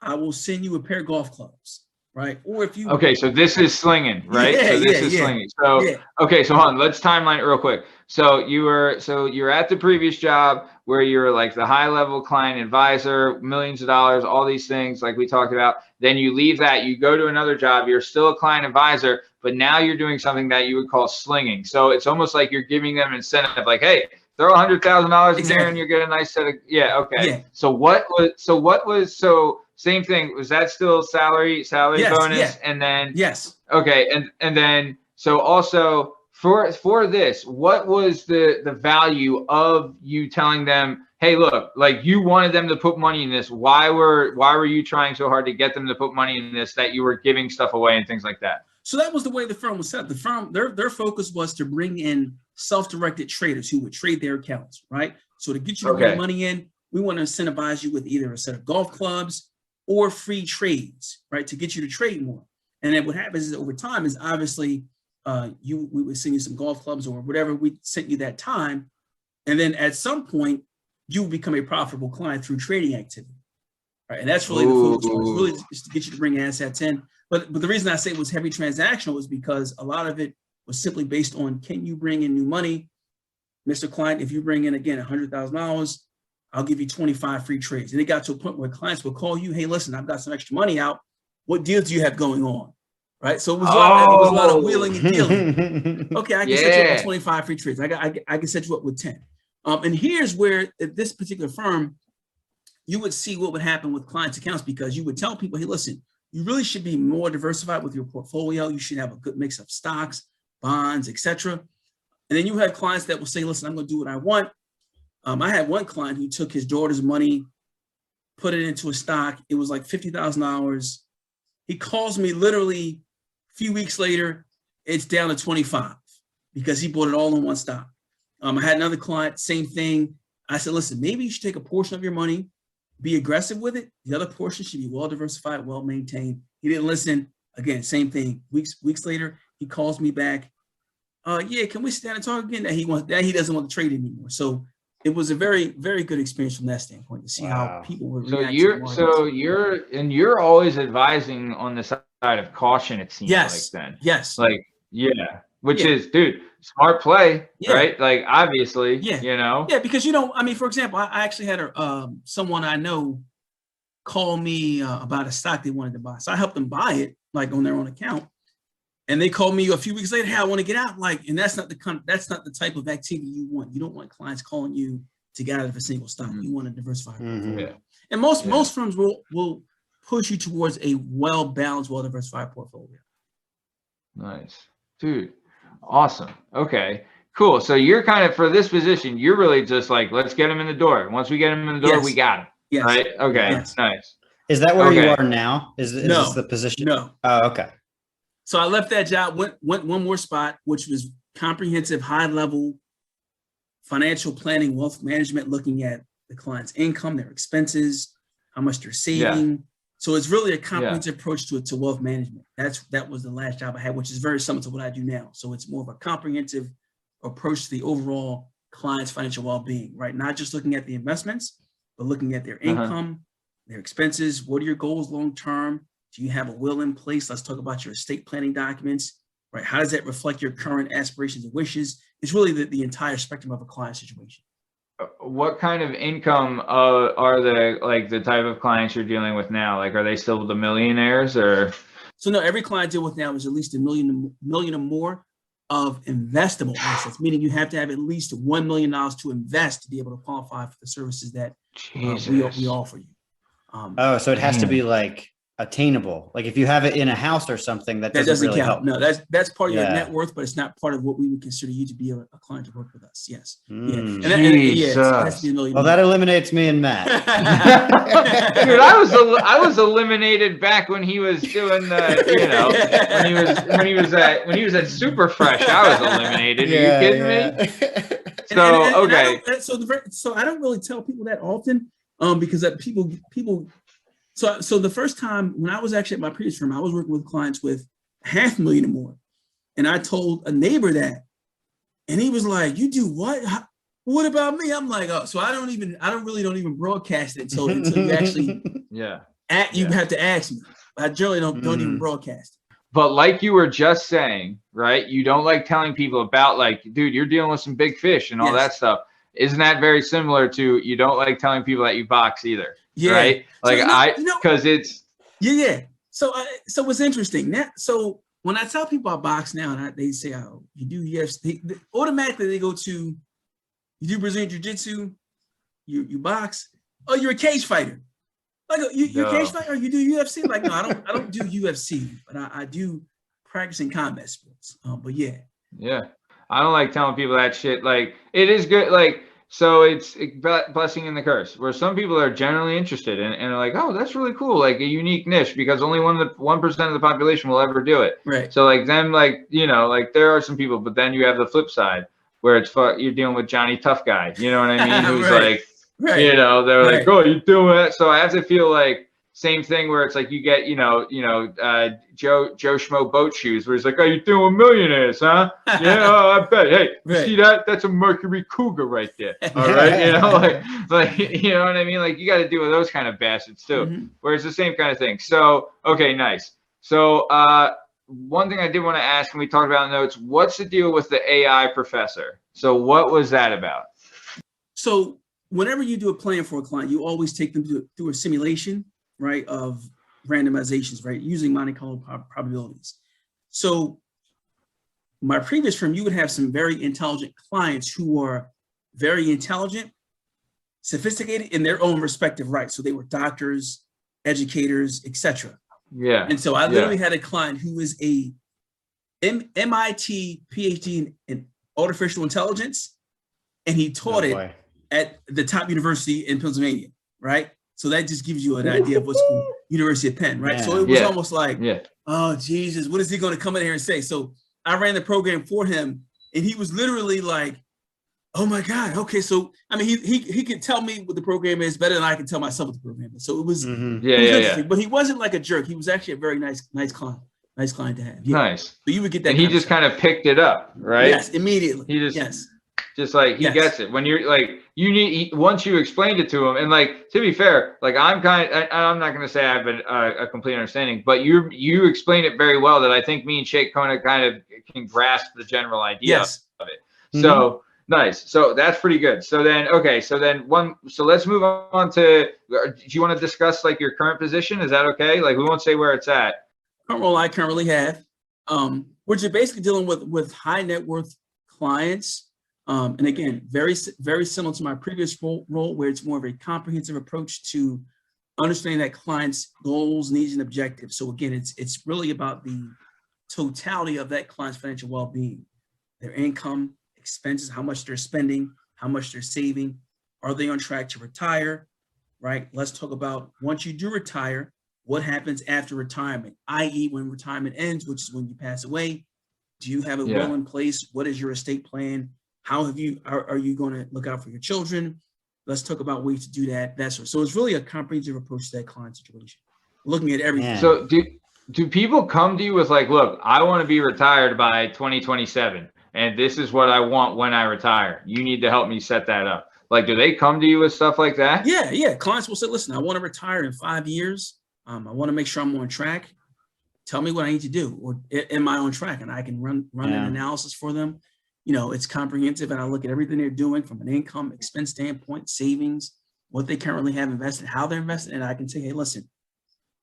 Speaker 3: I will send you a pair of golf clubs, right? Or if you
Speaker 1: so this is slinging, right? Slinging. So okay, so hold on, let's timeline it real quick. So you're at the previous job where you're like the high level client advisor, millions of dollars, all these things like we talked about. Then you leave that, you go to another job, you're still a client advisor, but now you're doing something that you would call slinging. So it's almost like you're giving them incentive, like, hey, throw $100,000 in here and you get a nice set of So same thing. Was that still salary bonus?
Speaker 3: Yes.
Speaker 1: And then
Speaker 3: okay,
Speaker 1: and then so also for this, what was the value of you telling them, hey, look, like you wanted them to put money in this. Why were you trying so hard to get them to put money in this, that you were giving stuff away and things like that?
Speaker 3: So that was the way the firm was set up. The firm, their focus was to bring in self-directed traders who would trade their accounts, right? So to get you to bring money in, we want to incentivize you with either a set of golf clubs or free trades, right? To get you to trade more. And then what happens is over time is obviously we would send you some golf clubs or whatever we sent you that time. And then at some point, you become a profitable client through trading activity. Right. And that's really the focus. It's really just to get you to bring assets in. But the reason I say it was heavy transactional is because a lot of it was simply based on, can you bring in new money? Mr. Client, if you bring in, again, $100,000, I'll give you 25 free trades. And it got to a point where clients would call you, hey, listen, I've got some extra money out. What deals do you have going on? Right. So it was, a lot of wheeling and dealing. Okay, I can set you up with 25 free trades. I can set you up with 10. And here's where at this particular firm, you would see what would happen with clients' accounts, because you would tell people, hey, listen, you really should be more diversified with your portfolio. You should have a good mix of stocks, bonds, etc. And then you have clients that will say, listen, I'm going to do what I want. I had one client who took his daughter's money, put it into a stock. It was like $50,000. He calls me literally a few weeks later, it's down to 25 because he bought it all in one stock. I had another client, same thing. I said, listen, maybe you should take a portion of your money, be aggressive with it. The other portion should be well diversified, well maintained. He didn't listen. Again, same thing. Weeks later, he calls me back. Yeah, can we sit down and talk again? That he doesn't want to trade anymore. So it was a very, very good experience from that standpoint to see how people would react.
Speaker 1: You're always advising on the side of caution, it seems like then.
Speaker 3: Yes.
Speaker 1: Like, yeah. Which is, dude, smart play, right? Like, obviously, you know.
Speaker 3: Yeah, because, for example, I actually had someone I know call me about a stock they wanted to buy. So I helped them buy it, like on their own account. And they called me a few weeks later, hey, I want to get out. Like, and that's not the type of activity you want. You don't want clients calling you to get out of a single stock. You want to diversify.
Speaker 1: Yeah.
Speaker 3: And most firms will push you towards a well-balanced, well-diversified portfolio.
Speaker 1: Nice. Dude. Awesome. Okay, cool. So you're kind of, for this position, you're really just like, let's get him in the door. Once we get him in the door, we got him.
Speaker 3: Yes.
Speaker 1: Right? Okay.
Speaker 3: Yes.
Speaker 1: Nice.
Speaker 2: Is that where you are now? Is
Speaker 3: no,
Speaker 2: this the position?
Speaker 3: No.
Speaker 2: Oh, okay.
Speaker 3: So I left that job, went one more spot, which was comprehensive, high-level financial planning, wealth management, looking at the client's income, their expenses, how much they're saving. Yeah. So it's really a comprehensive approach to wealth management. That was the last job I had, which is very similar to what I do now. So it's more of a comprehensive approach to the overall client's financial well-being, right? Not just looking at the investments, but looking at their income, their expenses. What are your goals long-term? Do you have a will in place? Let's talk about your estate planning documents, right? How does that reflect your current aspirations and wishes? It's really the entire spectrum of a client situation.
Speaker 1: What kind of income are the type of clients you're dealing with now? Like, are they still the millionaires or?
Speaker 3: So no, every client I deal with now is at least $1 million or more of investable assets, meaning you have to have at least $1 million to invest to be able to qualify for the services that we offer you.
Speaker 2: So it has to be like attainable. Like if you have it in a house or something, that doesn't really
Speaker 3: count.
Speaker 2: help.
Speaker 3: No, that's part of your net worth, but it's not part of what we would consider you to be a client to work with us. Yes. And it has to be $1 million.
Speaker 2: Well, that eliminates me and Matt.
Speaker 1: Dude, I was eliminated back when he was doing when he was at Super Fresh. I was eliminated. Are you kidding me?
Speaker 3: So I don't really tell people that often, because people. So the first time when I was actually at my previous firm, I was working with clients with $500,000 or more. And I told a neighbor that, and he was like, you do what? What about me? I'm like, oh, so I don't even broadcast it until you actually, you have to ask me. I generally don't even broadcast it.
Speaker 1: But like you were just saying, right? You don't like telling people about, like, dude, you're dealing with some big fish and all that stuff. Isn't that very similar to, you don't like telling people that you box either? Yeah. Right. Like because it's.
Speaker 3: Yeah. So what's interesting now, so when I tell people I box now, and they say, oh, you do UFC, automatically they go to, you do Brazilian Jiu-Jitsu, you box, oh, you're a cage fighter. Like, you're a cage fighter, or you do UFC? Like, no, I don't do UFC, but I do practice in combat sports. But yeah.
Speaker 1: Yeah. I don't like telling people that shit. Like, it is good. Like, so it's blessing and the curse, where some people are generally interested and are like, oh, that's really cool. Like a unique niche, because only 1% of the population will ever do it.
Speaker 3: Right.
Speaker 1: So like them, like, like there are some people, but then you have the flip side where you're dealing with Johnny Tough Guy. You know what I mean? Who's like, they're like, oh, you're doing it. So I have to feel like same thing where it's like you get, Joe Schmo boat shoes, where he's like, "Oh, you're doing millionaires, huh? Yeah, I bet. Hey, you
Speaker 3: Right.
Speaker 1: see that? That's a Mercury Cougar right there. All right, like you know what I mean? Like you got to deal with those kind of bastards too.
Speaker 3: Mhm.
Speaker 1: Where it's the same kind of thing. So okay, nice. So one thing I did want to ask, and we talked about in notes, what's the deal with the AI professor? So what was that about?
Speaker 3: So whenever you do a plan for a client, you always take them through a simulation, right, of randomizations, right, using Monte Carlo probabilities. So my previous firm, you would have some very intelligent clients who are very intelligent, sophisticated in their own respective right. So they were doctors, educators, etc.
Speaker 1: Yeah.
Speaker 3: And so I literally had a client who is a MIT PhD in artificial intelligence, and he taught it at the top university in Pennsylvania, right? So that just gives you an idea of what's cool. University of Penn, right? So it was almost like, oh, Jesus, what is he going to come in here and say? So I ran the program for him, and he was literally like, oh my God, okay. So, I mean, he could tell me what the program is better than I can tell myself what the program is. So it was, interesting, but he wasn't like a jerk. He was actually a very nice client to have. Yeah.
Speaker 1: Nice.
Speaker 3: So you would get that.
Speaker 1: And he just kind of picked it up, right?
Speaker 3: Yes, immediately.
Speaker 1: He just like he gets it. When you're like, once you explained it to him, and like, to be fair, like I'm not going to say I have a complete understanding, but you explained it very well that I think me and Sheikh Kona kind of can grasp the general idea of it. So nice. So that's pretty good. So then, okay. So let's move on to, do you want to discuss like your current position? Is that okay? Like we won't say where it's at.
Speaker 3: Current role I currently have, which is basically dealing with high net worth clients. And again, very, very similar to my previous role where it's more of a comprehensive approach to understanding that client's goals, needs, and objectives. So again, it's really about the totality of that client's financial well-being, their income, expenses, how much they're spending, how much they're saving, are they on track to retire, right? Let's talk about once you do retire, what happens after retirement, i.e. when retirement ends, which is when you pass away. Do you have a will in place? What is your estate plan? How are you going to look out for your children? Let's talk about ways to do that. So it's really a comprehensive approach to that client situation, looking at everything.
Speaker 2: Yeah.
Speaker 1: So do people come to you with like, look, I want to be retired by 2027, and this is what I want when I retire. You need to help me set that up. Like, do they come to you with stuff like that?
Speaker 3: Yeah. Clients will say, listen, I want to retire in 5 years. I want to make sure I'm on track. Tell me what I need to do, or am I on track? And I can run an analysis for them. It's comprehensive, and I look at everything they're doing from an income, expense standpoint, savings, what they currently have invested, how they're invested, and I can say, hey, listen,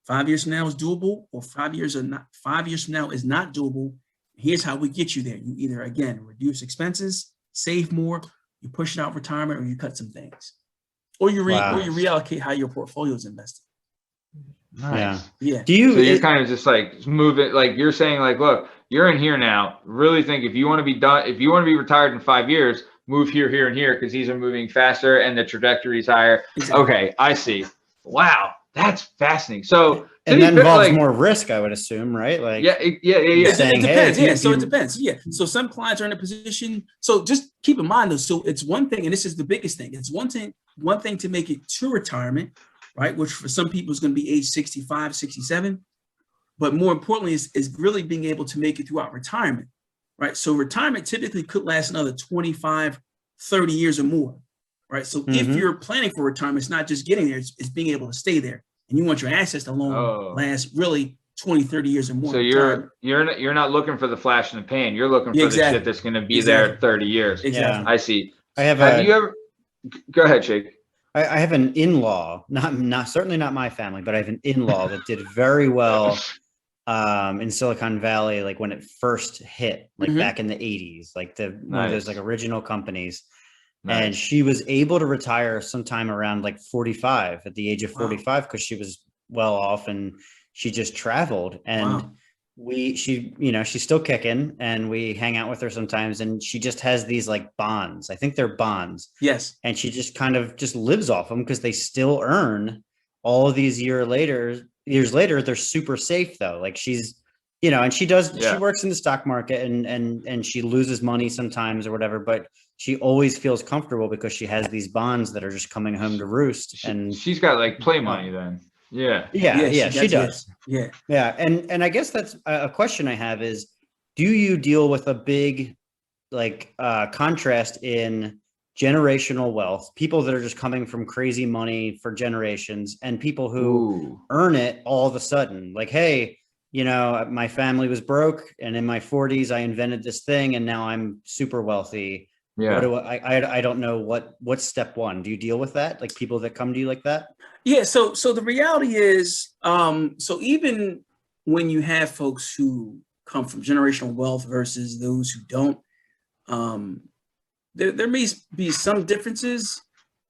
Speaker 3: 5 years from now is doable, or 5 years from now is not doable. Here's how we get you there. You either, again, reduce expenses, save more, you push out retirement, or you cut some things, or you reallocate how your portfolio is invested.
Speaker 1: Nice.
Speaker 3: Yeah.
Speaker 1: So you're kind of just like move it, like you're saying, like, look, you're in here now. Really think if you want to be retired in 5 years, move here, here, and here, because these are moving faster and the trajectory is higher. Exactly. Okay, I see. Wow, that's fascinating. So
Speaker 2: and that involves more risk, I would assume, right? Like
Speaker 3: It depends. So it depends. Yeah. So some clients are in a position. So just keep in mind though. So it's one thing, and this is the biggest thing. It's one thing to make it to retirement, right? Which for some people is going to be age 65, 67. But more importantly is really being able to make it throughout retirement, right? So retirement typically could last another 25, 30 years or more, right? So if you're planning for retirement, it's not just getting there, it's being able to stay there. And you want your assets to last really 20, 30 years or more.
Speaker 1: So you're not looking for the flash in the pan. You're looking for the shit that's going to be there 30 years.
Speaker 3: Exactly.
Speaker 1: Yeah. I see.
Speaker 2: Have
Speaker 1: you ever, go ahead, Sheikh.
Speaker 2: I have an in-law, not certainly not my family, but I have an in-law that did very well in Silicon Valley, like when it first hit, like back in the 80s, like one of those like original companies. Nice. And she was able to retire sometime around like 45, at the age of 45, because she was well off and she just traveled. And she's still kicking, and we hang out with her sometimes, and she just has these like bonds. I think they're bonds.
Speaker 3: Yes.
Speaker 2: And she just kind of just lives off them because they still earn all of these years later. They're super safe though. Like she's, and she works in the stock market and she loses money sometimes or whatever, but she always feels comfortable because she has these bonds that are just coming home to roost. And
Speaker 1: she's got like play money then. Yeah.
Speaker 2: Yeah, she does.
Speaker 3: Yeah.
Speaker 2: Yeah, and I guess that's a question I have is, do you deal with a big contrast in generational wealth, people that are just coming from crazy money for generations, and people who earn it all of a sudden? Like, hey, my family was broke, and in my 40s I invented this thing, and now I'm super wealthy.
Speaker 1: Yeah.
Speaker 2: What do I don't know what's step one. Do you deal with that? Like people that come to you like that?
Speaker 3: Yeah. So the reality is, so even when you have folks who come from generational wealth versus those who don't, there may be some differences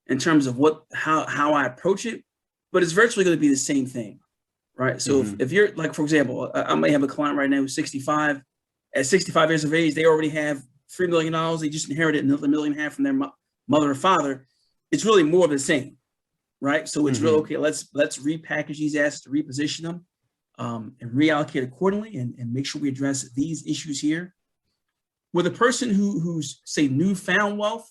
Speaker 3: in terms of how I approach it, but it's virtually going to be the same thing, right? So if you're like, for example, I may have a client right now who's 65. At 65 years of age, they already have $3 million. They just inherited another $1.5 million from their mother or father. It's really more of the same, right? So it's really okay. Let's repackage these assets, reposition them, and reallocate accordingly, and make sure we address these issues here. With a person who's say newfound wealth,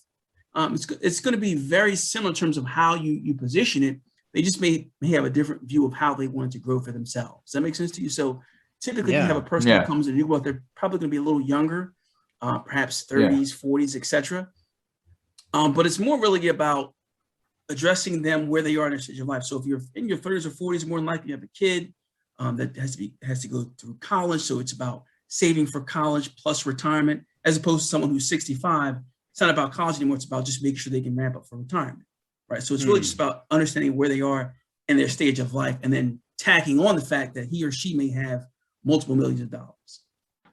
Speaker 3: it's going to be very similar in terms of how you position it. They just may have a different view of how they want it to grow for themselves. Does that make sense to you? So typically, you have a person who comes in new wealth. They're probably going to be a little younger, perhaps 30s, 40s, etc. But it's more really about addressing them where they are in their stage of life. So if you're in your 30s or 40s, more than likely you have a kid that has to go through college. So it's about saving for college plus retirement, as opposed to someone who's 65. It's not about college anymore. It's about just making sure they can ramp up for retirement, right? So it's really just about understanding where they are in their stage of life, and then tacking on the fact that he or she may have multiple millions of dollars.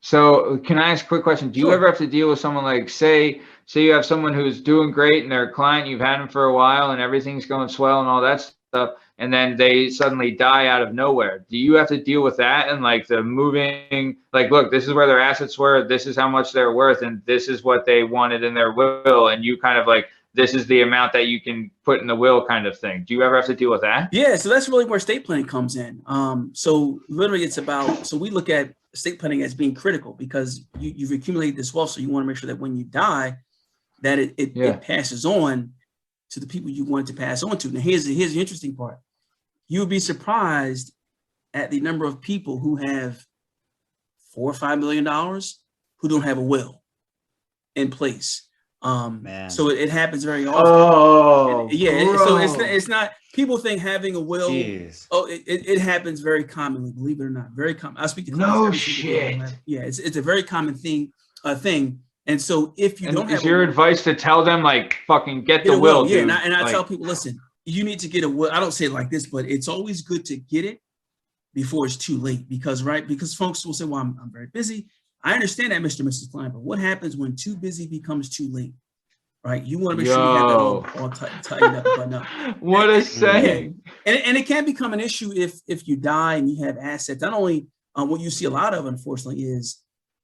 Speaker 1: So can I ask a quick question? Do you ever have to deal with someone like, say you have someone who's doing great and they're a client, you've had them for a while and everything's going swell and all that stuff, and then they suddenly die out of nowhere? Do you have to deal with that and like the moving, like, look, this is where their assets were, this is how much they're worth, and this is what they wanted in their will, and you kind of like, this is the amount that you can put in the will kind of thing? Do you ever have to deal with that?
Speaker 3: Yeah, so that's really where estate planning comes in. So literally it's about, so we look at estate planning as being critical because you've accumulated this wealth. So you want to make sure that when you die, that it passes on to the people you want it to pass on to. Now here's the interesting part. You would be surprised at the number of people who have $4 or $5 million who don't have a will in place. So it happens very often. So it's not, people think having a will. Jeez. It happens very commonly, believe it or not. Very common. I speak to clients.
Speaker 1: No shit.
Speaker 3: Yeah, it's a very common thing. And so if you don't have,
Speaker 1: is your advice to tell them like fucking get the will?
Speaker 3: Yeah, and I tell people, listen, you need to get a will. I don't say it like this, but it's always good to get it before it's too late, because folks will say, well, I'm very busy. I understand that, Mr. and Mrs. Klein, but what happens when too busy becomes too late, right? You want to make sure you have that all tightened up, but no.
Speaker 1: What a saying.
Speaker 3: And it can become an issue if you die and you have assets. Not only what you see a lot of, unfortunately, is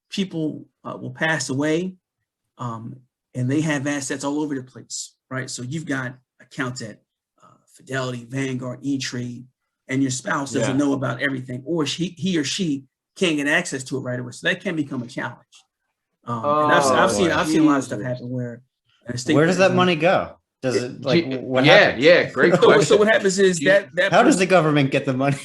Speaker 3: people will pass away and they have assets all over the place, right? So you've got accounts at Fidelity, Vanguard, E-Trade, and your spouse doesn't know about everything, or he or she can't get access to it right away. So that can become a challenge. And I've seen a lot of stuff happen where
Speaker 2: does that money go? Does it what happens?
Speaker 1: Yeah, great question.
Speaker 3: So what happens is that
Speaker 2: how does the government get the money?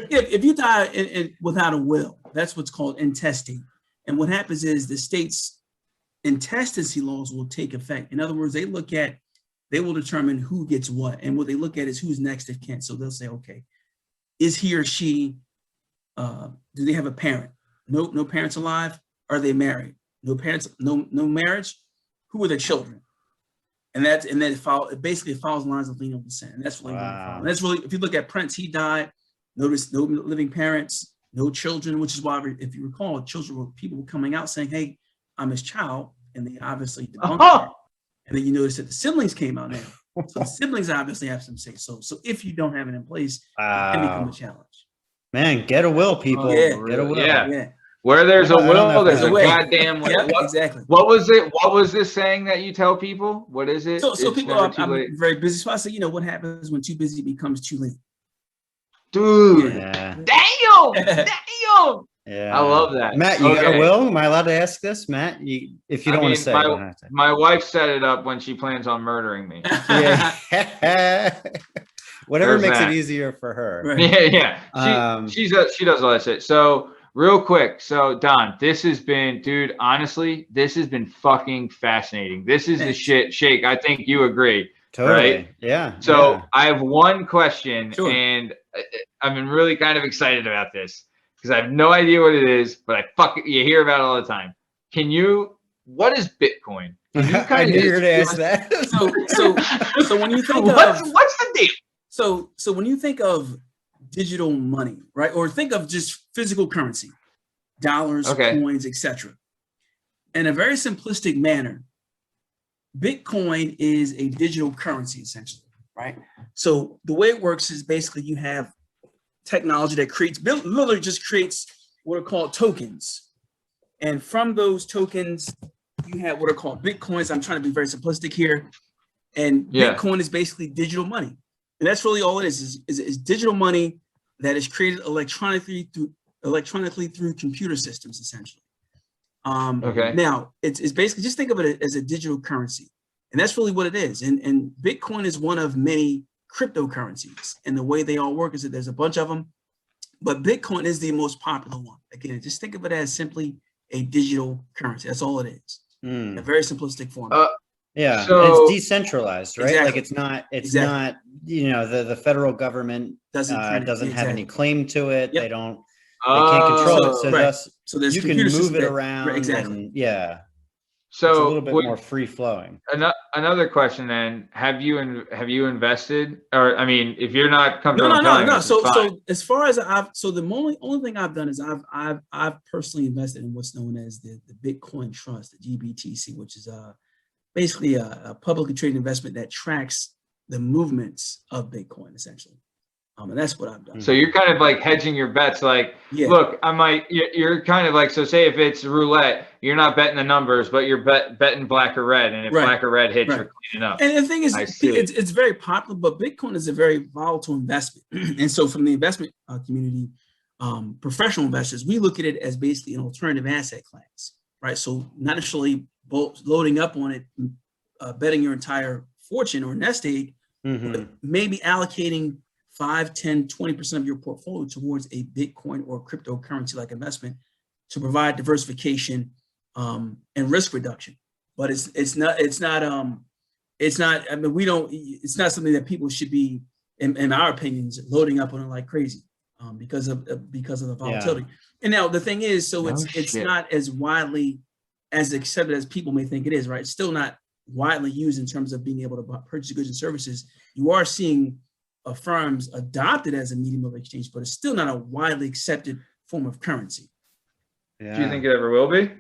Speaker 3: If you die without a will, that's what's called intestate. And what happens is the state's intestacy laws will take effect. In other words, they will determine who gets what. And what they look at is who's next of kin. So they'll say, okay, is he or she, do they have a parent? No parents alive? Are they married? No parents, no marriage? Who are their children? And then it basically follows lines of lineal descent. And that's really, and that's really, if you look at Prince, he died, notice no living parents, no children, which is why, if you recall, people were coming out saying, hey, I'm his child. And they obviously debunked that. And then you notice that the siblings came out now. So the siblings obviously have some say. So if you don't have it in place, it can become a challenge.
Speaker 2: Man, get a will, people. Get a will.
Speaker 3: Yeah.
Speaker 1: Where there's a will, there's a goddamn will.
Speaker 3: Yep, exactly.
Speaker 1: What was it? What was this saying that you tell people? What is it?
Speaker 3: So people are, I'm very busy. So I say, what happens when too busy becomes too late?
Speaker 1: Dude. Yeah. Damn. Yeah. I love that.
Speaker 2: Matt, you got a will? Am I allowed to ask this? Matt, if you don't want to say, you don't have to.
Speaker 1: My wife set it up when she plans on murdering me.
Speaker 2: Yeah. Whatever
Speaker 1: There's
Speaker 2: makes
Speaker 1: that.
Speaker 2: it easier for her.
Speaker 3: Right.
Speaker 1: Yeah. She does all that shit. So real quick. So Don, this has been, dude, honestly, this has been fucking fascinating. This is the shit, Shake. I think you agree.
Speaker 2: Totally.
Speaker 1: Right?
Speaker 2: Yeah.
Speaker 1: So
Speaker 2: yeah.
Speaker 1: I have one question,
Speaker 3: Sure.
Speaker 1: and I've been really kind of excited about this because I have no idea what it is, but you hear about it all the time. What is Bitcoin? Can you
Speaker 2: I
Speaker 1: kind
Speaker 2: knew
Speaker 1: of
Speaker 2: you were going to ask that.
Speaker 3: So when you think
Speaker 1: what's the deal?
Speaker 3: So when you think of digital money, right, or think of just physical currency, dollars,
Speaker 1: Okay.
Speaker 3: coins, etc. In a very simplistic manner, Bitcoin is a digital currency, essentially, right? So the way it works is basically you have technology that literally just creates what are called tokens. And from those tokens, you have what are called Bitcoins. I'm trying to be very simplistic here. And Bitcoin is basically digital money. And that's really all it is digital money that is created electronically through computer systems, essentially.
Speaker 1: Okay.
Speaker 3: Now, it's basically, just think of it as a digital currency. And that's really what it is. And Bitcoin is one of many cryptocurrencies. And the way they all work is that there's a bunch of them. But Bitcoin is the most popular one. Again, just think of it as simply a digital currency. That's all it is. A very simplistic form.
Speaker 2: Yeah,
Speaker 1: So,
Speaker 2: it's decentralized, right?
Speaker 3: Exactly.
Speaker 2: Like it's not, the federal government doesn't have any claim to it.
Speaker 3: Yep.
Speaker 2: They can't control it. So
Speaker 3: right.
Speaker 2: thus
Speaker 3: So there's
Speaker 2: you can move it around.
Speaker 3: Right, exactly.
Speaker 2: And, yeah.
Speaker 1: So
Speaker 2: it's a little bit more free flowing.
Speaker 1: Another question then: Have you invested, or I mean, if you're not comfortable,
Speaker 3: no. So as far as the only thing I've done is I've personally invested in what's known as the Bitcoin Trust, the GBTC, which is basically a publicly traded investment that tracks the movements of Bitcoin, essentially. And that's what I've done.
Speaker 1: So you're kind of like hedging your bets. Like, look, you're kind of like, so say if it's roulette, you're not betting the numbers, but you're betting black or red. And if black or red hits, you're cleaning up.
Speaker 3: And the thing is, it's very popular, but Bitcoin is a very volatile investment. And so from the investment community, professional investors, we look at it as basically an alternative asset class, right? So not necessarily loading up on it, betting your entire fortune or nest egg, but maybe allocating 5, 10, 20% of your portfolio towards a Bitcoin or cryptocurrency like investment to provide diversification and risk reduction. But it's not something that people should be, in our opinions, loading up on it like crazy because of the volatility. And now the thing is, so it's not as widely as accepted as people may think it is, right? It's still not widely used in terms of being able to purchase goods and services. You are seeing firms adopted as a medium of exchange, but it's still not a widely accepted form of currency.
Speaker 1: Yeah. Do you think it ever will be?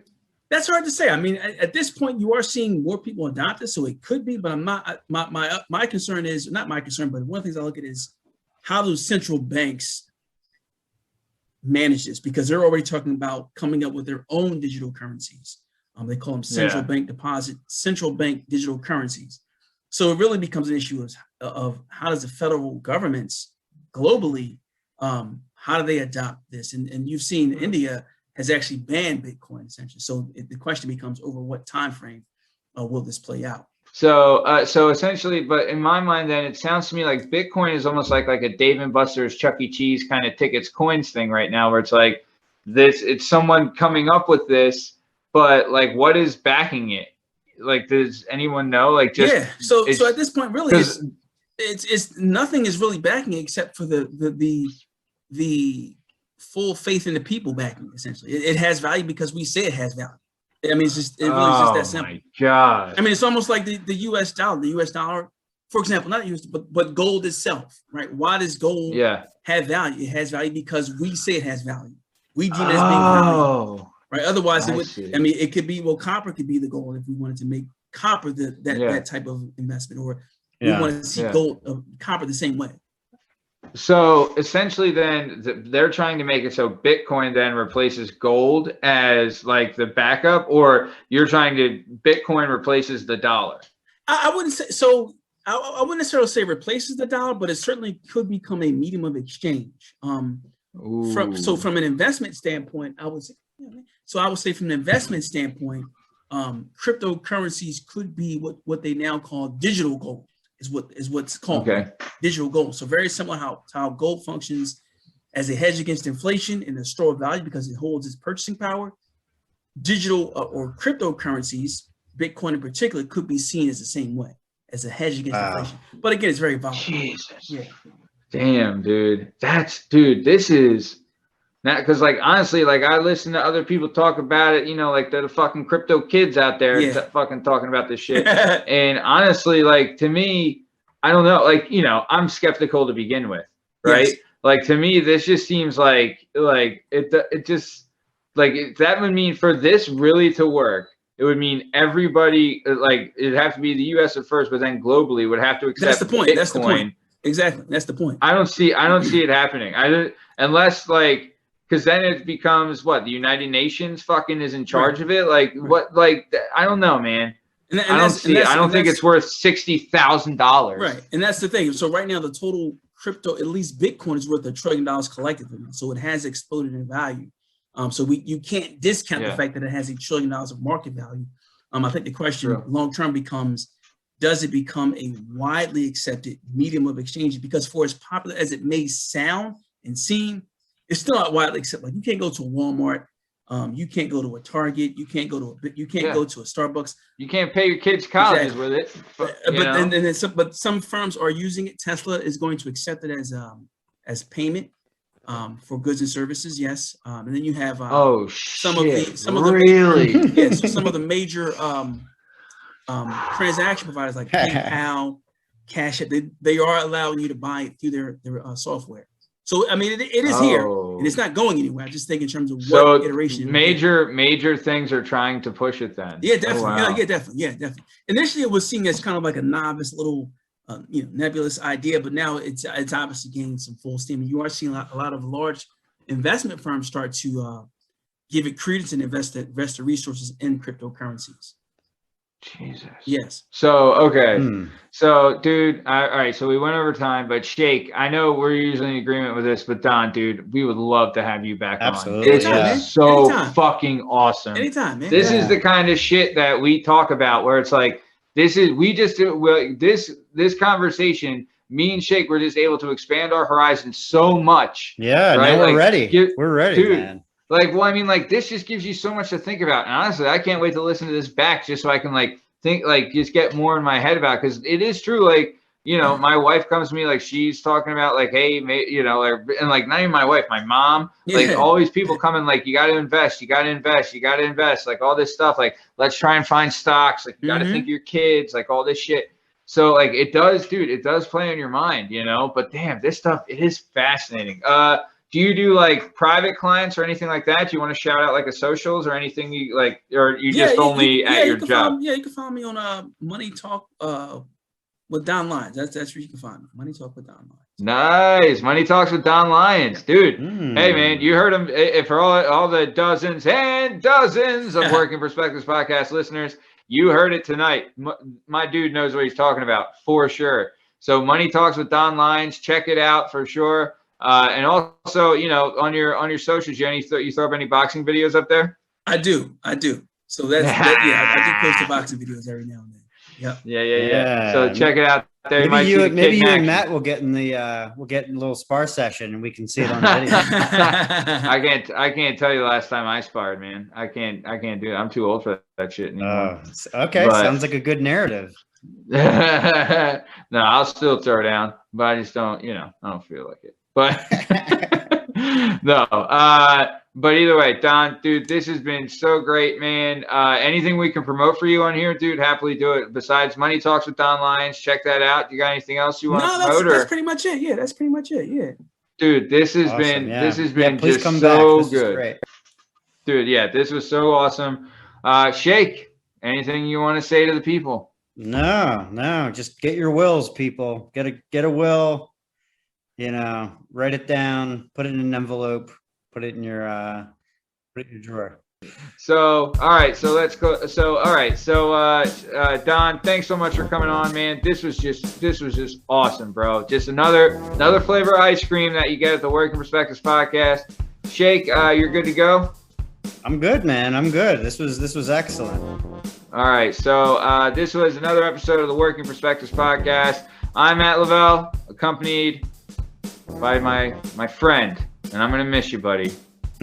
Speaker 3: That's hard to say. I mean, at this point, you are seeing more people adopt it, so it could be. But I'm not. My concern is not my concern, but one of the things I look at is how do central banks manage this, because they're already talking about coming up with their own digital currencies. They call them central bank digital currencies. So it really becomes an issue of how does the federal governments globally, how do they adopt this? And you've seen India has actually banned Bitcoin, essentially. So the question becomes, over what time frame will this play out?
Speaker 1: So essentially, but in my mind, then it sounds to me like Bitcoin is almost like a Dave and Buster's Chuck E. Cheese kind of tickets coins thing right now, where it's like it's someone coming up with this, but like what is backing it? Like, does anyone know? Like,
Speaker 3: so at this point, really, it's nothing is really backing it except for the full faith in the people backing it, essentially. It has value because we say it has value. I mean, it really is just that simple. Oh my
Speaker 1: God!
Speaker 3: I mean, it's almost like the U.S. dollar. The U.S. dollar, for example, not US, but gold itself, right? Why does gold have value? It has value because we say it has value. We deem it as being valuable. Right. Otherwise, it would. I mean, it could be. Well, copper could be the gold if we wanted to make copper that type of investment, or we want to see gold, copper the same way.
Speaker 1: So essentially, then they're trying to make it so Bitcoin then replaces gold as like the backup, or Bitcoin replaces the dollar.
Speaker 3: I wouldn't say so. I wouldn't necessarily say replaces the dollar, but it certainly could become a medium of exchange. From an investment standpoint, I would say. So I would say from an investment standpoint, cryptocurrencies could be what they now call digital gold, is what's called
Speaker 1: Okay.
Speaker 3: digital gold. So very similar to how gold functions as a hedge against inflation and a store of value because it holds its purchasing power. Digital or cryptocurrencies, Bitcoin in particular, could be seen as the same way, as a hedge against inflation. But again, it's very volatile.
Speaker 1: Jesus.
Speaker 3: Yeah.
Speaker 1: Damn, dude. This is not because, like, honestly, like, I listen to other people talk about it, you know, like the fucking crypto kids out there fucking talking about this shit. And honestly, like, to me, I don't know, like, you know, I'm skeptical to begin with, right?
Speaker 3: Yes.
Speaker 1: Like, to me, this just seems like it just, like, that would mean for this really to work, it would mean everybody, like, it'd have to be the U.S. at first, but then globally would have to accept
Speaker 3: That's the point.
Speaker 1: Bitcoin.
Speaker 3: That's the point. Exactly. That's the point.
Speaker 1: I don't see it happening. Unless, like, because then it becomes what, the United Nations fucking is in charge of it. Like what? Like, I don't know, man. I don't think it's worth $60,000.
Speaker 3: Right, and that's the thing. So right now, the total crypto, at least Bitcoin, is worth $1 trillion collectively. So it has exploded in value. So you can't discount the fact that it has $1 trillion of market value. I think the question long term becomes, does it become a widely accepted medium of exchange? Because for as popular as it may sound and seem, it's still not widely accepted. Like, you can't go to a Walmart, you can't go to a Target, you can't go to a Starbucks.
Speaker 1: You can't pay your kids' college with it.
Speaker 3: But some firms are using it. Tesla is going to accept it as payment for goods and services. Yes, and then you have some of the major transaction providers like PayPal, Cash App. They are allowing you to buy it through their software. So I mean, it is here, and it's not going anywhere. I just think in terms of what iteration.
Speaker 1: Major things are trying to push it then.
Speaker 3: Yeah, definitely. Definitely. Initially, it was seen as kind of like a novice, little, nebulous idea, but now it's obviously gaining some full steam. And you are seeing a lot of large investment firms start to give it credence and invest the resources in cryptocurrencies.
Speaker 1: Jesus.
Speaker 3: Yes.
Speaker 1: So, okay. So, dude, all right. So we went over time, but Shake, I know we're usually in agreement with this, but Don, dude, we would love to have you back on. This is so fucking awesome.
Speaker 3: Anytime, man.
Speaker 1: This is the kind of shit that we talk about where it's like, this conversation, me and Shake, we're just able to expand our horizon so much.
Speaker 2: Yeah.
Speaker 1: Right?
Speaker 2: Now we're ready. We're ready,
Speaker 1: dude,
Speaker 2: man.
Speaker 1: Like, well, I mean, like, this just gives you so much to think about. And honestly, I can't wait to listen to this back just so I can, like, think, like, just get more in my head about it. Because it is true, like, you know, my wife comes to me, like, she's talking about, like, hey, you know, and, like, not even my wife, my mom, like, all these people coming, like, you got to invest, like, all this stuff. Like, let's try and find stocks. Like, you got to think of your kids, like, all this shit. So, like, it does play on your mind, you know. But, damn, this stuff, it is fascinating. Do you do, like, private clients or anything like that? Do you want to shout out, like, a socials or anything you like, or you just only at your job?
Speaker 3: You can find me on Money Talk with Don Lyons. That's where you can find me. Money Talk with Don Lyons.
Speaker 1: Nice. Money Talks with Don Lyons, dude. Hey, man, you heard him. For all the dozens and dozens of Working Perspectives podcast listeners, you heard it tonight. My dude knows what he's talking about for sure. So Money Talks with Don Lyons, check it out for sure. And also, you know, on your socials, you throw up any boxing videos up there?
Speaker 3: I do. So I do post the boxing videos every now and then. Yep.
Speaker 1: Yeah. So check it out there.
Speaker 2: Maybe you and Matt will get in a little spar session and we can see it on video.
Speaker 1: I can't tell you the last time I sparred, man. I can't do it. I'm too old for that shit anymore.
Speaker 2: Okay, sounds like a good narrative.
Speaker 1: No, I'll still throw down, but I just don't, you know, I don't feel like it. But no, but either way, Don, dude, this has been so great, man. Anything we can promote for you on here, dude, happily do it. Besides Money Talks with Don Lyons, check that out. You got anything else you want to promote?
Speaker 3: That's pretty much it. Yeah, that's pretty much it. Yeah.
Speaker 1: Dude, this has been
Speaker 2: please
Speaker 1: just
Speaker 2: come
Speaker 1: so
Speaker 2: back. This
Speaker 1: good.
Speaker 2: is great.
Speaker 1: Dude, yeah, this was so awesome. Shake, anything you want to say to the people?
Speaker 2: No, just get your wills, people. Get a will. You know, write it down, put it in an envelope, put it in your drawer.
Speaker 1: So, all right, so let's go. So, all right, so Don, thanks so much for coming on, man. This was just awesome, bro. Just another flavor of ice cream that you get at the Working Perspectives podcast. Shake, you're good to go.
Speaker 2: I'm good, man. I'm good. This was excellent.
Speaker 1: All right. So this was another episode of the Working Perspectives podcast. I'm Matt Lavelle, accompanied by my friend, and I'm going to miss you, buddy.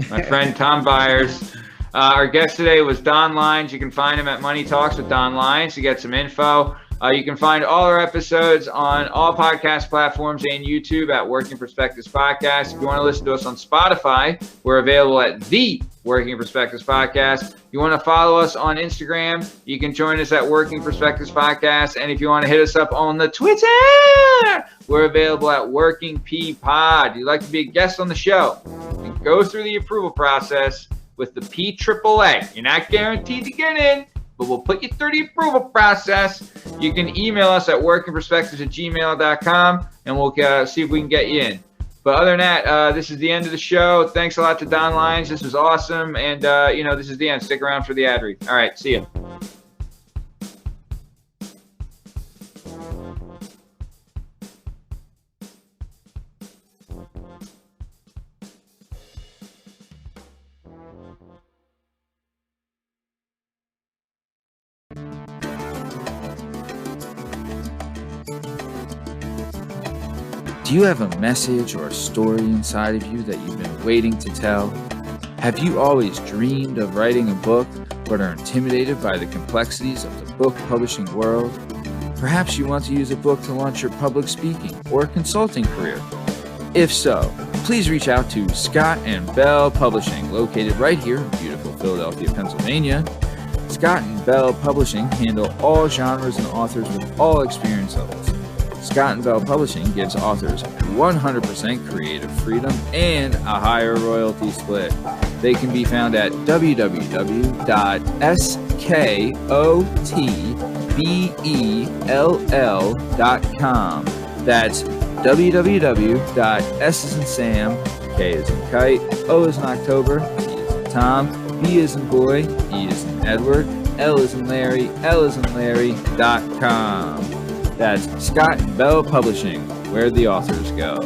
Speaker 1: My friend Tom Byers. Our guest today was Don Lyons. You can find him at Money Talks with Don Lyons to get some info. You can find all our episodes on all podcast platforms and YouTube at Working Perspectives Podcast. If you want to listen to us on Spotify, we're available at the Working Perspectives Podcast. If you want to follow us on Instagram, you can join us at Working Perspectives Podcast. And if you want to hit us up on the Twitter, we're available at Working P Pod. If you'd like to be a guest on the show and go through the approval process with the PAAA, you're not guaranteed to get in, but we'll put you through the approval process. You can email us at workingperspectives@gmail.com, and we'll see if we can get you in. But other than that, this is the end of the show. Thanks a lot to Don Lyons. This was awesome. And, this is the end. Stick around for the ad read. All right. See you.
Speaker 7: Do you have a message or a story inside of you that you've been waiting to tell? Have you always dreamed of writing a book, but are intimidated by the complexities of the book publishing world? Perhaps you want to use a book to launch your public speaking or consulting career. If so, please reach out to Scott and Bell Publishing, located right here in beautiful Philadelphia, Pennsylvania. Scott and Bell Publishing handle all genres and authors with all experience levels. Scott & Bell Publishing gives authors 100% creative freedom and a higher royalty split. They can be found at www.skotbell.com. That's www.s as in Sam, K as in Kite, O as in October, T as in Tom, B as in Boy, E as in Edward, L as in Larry, L as in Larry.com. That's Scott & Bell Publishing, where the authors go.